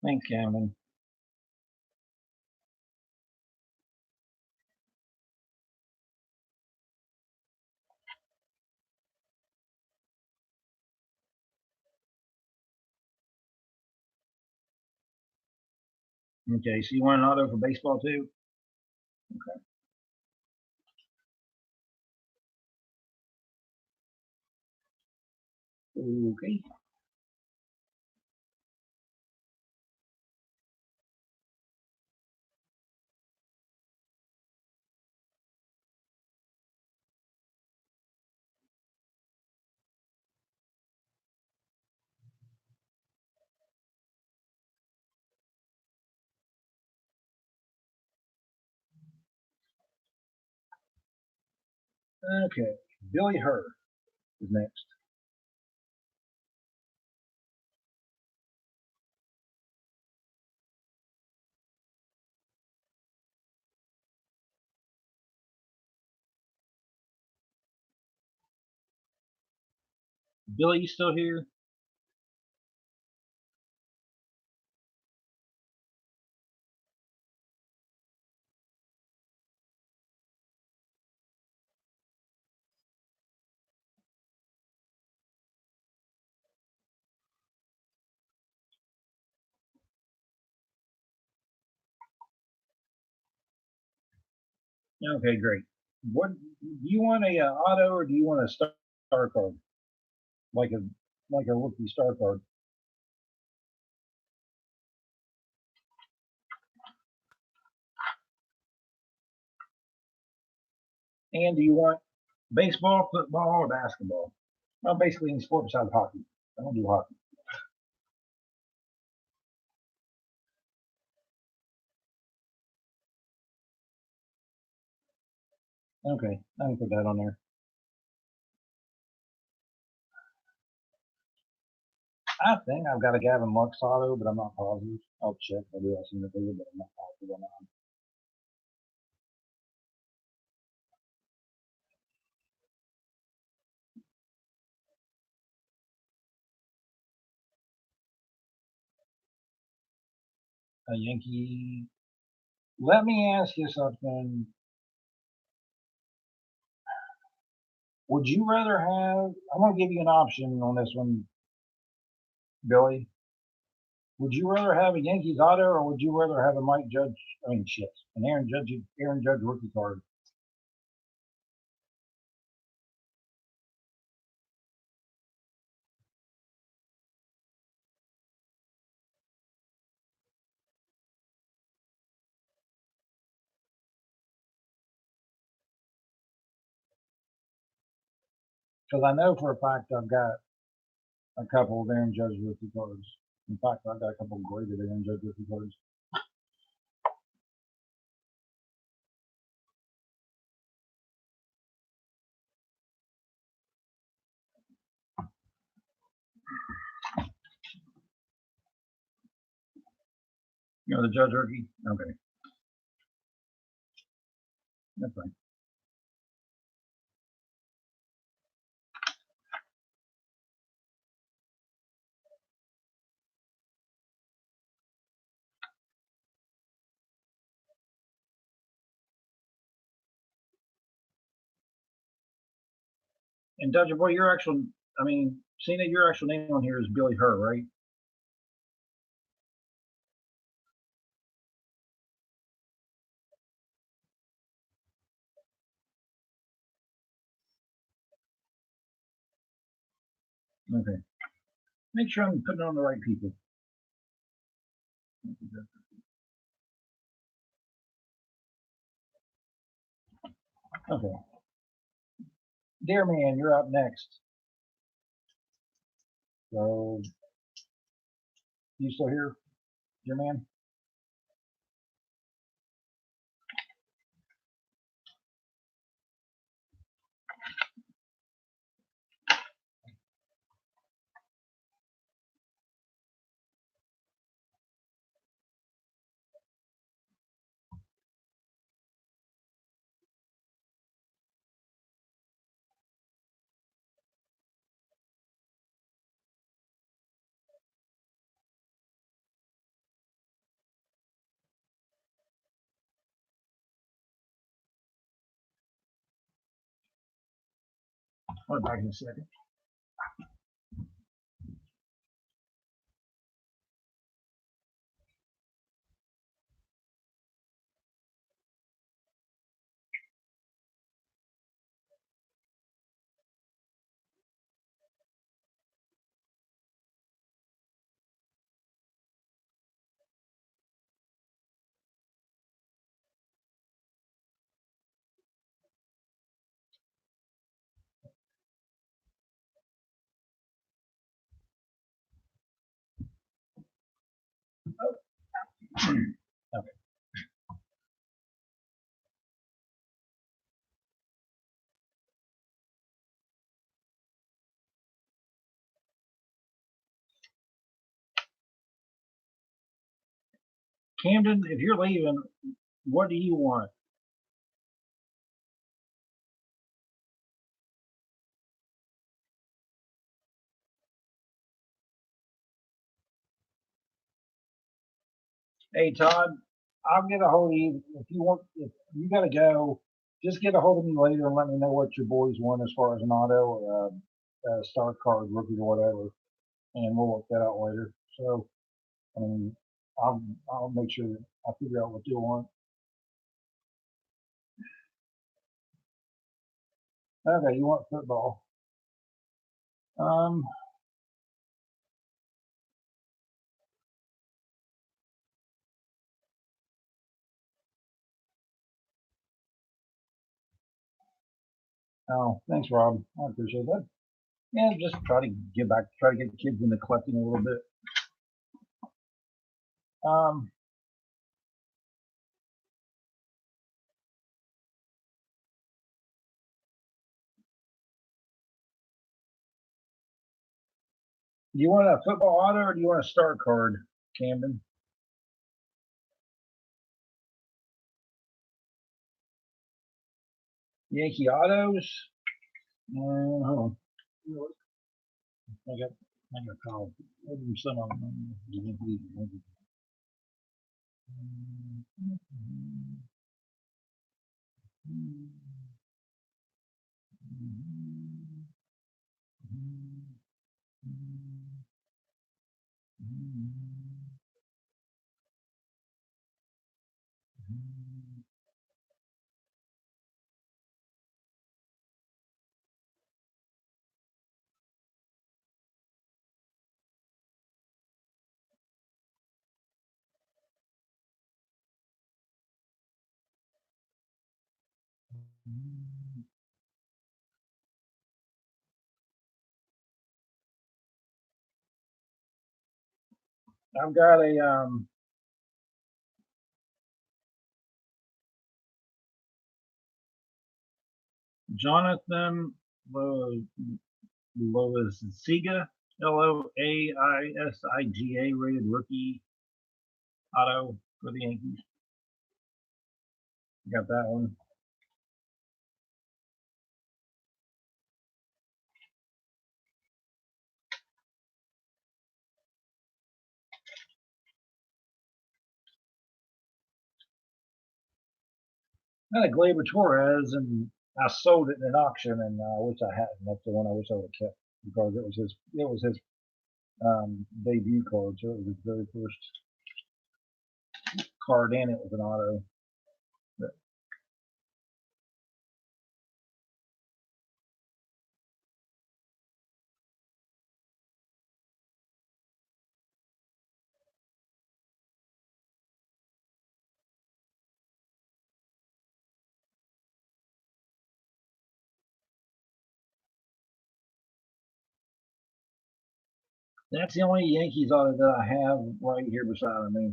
Thanks, Cameron. Okay, so you want an auto for baseball too? Okay. Okay. Okay. Billy Hur is next. Billy, you still here? Okay, great. What do you want, a auto or do you want a star card? Like a rookie star card. And do you want baseball, football, or basketball? Well, basically any sport besides hockey. I don't do hockey. Okay, I can put that on there. I think I've got a Gavin Lux auto, but I'm not positive. I'll check. Maybe I've seen the video, but I'm not positive on that. A Yankee. Let me ask you something. Would you rather have? I'm going to give you an option on this one, Billy. Would you rather have a Yankees auto or would you rather have a Mike Judge? I mean, shit, an Aaron Judge rookie card. Because I know for a fact I've got a couple of Aaron Judge rookie cards. In fact, I've got a couple of graded Aaron Judge rookie cards. You know, the Judge rookie? Okay. That's fine. And Dodger Boy, your actual, I mean, seeing that your actual name on here is Billy Herr, right? Okay. Make sure I'm putting on the right people. Okay. Dear man, you're up next. So, you still here, dear man? I'll be back in a second. Okay. Camden, if you're leaving, what do you want? Hey Todd, I'll get a hold of you if you want. If you got to go, just get a hold of me later and let me know what your boys want as far as an auto or a star card, rookie or whatever, and we'll work that out later. So, I mean, I'll make sure that I figure out what you want. Okay, you want football? Um, oh, thanks, Rob. I appreciate that. Yeah, just try to get back, try to get the kids into collecting a little bit. Um, do you want a football auto or do you want a star card, Camden? Yankee autos? Hold on. I got a call. Maybe some of them. I've got a Jonathan Loaisiga, Loaisiga, rated rookie auto for the Yankees. Got that one. I had a Gleyber Torres, and I sold it in an auction, and I wish I hadn't. That's the one I wish I would have kept because it was his debut card, so it was his very first card, and it was an auto. But that's the only Yankees auto that I have right here beside me.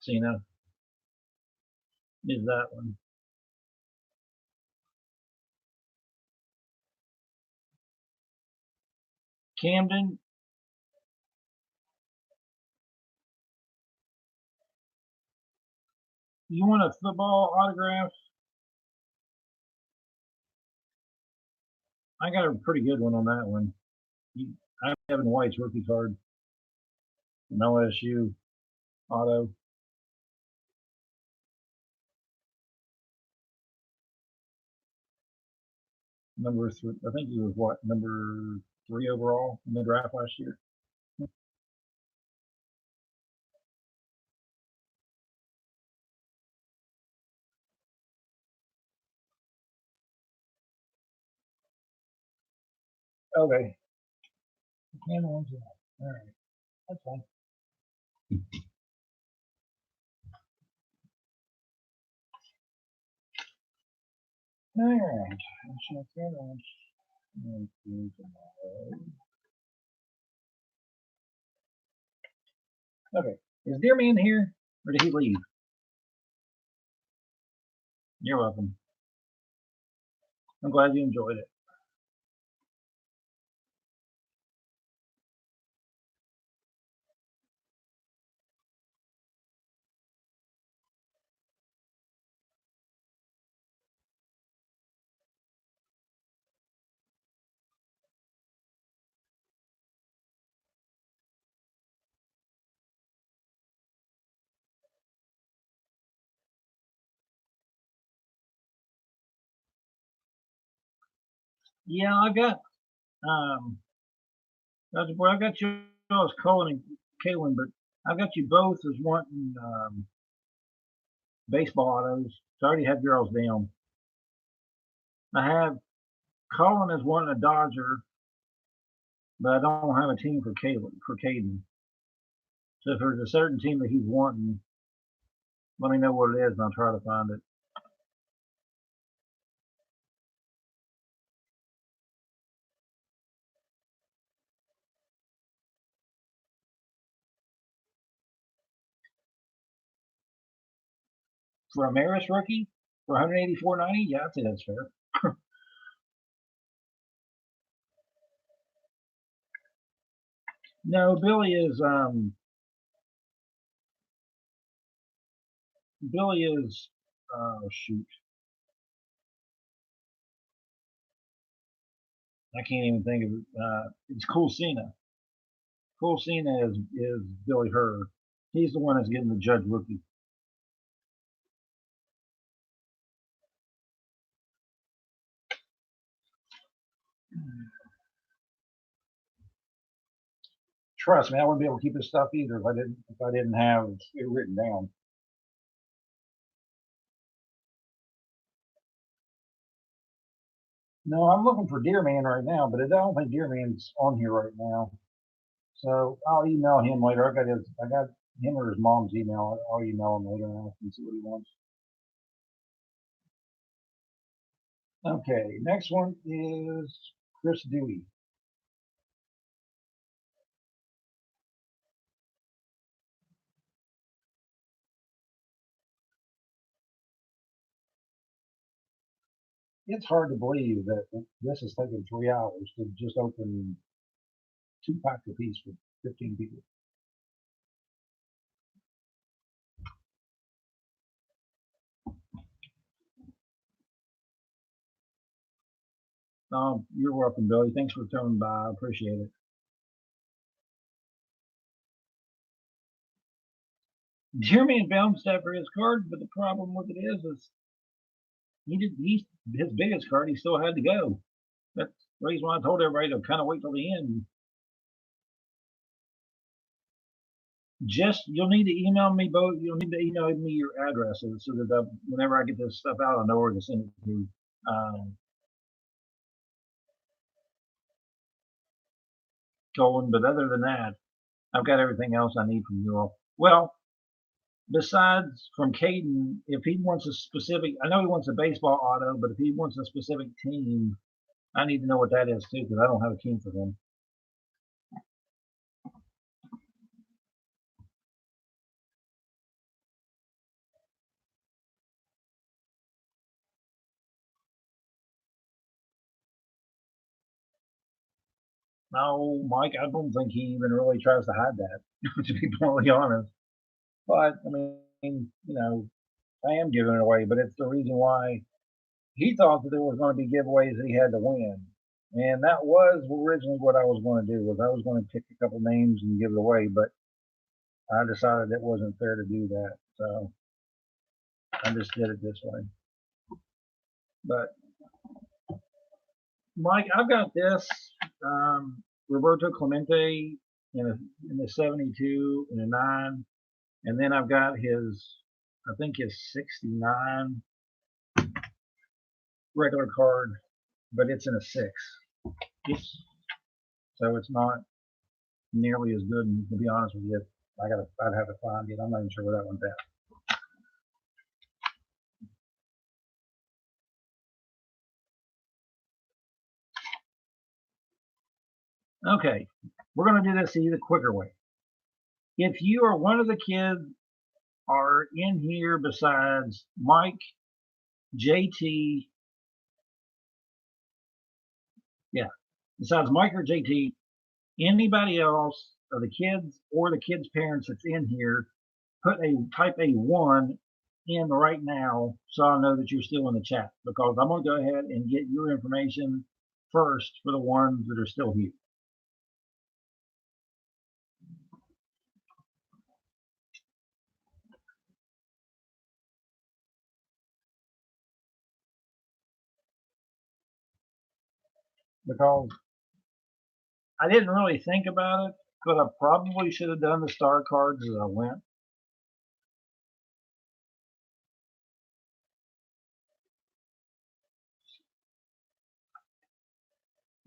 Cena is that one. Camden, you want a football autograph? I got a pretty good one on that one. I'm Kevin White's rookie card, an OSU auto. Number three, I think he was what, number 3 overall in the draft last year. Okay. All right, that's fine. All right, check that out. Okay, is Deerman here, or did he leave? You're welcome. I'm glad you enjoyed it. Yeah, I got I got you as Colin and Kaylin, but I got you both as wanting baseball autos. So I already have yours down. I have Colin as wanting a Dodger, but I don't have a team for Caden. So if there's a certain team that he's wanting, let me know what it is, and I'll try to find it. For a Maris rookie for 184.90, yeah, I'd say that's fair. No, Billy is shoot. I can't even think of it. It's Cool Cena. Cool Cena is Billy Herr. He's the one that's getting the Judge rookie. Trust me, I wouldn't be able to keep this stuff either if I didn't have it written down. No, I'm looking for Deerman right now, but I don't think Deerman's on here right now. So I'll email him later. I got him or his mom's email. I'll email him later and ask him see what he wants. Okay, next one is Chris Dewey. It's hard to believe that this has taken 3 hours to just open 2 packs apiece for 15 people. You're welcome, Billy. Thanks for coming by. I appreciate it. Jeremy and Belmstead for his card, but the problem with it is his biggest card. He still had to go. That's the reason why I told everybody to kind of wait till the end. Just you'll need to email me both. You'll need to email me your addresses so that whenever I get this stuff out, I know where to send it to. Going, but other than that, I've got everything else I need from you all. Well, besides from Caden, if he wants a specific, I know he wants a baseball auto, but if he wants a specific team, I need to know what that is too, because I don't have a team for him. No, Mike, I don't think he even really tries to hide that, to be bluntly honest. But I mean, I am giving it away, but it's the reason why he thought that there was going to be giveaways that he had to win. And that was originally what I was going to do, was I was going to pick a couple names and give it away, but I decided it wasn't fair to do that. So I just did it this way. But Mike, I've got this Roberto Clemente in the 72 and a 9. And then I've got I think his 69 regular card, but it's in a 6. So it's not nearly as good. And to be honest with you, I'd have to find it. I'm not even sure where that one's at. Okay, we're going to do this the quicker way. If you or one of the kids are in here besides Mike, JT, yeah, besides Mike or JT, anybody else of the kids or the kids' parents that's in here, type a 1 in right now so I know that you're still in the chat, because I'm going to go ahead and get your information first for the ones that are still here. Because I didn't really think about it, but I probably should have done the star cards as I went.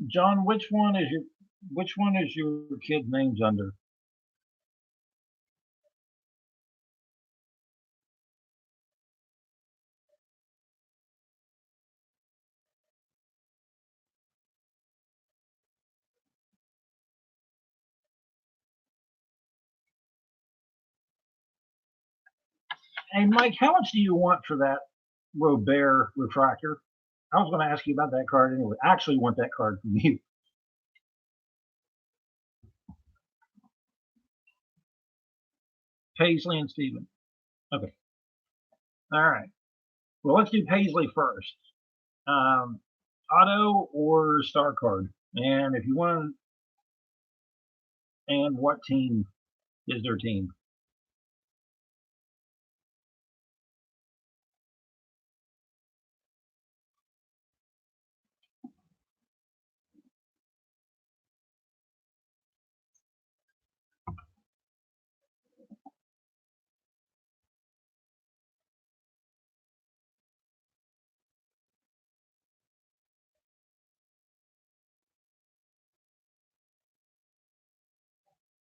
John, which one is your kid's names under? Hey, Mike, how much do you want for that Robert refractor? I was going to ask you about that card anyway. I actually want that card from you. Paisley and Steven. Okay. All right. Well, let's do Paisley first. Auto or star card? And if you want, and what team is their team?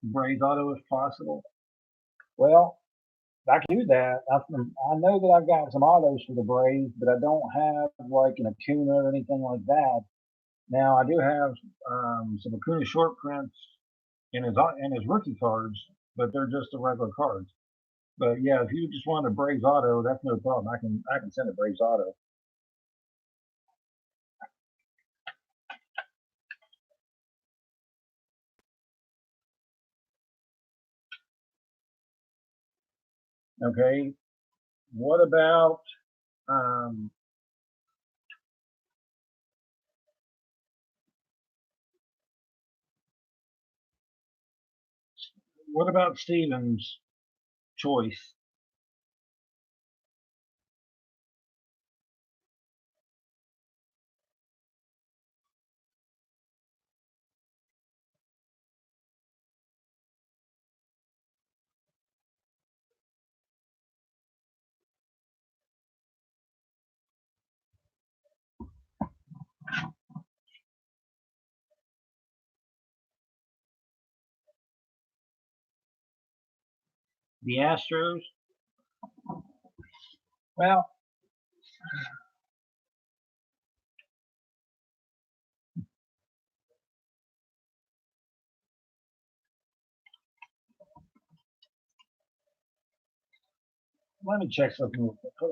Braves auto if possible. Well, I can do that. I know that I've got some autos for the Braves, but I don't have like an Acuna or anything like that. Now I do have some Acuna short prints in his rookie cards, but they're just the regular cards. But yeah, if you just want a Braves auto, that's no problem. I can send a Braves auto. Okay. What about um, what about Stevens' choice? The Astros? Well, let me check something real quick.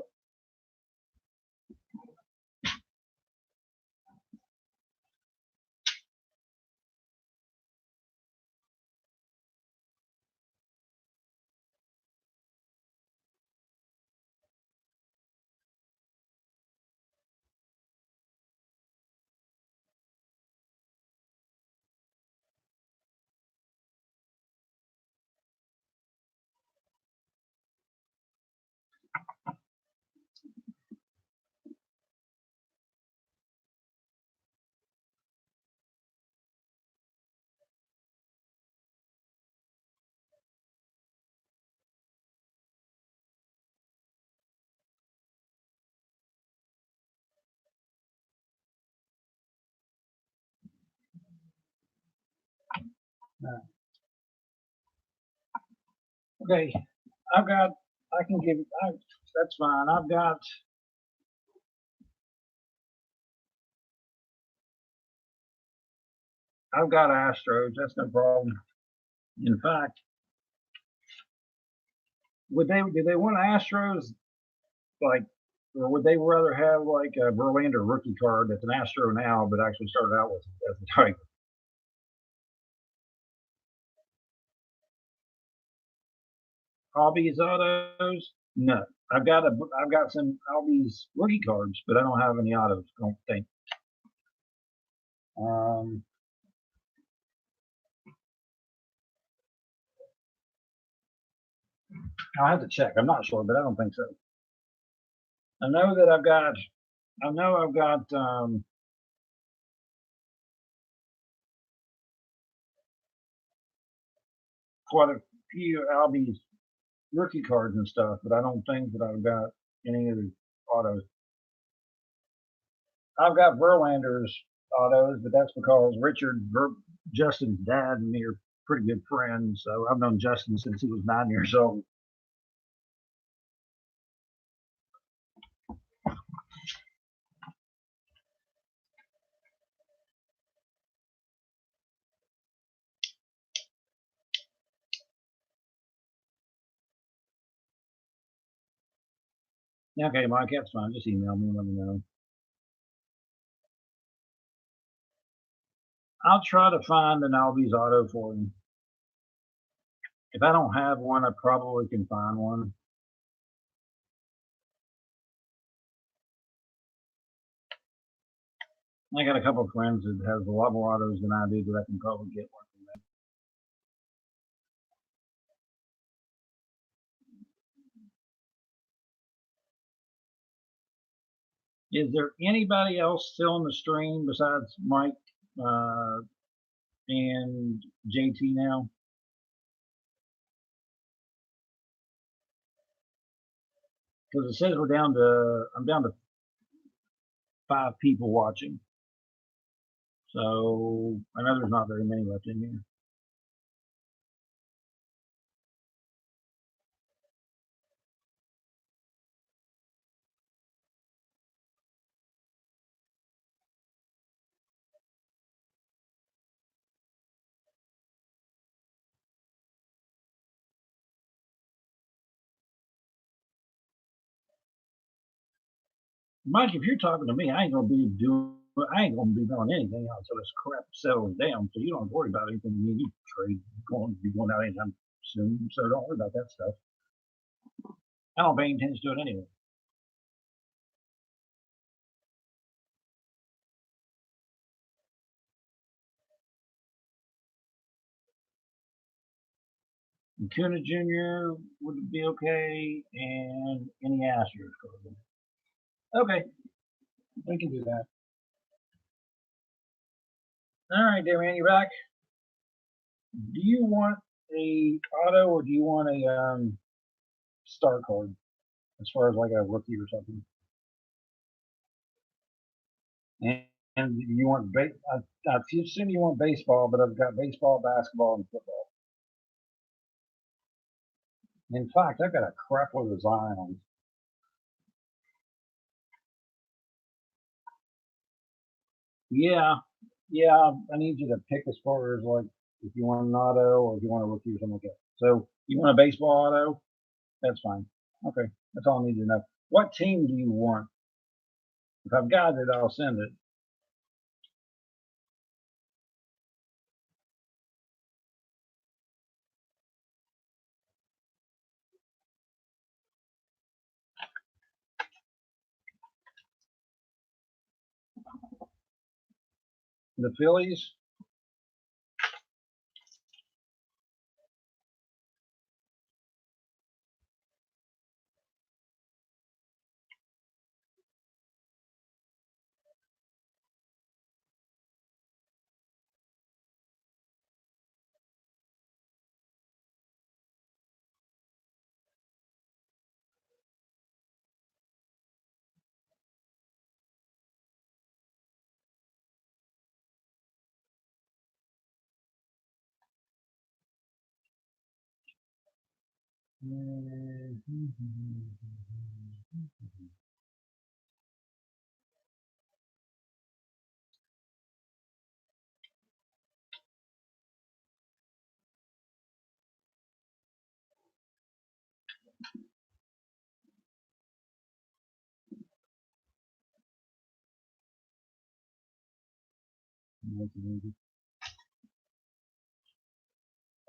Okay, I've got. I can give. That's fine. I've got. I've got Astros. That's no problem. In fact, do they want Astros like, or would they rather have like a Verlander rookie card that's an Astro now, but actually started out with as a Tiger? Albies autos? No, I've got some Albies rookie cards, but I don't have any autos. I don't think. Um, I'll have to check. I'm not sure, but I don't think so. I know that I've got. I know I've got quite a few Albies rookie cards and stuff, but I don't think that I've got any of the autos. I've got Verlander's autos, but that's because Justin's dad, and me are pretty good friends. So I've known Justin since he was 9 years old. Yeah, okay, Mike, that's fine. Just email me and let me know. I'll try to find an Albies auto for you. If I don't have one, I probably can find one. I got a couple of friends that has a lot more autos than I do, but I can probably get one from them. Is there anybody else still on the stream besides Mike and JT now? Because it says I'm down to 5 people watching. So I know there's not very many left in here. Mike, if you're talking to me, I ain't gonna be doing anything until this crap settles down. So you don't have to worry about anything. You trade going to be going out anytime soon. So don't worry about that stuff. I don't pay any attention to it anyway. And Kuna Jr. would be okay, and any Astros. Okay, we can do that. All right, dear man, you're back. Do you want a auto or do you want a star card as far as like a rookie or something? And, and you want I assume you want baseball, but I've got baseball, basketball, and football. In fact, I've got a crap load of Zions. Yeah, yeah. I need you to pick as far as like if you want an auto or if you want a rookie or something like that. So you want a baseball auto? That's fine. Okay, that's all I need to know. What team do you want? If I've got it, I'll send it. The Phillies.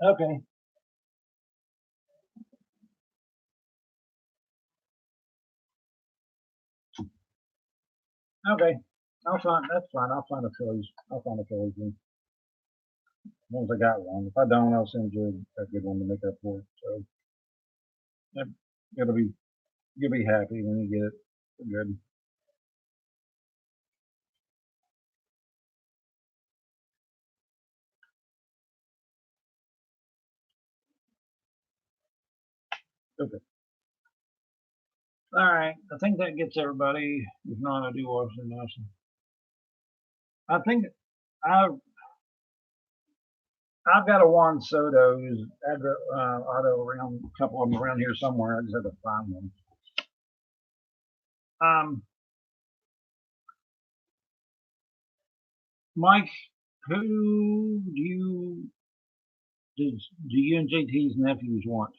Okay. Okay. I'll find. That's fine. I'll find a Phillies. I'll find a Phillies one. As long as I got one. If I don't, I'll send you a good one to make up for it. So yep, it'll be you'll be happy when you get it. Good. Okay. All right. I think that gets everybody. If not, I do Washington National. I think I've I've got a Juan Soto who's had the auto around a couple of them around here somewhere. I just have to find them. Mike, who do you and JT's nephews want?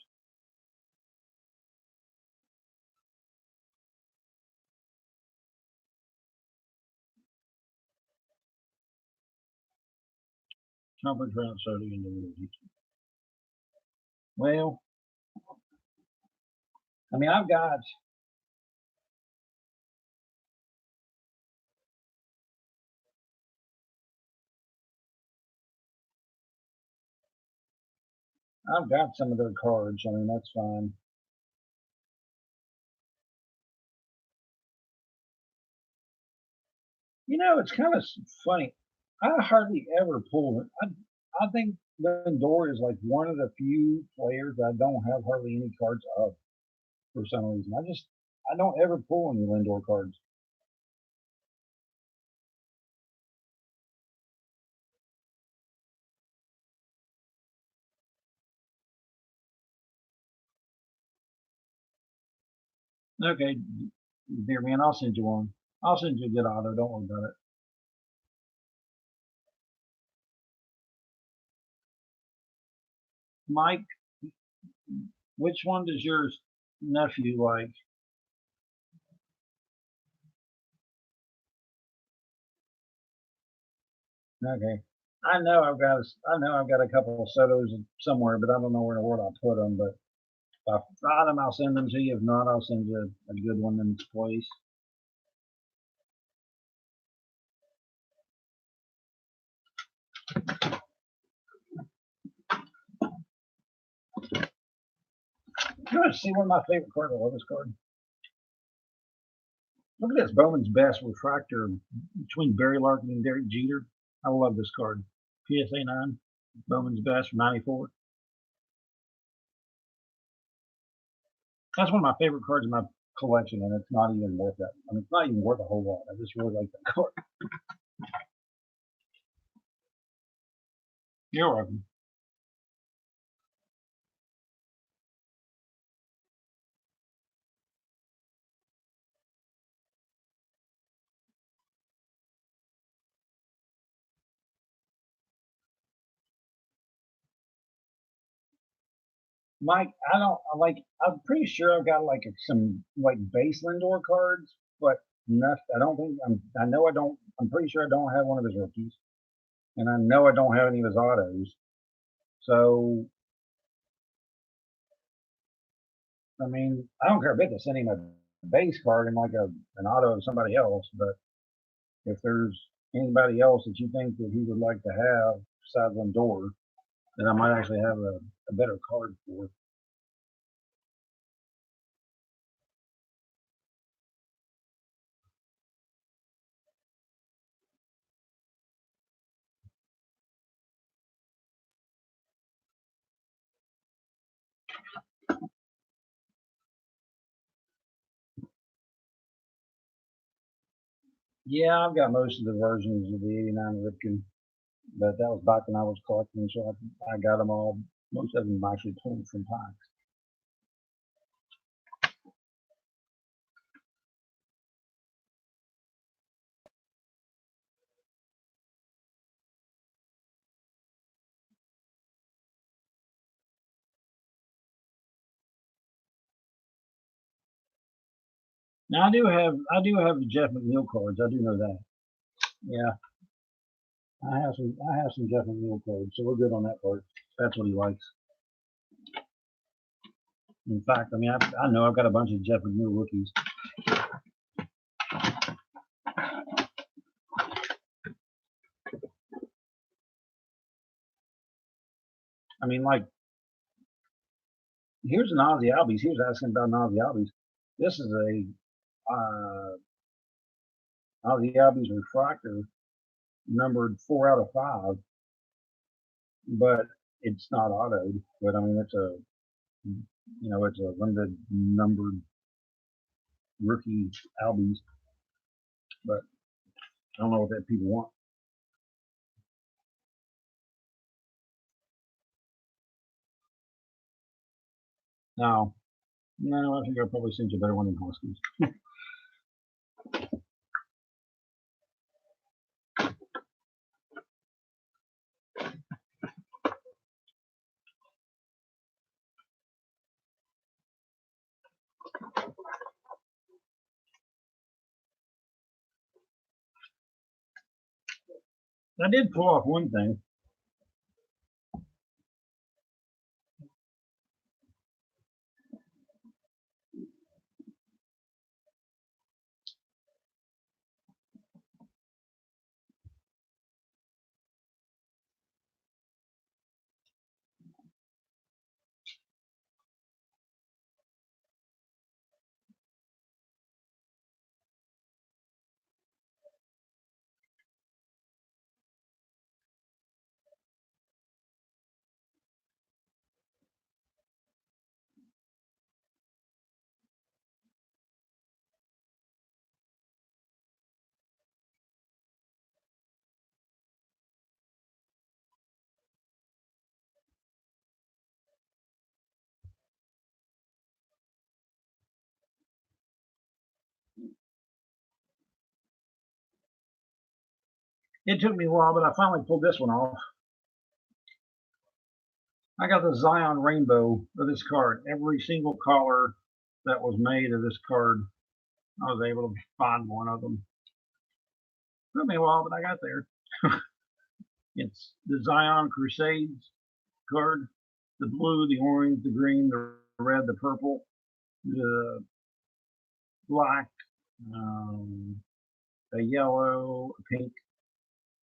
Trumpet, Trout, Soto, and well, I mean, I've got some of their cards. I mean, that's fine. You know, it's kind of funny. I hardly ever pull it. I think Lindor is like one of the few players that I don't have hardly any cards of for some reason. I don't ever pull any Lindor cards. Okay, dear man, I'll send you one. I'll send you a good auto. Don't worry about it. Mike, which one does your nephew like? Okay. I know I've got a couple of Sotos somewhere, but I don't know where in the world I'll put them. But if I find them, I'll send them to you. If not, I'll send you a good one in its place. You want to see one of my favorite cards? I love this card. Look at this Bowman's Best refractor between Barry Larkin and Derek Jeter. I love this card. PSA 9, Bowman's Best from 94. That's one of my favorite cards in my collection, and it's not even worth that. I mean, it's not even worth a whole lot. I just really like that card. You're welcome. Mike, I don't I like. I'm pretty sure I've got like some like base Lindor cards, but nothing. I don't think I'm. I know I don't. I'm pretty sure I don't have one of his rookies, and I know I don't have any of his autos. So I mean, I don't care a bit to send him a base card and like an auto of somebody else. But if there's anybody else that you think that he would like to have besides Lindor, then I might actually have a better card for. Yeah, I've got most of the versions of the '89 Ripken, but that was back when I was collecting, so I got them all. Most of them actually pulled from packs. Now I do have the Jeff McNeil cards. I do know that. Yeah, I have some Jeff McNeil cards, so we're good on that part. That's what he likes. In fact, I mean, I know I've got a bunch of Jeff McNeil rookies. I mean, like, here's an Ozzy Albies. He was asking about an Ozzy Albies. This is a Ozzy Albies refractor, numbered 4 out of 5, but it's not autoed. But I mean, it's a limited numbered rookie Albies. But I don't know what that people want. Now, no, I think I'll probably send you a better one than Huskies. I did pull off one thing. It took me a while, but I finally pulled this one off. I got the Zion Rainbow of this card. Every single color that was made of this card, I was able to find one of them. Took me a while, but I got there. It's the Zion Crusades card. The blue, the orange, the green, the red, the purple, the black, a yellow, a pink,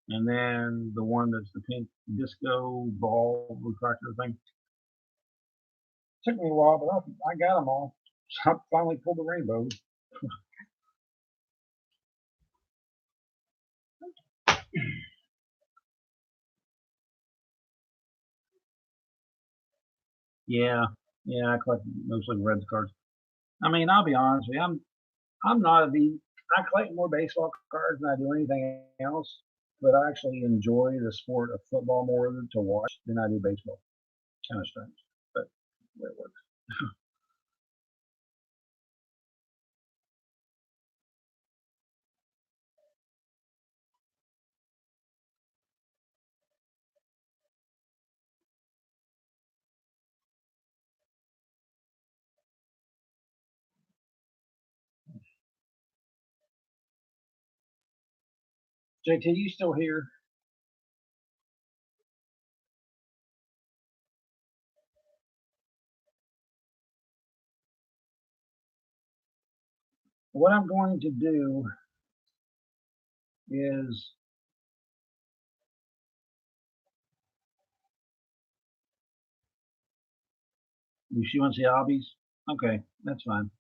and then the one that's the pink disco ball refractor thing. Took me a while, but I got them all. So I finally pulled the rainbows. Yeah, yeah, I collect mostly Reds cards. I mean, I'll be honest with you, I'm not a big. I collect more baseball cards than I do anything else, but I actually enjoy the sport of football more to watch than I do baseball. Kind of strange, but the way it works. JT, you still here? What I'm going to do is she wants the hobbies. Okay, that's fine.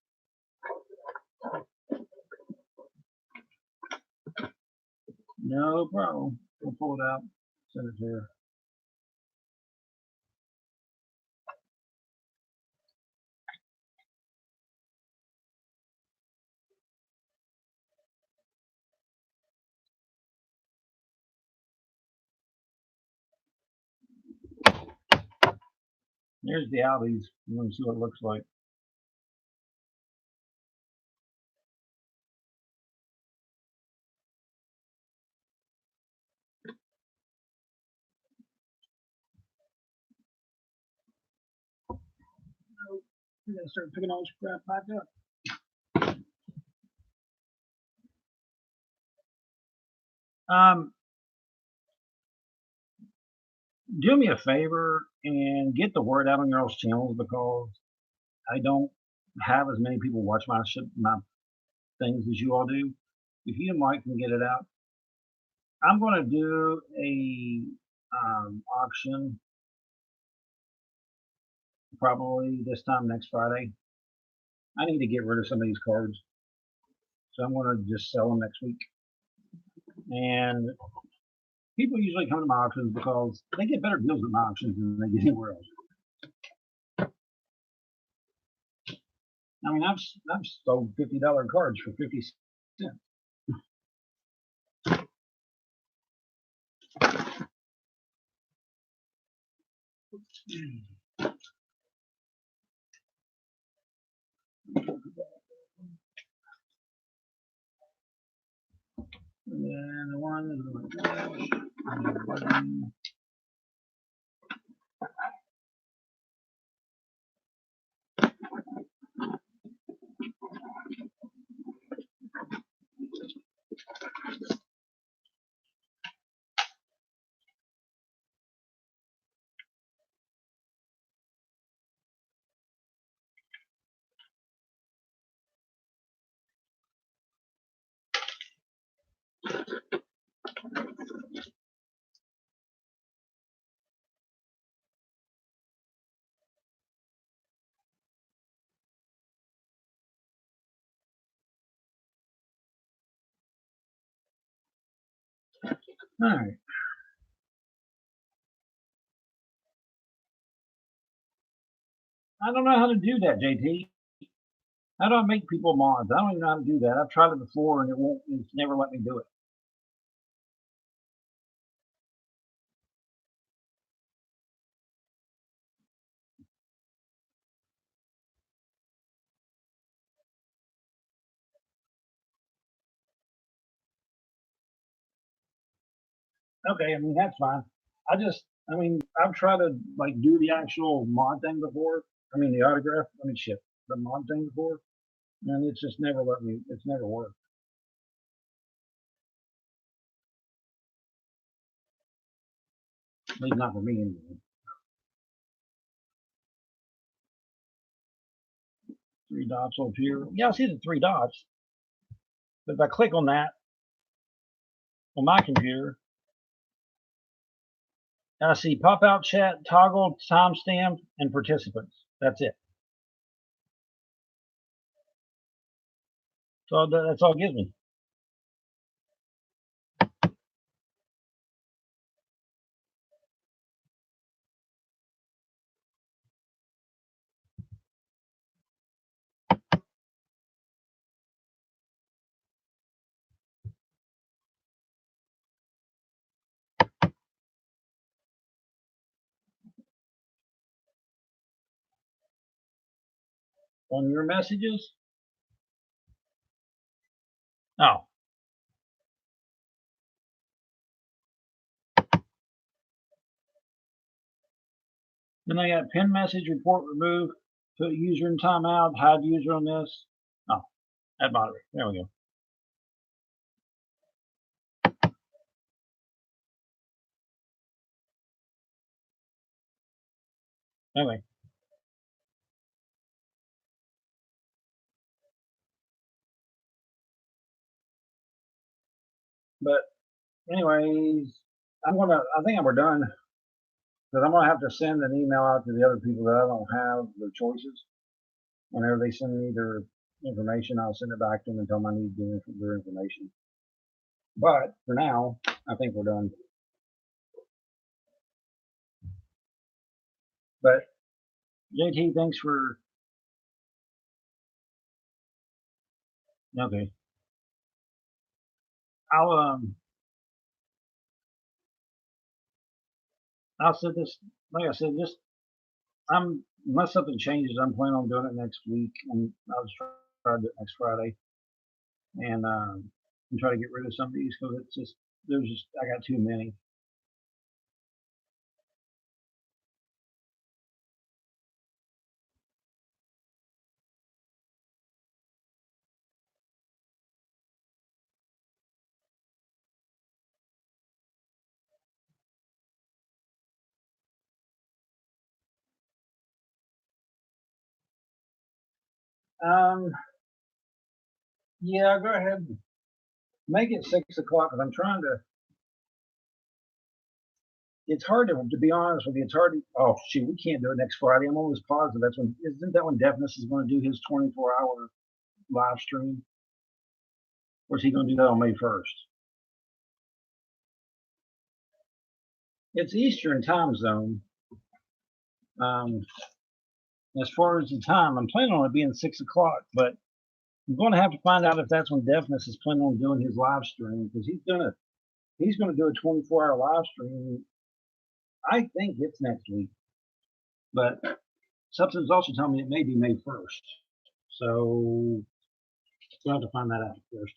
No problem. We'll pull it out. Send it to her. There's the hobbies. You want to see what it looks like. I'm gonna start picking all this crap back up. Um, do me a favor and get the word out on your all's channels because I don't have as many people watch my things as you all do. If you and Mike can get it out, I'm going to do a auction probably this time next Friday. I need to get rid of some of these cards, so I'm going to just sell them next week. And people usually come to my auctions because they get better deals at my auctions than they get anywhere else. I mean, I've sold $50 cards for 50 cents. And the one is all right. I don't know how to do that, JT. How do I make people mods? I don't even know how to do that. I've tried it before and it won't. It's never let me do it. Okay, I mean that's fine. I mean, I've tried to like do the actual mod thing before. I mean, the autograph. I mean, shit, the mod thing before, and it's just never let me. It's never worked. least not for me anyway. 3 dots will appear. Yeah, I see the 3 dots. But if I click on that on my computer, I see pop-out chat, toggle, timestamp, and participants. That's it. So that's all it gives me. On your messages? Oh. Then I got pin message, report, remove, put user in timeout, hide user on this. Oh, add moderator. There we go. Anyway. But anyways, I think we're done. Because I'm gonna have to send an email out to the other people that I don't have their choices. Whenever they send me their information, I'll send it back to them and tell them I need their information. But for now, I think we're done. But JT, thanks for okay. I'll set this like I said, just unless something changes, I'm planning on doing it next week, and I'll just try to do it next Friday, and try to get rid of some of these because it's just I got too many. Yeah, go ahead. Make it 6 o'clock because I'm trying to. It's hard to be honest with you. It's hard to. Oh shoot, we can't do it next Friday. I'm almost positive that's when. Isn't that when Deafness is going to do his 24-hour live stream? Or is he going to do that on May 1st? It's Eastern time zone. As far as the time, I'm planning on it being 6 o'clock, but I'm going to have to find out if that's when Deafness is planning on doing his live stream because he's going to do a 24-hour live stream. I think it's next week, but something's also telling me it may be May 1st. So we'll have to find that out first.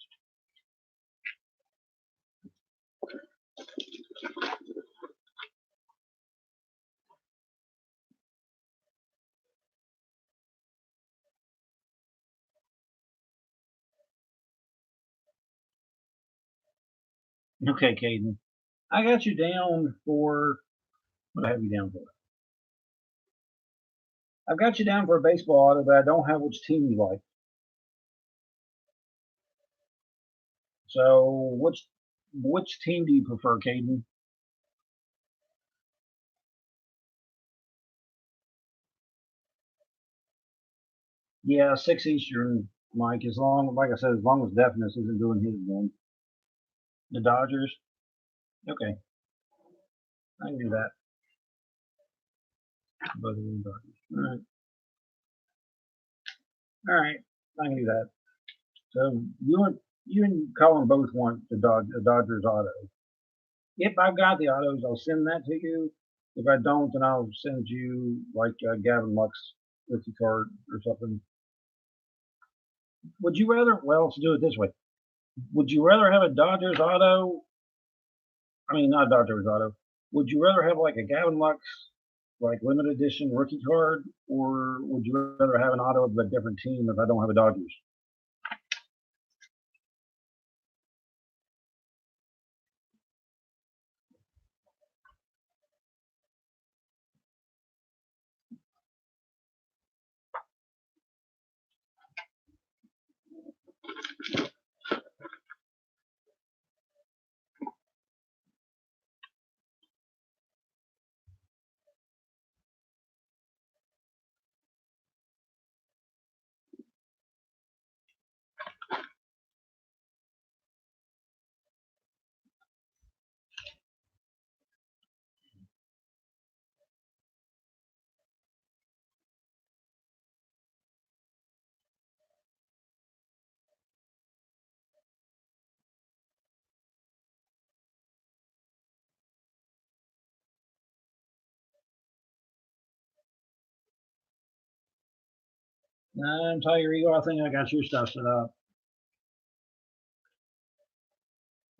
Okay, Caden. I got you down for what I have you down for. I've got you down for a baseball auto, but I don't have which team you like. So which team do you prefer, Caden? Yeah, 6 Eastern, Mike. Like I said, as long as Deafness isn't doing his then. The Dodgers. Okay, I can do that. Both of them Dodgers. All right, I can do that. So you and Colin both want the Dodgers auto. If I've got the autos, I'll send that to you. If I don't, then I'll send you like Gavin Lux rookie card or something. Would you rather? Well, let's do it this way. Would you rather have a Dodgers auto? I mean, not Dodgers auto. Would you rather have like a Gavin Lux, like limited edition rookie card, or would you rather have an auto of a different team if I don't have a Dodgers? Tiger Eagle, I think I got your stuff set up.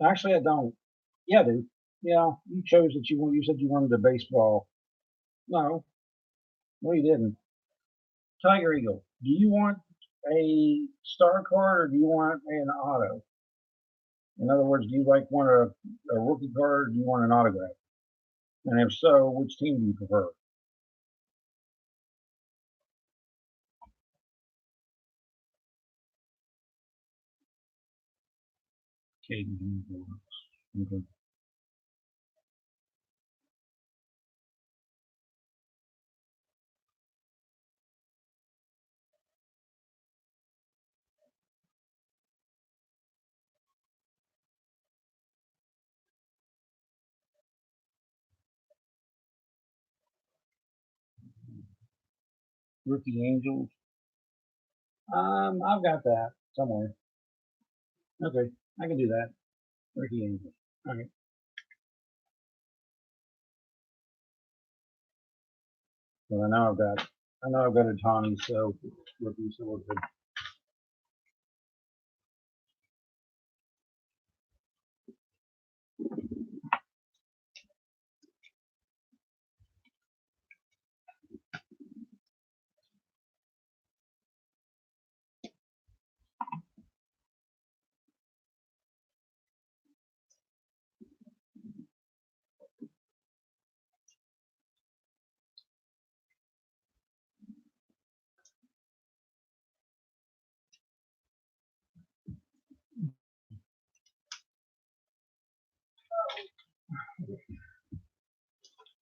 Actually, I don't. Yeah, dude. Yeah, you chose that you want. You said you wanted a baseball. No, you didn't. Tiger Eagle. Do you want a star card or do you want an auto? In other words, do you want a rookie card or do you want an autograph? And if so, which team do you prefer? Caden. Okay. Rookie Angels. I've got that somewhere. Okay, I can do that. Rookie Angels. Okay. Well, I know I've got a Tawny, so rookie, so we're good.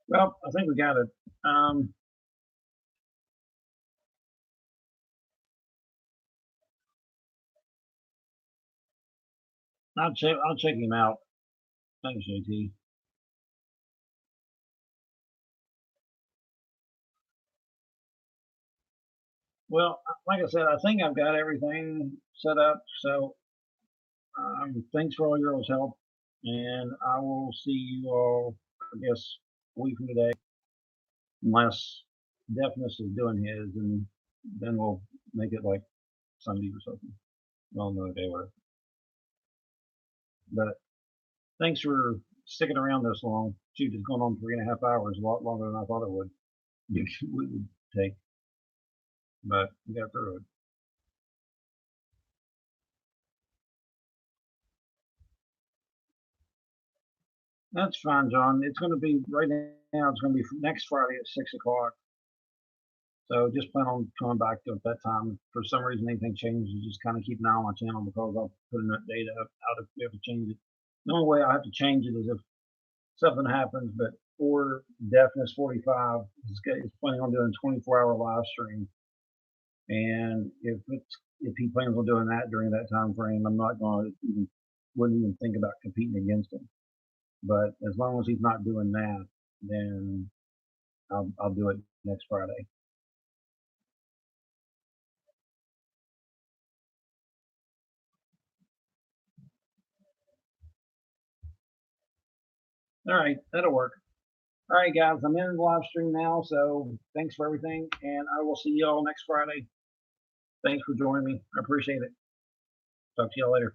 Well, I think we got it. I'll check him out. Thanks, JT. Well, like I said, I think I've got everything set up. So thanks for all your all's help, and I will see you all. I guess a week from today, unless Deafness is doing his, and then we'll make it like Sunday or something. Well, another day, whatever. But thanks for sticking around this long. Shoot, it's going on 3.5 hours, a lot longer than I thought it would. Would take, but we got through it. That's fine, John. It's going to be right now. It's going to be next Friday at 6 o'clock. So just plan on coming back to it that time. If for some reason anything changes, just kind of keep an eye on my channel because I'll put an update up out if we have to change it. The only way I have to change it is if something happens. But for Deafness 45, it's planning on doing a 24-hour live stream. And if he plans on doing that during that time frame, I'm not going to wouldn't even think about competing against him. But as long as he's not doing that, then I'll do it next Friday. All right, that'll work. All right, guys, I'm in the live stream now, so thanks for everything, and I will see you all next Friday. Thanks for joining me. I appreciate it. Talk to y'all later.